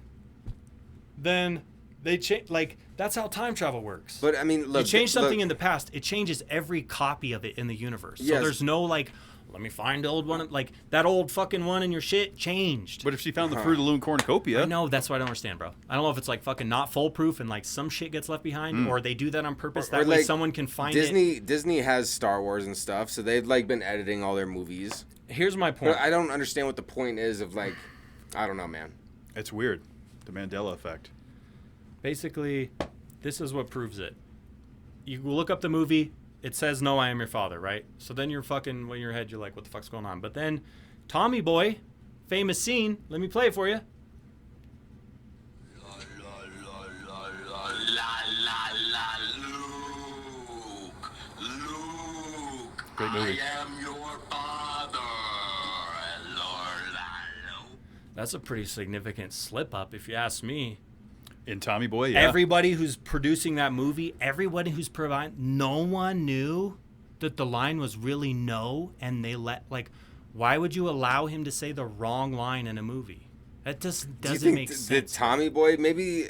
then they change. Like, that's how time travel works. But I mean, look, you change something look, in the past, it changes every copy of it in the universe. So Yes. there's no like, let me find the old one. Like, that old fucking one in your shit changed. But if she found the fruit of the loom cornucopia, No, that's what I don't understand, bro. I don't know if it's like fucking not foolproof and like some shit gets left behind, or they do that on purpose. or That way like someone can find it. Disney has Star Wars and stuff, so they've like been editing all their movies. Here's my point. But I don't understand what the point is of like, I don't know, man. it's weird. The Mandela effect. Basically, this is what proves it. You look up the movie, it says, no, I am your father, right? So then you're fucking, in your head, you're like, what the fuck's going on? But then, Tommy Boy, famous scene, let me play it for you. Great movie. That's a pretty significant slip up, if you ask me. In Tommy Boy, yeah. Everybody who's producing that movie, everybody who's providing, no one knew that the line was really no, and they like, why would you allow him to say the wrong line in a movie? That just Do you doesn't think make did sense. Tommy Boy maybe?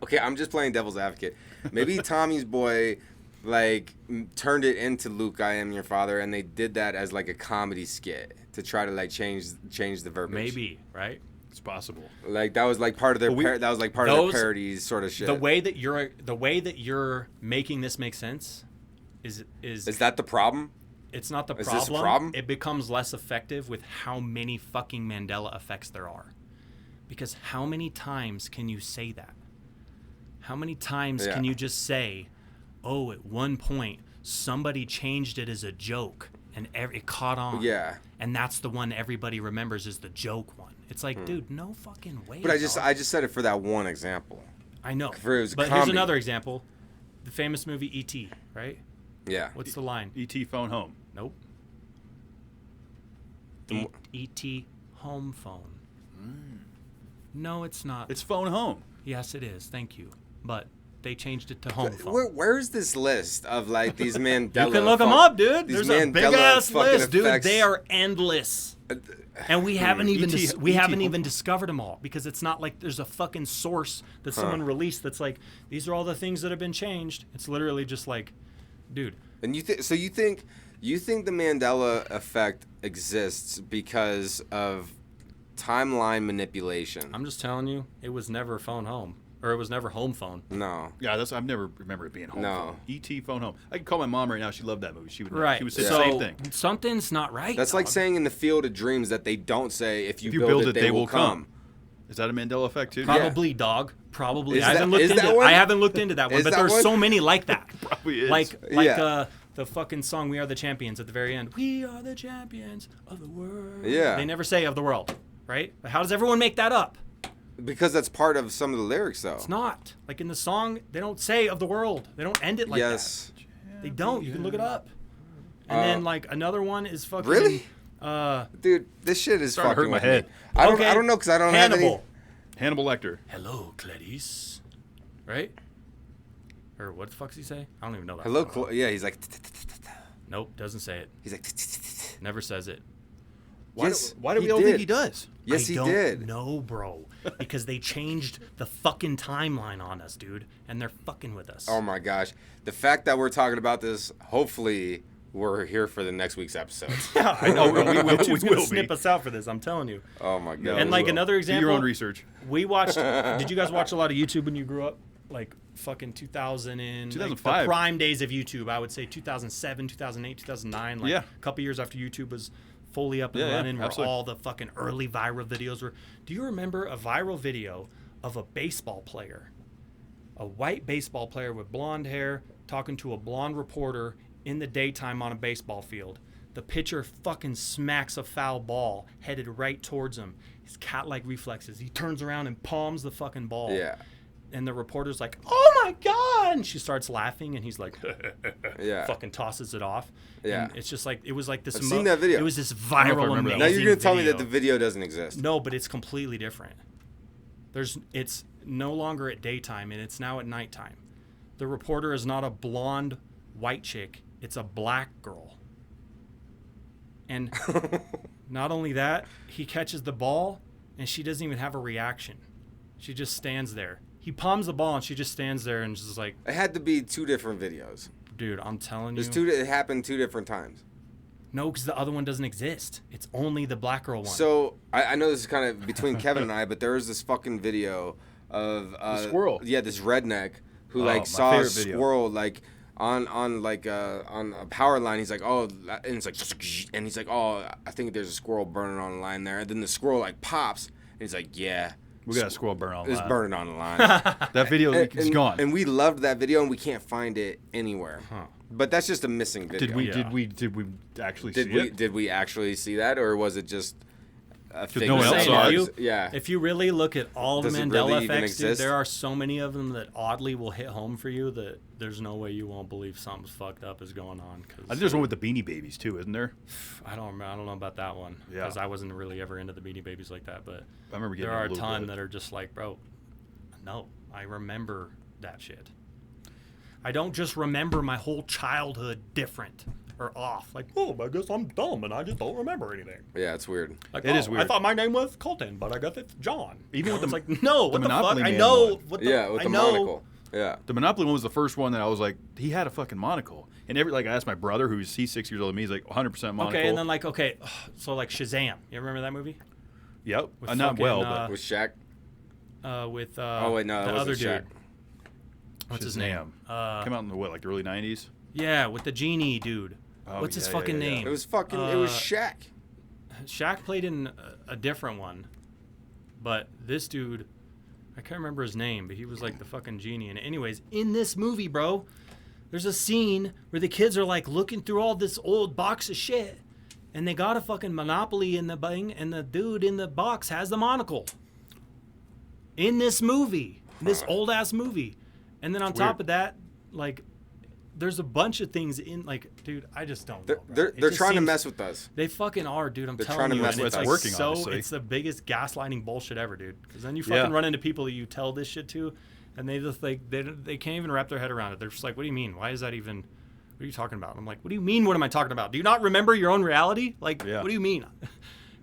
Okay, I'm just playing devil's advocate. Maybe Tommy's Boy like turned it into Luke, I am your father, and they did that as like a comedy skit to try to like change the verbiage. Maybe, right? It's possible. Like that was like part of their that was like part of those- their parodies sort of shit. The way that you're making this make sense is that the problem? it's not the is problem. this a problem? It becomes less effective with how many fucking Mandela effects there are. Because how many times can you say that? How many times Yeah. can you just say, oh, at one point, somebody changed it as a joke, and it caught on. Yeah. And that's the one everybody remembers is the joke one. It's like, dude, no fucking way. But I dog. just said it for that one example. I know. For it was but comedy. here's another example. The famous movie E.T., right? Yeah. What's the line? E.T. phone home. Nope. E.T. home phone. No, it's not. It's phone home. Yes, it is. Thank you. But they changed it to home phone. Where's this list of like these Mandela? You can look them up, dude. these There's a big Mandela ass fucking list, dude. effects. They are endless. And we haven't even E.T. even discovered them all because it's not like there's a fucking source that someone released that's like these are all the things that have been changed. It's literally just like, dude. And you think the Mandela effect exists because of timeline manipulation? I'm just telling you, it was never phone home. Or it was never home phone. No. Yeah, I've never remember it being home. No. Phone. E.T. phone home. I could call my mom right now. She loved that movie. She would. Right. She would say so the same thing. something's not right. That's like dog. saying in the Field of Dreams that they don't say if you build it, they will come. Is that a Mandela effect too? Probably, dog. Probably. Is I haven't that- looked is into that it. one? I haven't looked into that one, Is but that there's one? so many like that. Probably is. Like Yeah. the fucking song "We Are the Champions" at the very end. We are the champions of the world. Yeah. They never say of the world, right? But how does everyone make that up? Because that's part of some of the lyrics, though. It's not. Like in the song, they don't say of the world. They don't end it like Yes. that. They don't. You can look it up. And then like another one is fucking. Really? Uh, Dude, this shit is Starting to fucking hurt my with head. me. I okay. don't know because I don't Hannibal. have any. Hannibal Lecter. Hello, Clarice. Right? Or what the fuck does he say? I don't even know that. Hello, song. yeah. He's like. Nope, doesn't say it. He's like. Never says it. Why do he we all did. think he does? Yes, I he don't did. know, bro. Because they changed the fucking timeline on us, dude. And they're fucking with us. Oh my gosh. The fact that we're talking about this, hopefully we're here for the next week's episode. I know. We will gonna be. snip us out for this, I'm telling you. Oh my god. And like will. another Do example. your own research. We watched. Did you guys watch a lot of YouTube when you grew up? Like fucking 2000 and 2005. Like the prime days of YouTube. I would say 2007, 2008, 2009. Like Yeah. a couple years after YouTube was fully up and Yeah, running, where absolutely. all the fucking early viral videos were. Do you remember a viral video of a baseball player, a white baseball player with blonde hair, talking to a blonde reporter in the daytime on a baseball field? The pitcher fucking smacks a foul ball headed right towards him. His cat-like reflexes. He turns around and palms the fucking ball. Yeah. And the reporter's like, "Oh my god!" And she starts laughing, and he's like, Yeah. fucking tosses it off. Yeah. And it's just like it was like this. I've seen that video. It was this don't know if I viral, remember that. amazing. Now you're gonna tell me that video. the video doesn't exist. No, but it's completely different. It's no longer at daytime, and it's now at nighttime. The reporter is not a blonde white chick; it's a black girl. And not only that, he catches the ball, and she doesn't even have a reaction. She just stands there. He palms the ball, and she just stands there and just like, It had to be two different videos. dude, I'm telling you. It happened two different times. No, because the other one doesn't exist. It's only the black girl one. So I know this is kind of between Kevin and I, but there was this fucking video of squirrel. Yeah, this redneck who my like saw a favorite video. squirrel like on a power line. He's like, oh, and it's like, and he's like, oh, I think there's a squirrel burning on the line there. And then the squirrel like pops, and he's like, yeah, We got a squirrel burn on it's line. burning on the line. That video is gone. And we loved that video, and we can't find it anywhere. But that's just a missing video. Did we actually Did see we it? did we actually see that, or was it just a thing? no one I'm else saying, saw if it. you, Yeah. if you really look at all the Does it Mandela really even effects, dude, exist? there are so many of them that oddly will hit home for you that there's no way you won't believe something's fucked up is going on. I think Cause there's one with the Beanie Babies too, isn't there? I don't know about that one Yeah. because I wasn't really ever into the Beanie Babies like that. But I remember getting there are a a little ton bit. that are just like, bro, no, I remember that shit. I don't just remember my whole childhood different or off. Like, oh, I guess I'm dumb and I just don't remember anything. Yeah, it's weird. Like, It is weird. I thought my name was Colton, but I guess it's John. Even with it's the- like, no, what the fuck? Monopoly I Man know. one. What the, Yeah, with I the know. monocle. Yeah. The Monopoly one was the first one that I was like, he had a fucking monocle. And I asked my brother, he's 6 years older than me, he's like 100% monocle. Okay, and then so like Shazam. You remember that movie? Yep. With Not fucking, well, but With Shaq. With Oh wait, no, the it wasn't other Shaq. dude. What's his name? Came out in the like the early 90s? Yeah, with the genie dude. Oh, What's his yeah, fucking yeah, yeah. name? It was fucking. It was Shaq. Shaq played in a different one, but this dude, I can't remember his name, but he was like the fucking genie. And anyways, in this movie, bro, There's a scene where the kids are like looking through all this old box of shit, and they got a fucking Monopoly in the bang, and the dude in the box has the monocle. In this movie, this old ass movie, and then on top of that, like, there's a bunch of things in, like, dude, I just don't know. They're trying to mess with us. They fucking are, dude. I'm They're telling trying to you, mess and with it's us. like Working, so. obviously. It's the biggest gaslighting bullshit ever, dude. Because then you fucking run into people that you tell this shit to, and they just like they can't even wrap their head around it. They're just like, what do you mean? Why is that even? What are you talking about? And I'm like, what do you mean? What am I talking about? Do you not remember your own reality? Like, what do you mean?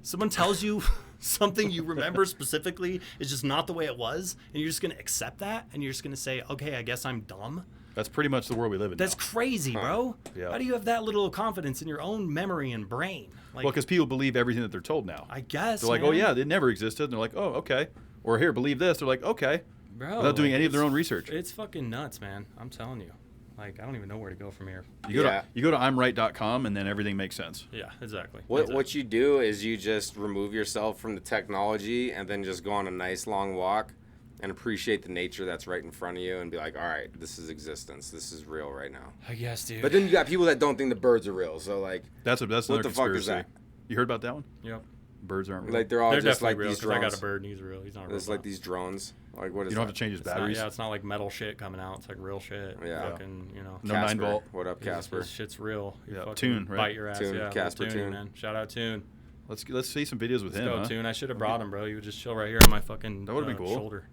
Someone tells you something you remember specifically is just not the way it was, and you're just gonna accept that, and you're just gonna say, okay, I guess I'm dumb. That's pretty much the world we live in. That's now. crazy, bro. Yeah. How do you have that little confidence in your own memory and brain? Like, Well, because people believe everything that they're told now. I guess They're like, man. oh yeah, it never existed. And they're like, oh okay. Or here, believe this. They're like, okay. Bro, Without doing like, any of their it's- own research. It's fucking nuts, man. I'm telling you. Like, I don't even know where to go from here. You go to imright.com and then everything makes sense. Yeah, exactly. What you do is you just remove yourself from the technology and then just go on a nice long walk and appreciate the nature that's right in front of you and be like, all right, this is existence. This is real right now. I guess, dude. But then you got people that don't think the birds are real. So, like, That's another what the fuck conspiracy. is that? You heard about that one? Yep. Birds aren't real. Like, they're all They're just like definitely real, these 'cause I drones. got a bird and he's real. He's not real. It's like these drones. Like, what is you don't that? have to change his It's not, batteries. yeah, it's not like metal shit coming out. It's like real shit. Yeah. Fucking, you know. No Casper. 9-volt. What up, Casper? This shit's real. You Yeah, fucking Tune, right? Bite your ass. Tune, Yeah, Casper Tune, Tune. man. Shout out Tune. Let's see some videos with Let's him. go, Huh? Tune. I should have brought him, bro. You would just chill right here on my fucking That would've been cool. shoulder.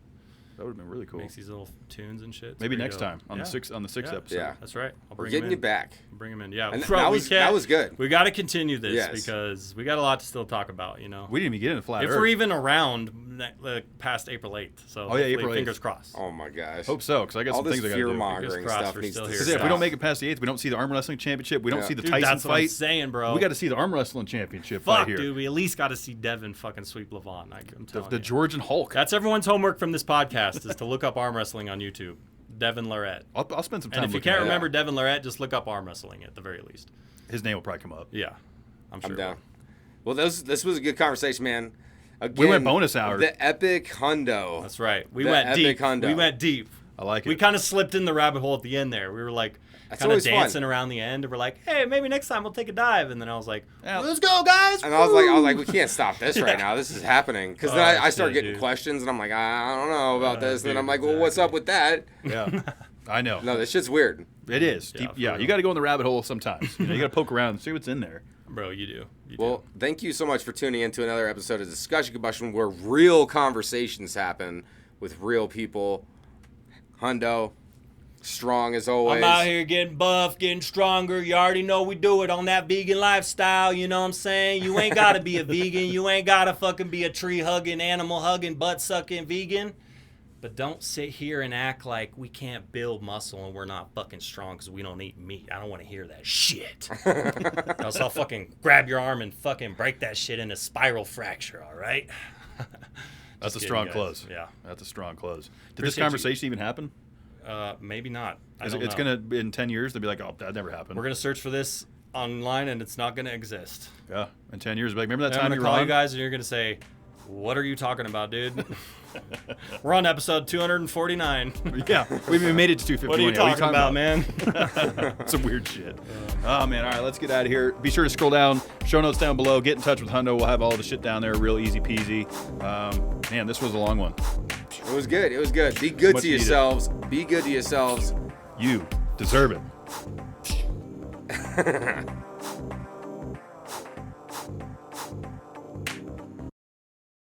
That would have been really cool. Makes these little tunes and shit. It's Maybe pretty next dope. time on Yeah. the sixth Yeah. episode. Yeah. That's right. I'll We're bring getting him you in. back. Bring him in. Yeah. And Bro, that we was- can't- that was good. We got to continue this Yes. because we got a lot to still talk about, you know. We didn't even get into flat If Earth. we're even around past April 8th. So Oh, yeah, hopefully, April 8th. fingers crossed. Oh, my gosh. Hope so, because I got All some this things I got to do. fear-mongering Fingers crossed stuff we're needs still to here. Because if stop. we don't make it past the 8th, we don't see the arm wrestling championship. We don't see the Dude, Tyson that's what I'm fight. saying, bro. We got to see the arm wrestling championship fight Fuck, here. dude. We at least got to see Devin fucking sweep Levon. I'm telling The you. Georgian Hulk. That's everyone's homework from this podcast is to look up arm wrestling on YouTube. Devin Lorette. I'll spend some time And if you looking can't at remember Yeah. Devin Lorette, just look up arm wrestling at the very least. it. His name will probably come up. Yeah, I'm sure. I'm down. Well, this was a good conversation, man. Again, We went bonus hour. The epic hundo. That's right. We The went epic deep. hundo. We went deep. I like it. We kind of slipped in the rabbit hole at the end there. We were like That's kind of always fun. dancing around the end, and we're like, "Hey, maybe next time we'll take a dive." And then I was like, Yeah. "Let's go, guys!" And I was like, we can't stop this right now. This is happening. Because then Oh, I start shit, getting dude. questions, and I'm like, I don't know about this. And then dude, I'm like, well, what's up with that? Yeah, I know. No, this shit's weird. It is. Yeah, Deep, for yeah, real. you got to go in the rabbit hole sometimes. You got to poke around and see what's in there. Bro, you do. You Well, thank you so much for tuning in to another episode of Discussion Combustion, where real conversations happen with real people. Hundo, strong as always. I'm out here getting buff, getting stronger. You already know we do it on that vegan lifestyle. You know what I'm saying? You ain't got to be a vegan. You ain't got to fucking be a tree-hugging, animal-hugging, butt-sucking vegan. But don't sit here and act like we can't build muscle and we're not fucking strong because we don't eat meat. I don't want to hear that shit. Else I'll fucking grab your arm and fucking break that shit in a spiral fracture, all right? That's a kidding, strong guys. close. Yeah. That's a strong close. Did this Appreciate you. conversation even happen? Maybe not. It's know. going to, in 10 years, they'll be like, oh, that never happened. We're going to search for this online and it's not going to exist. Yeah, in 10 years, like, remember that I'm time gonna you were call on? you guys, and you're gonna say, "What are you talking about, dude?" We're on episode 249. Yeah, we made it to 251. What are you Yeah, talking about, man? Some weird shit. Oh, man. All right, let's get out of here. Be sure to scroll down, show notes down below. Get in touch with Hundo. We'll have all the shit down there, real easy peasy. Man, this was a long one. It was good. It was good. Be good Much to needed. yourselves. Be good to yourselves. You deserve it.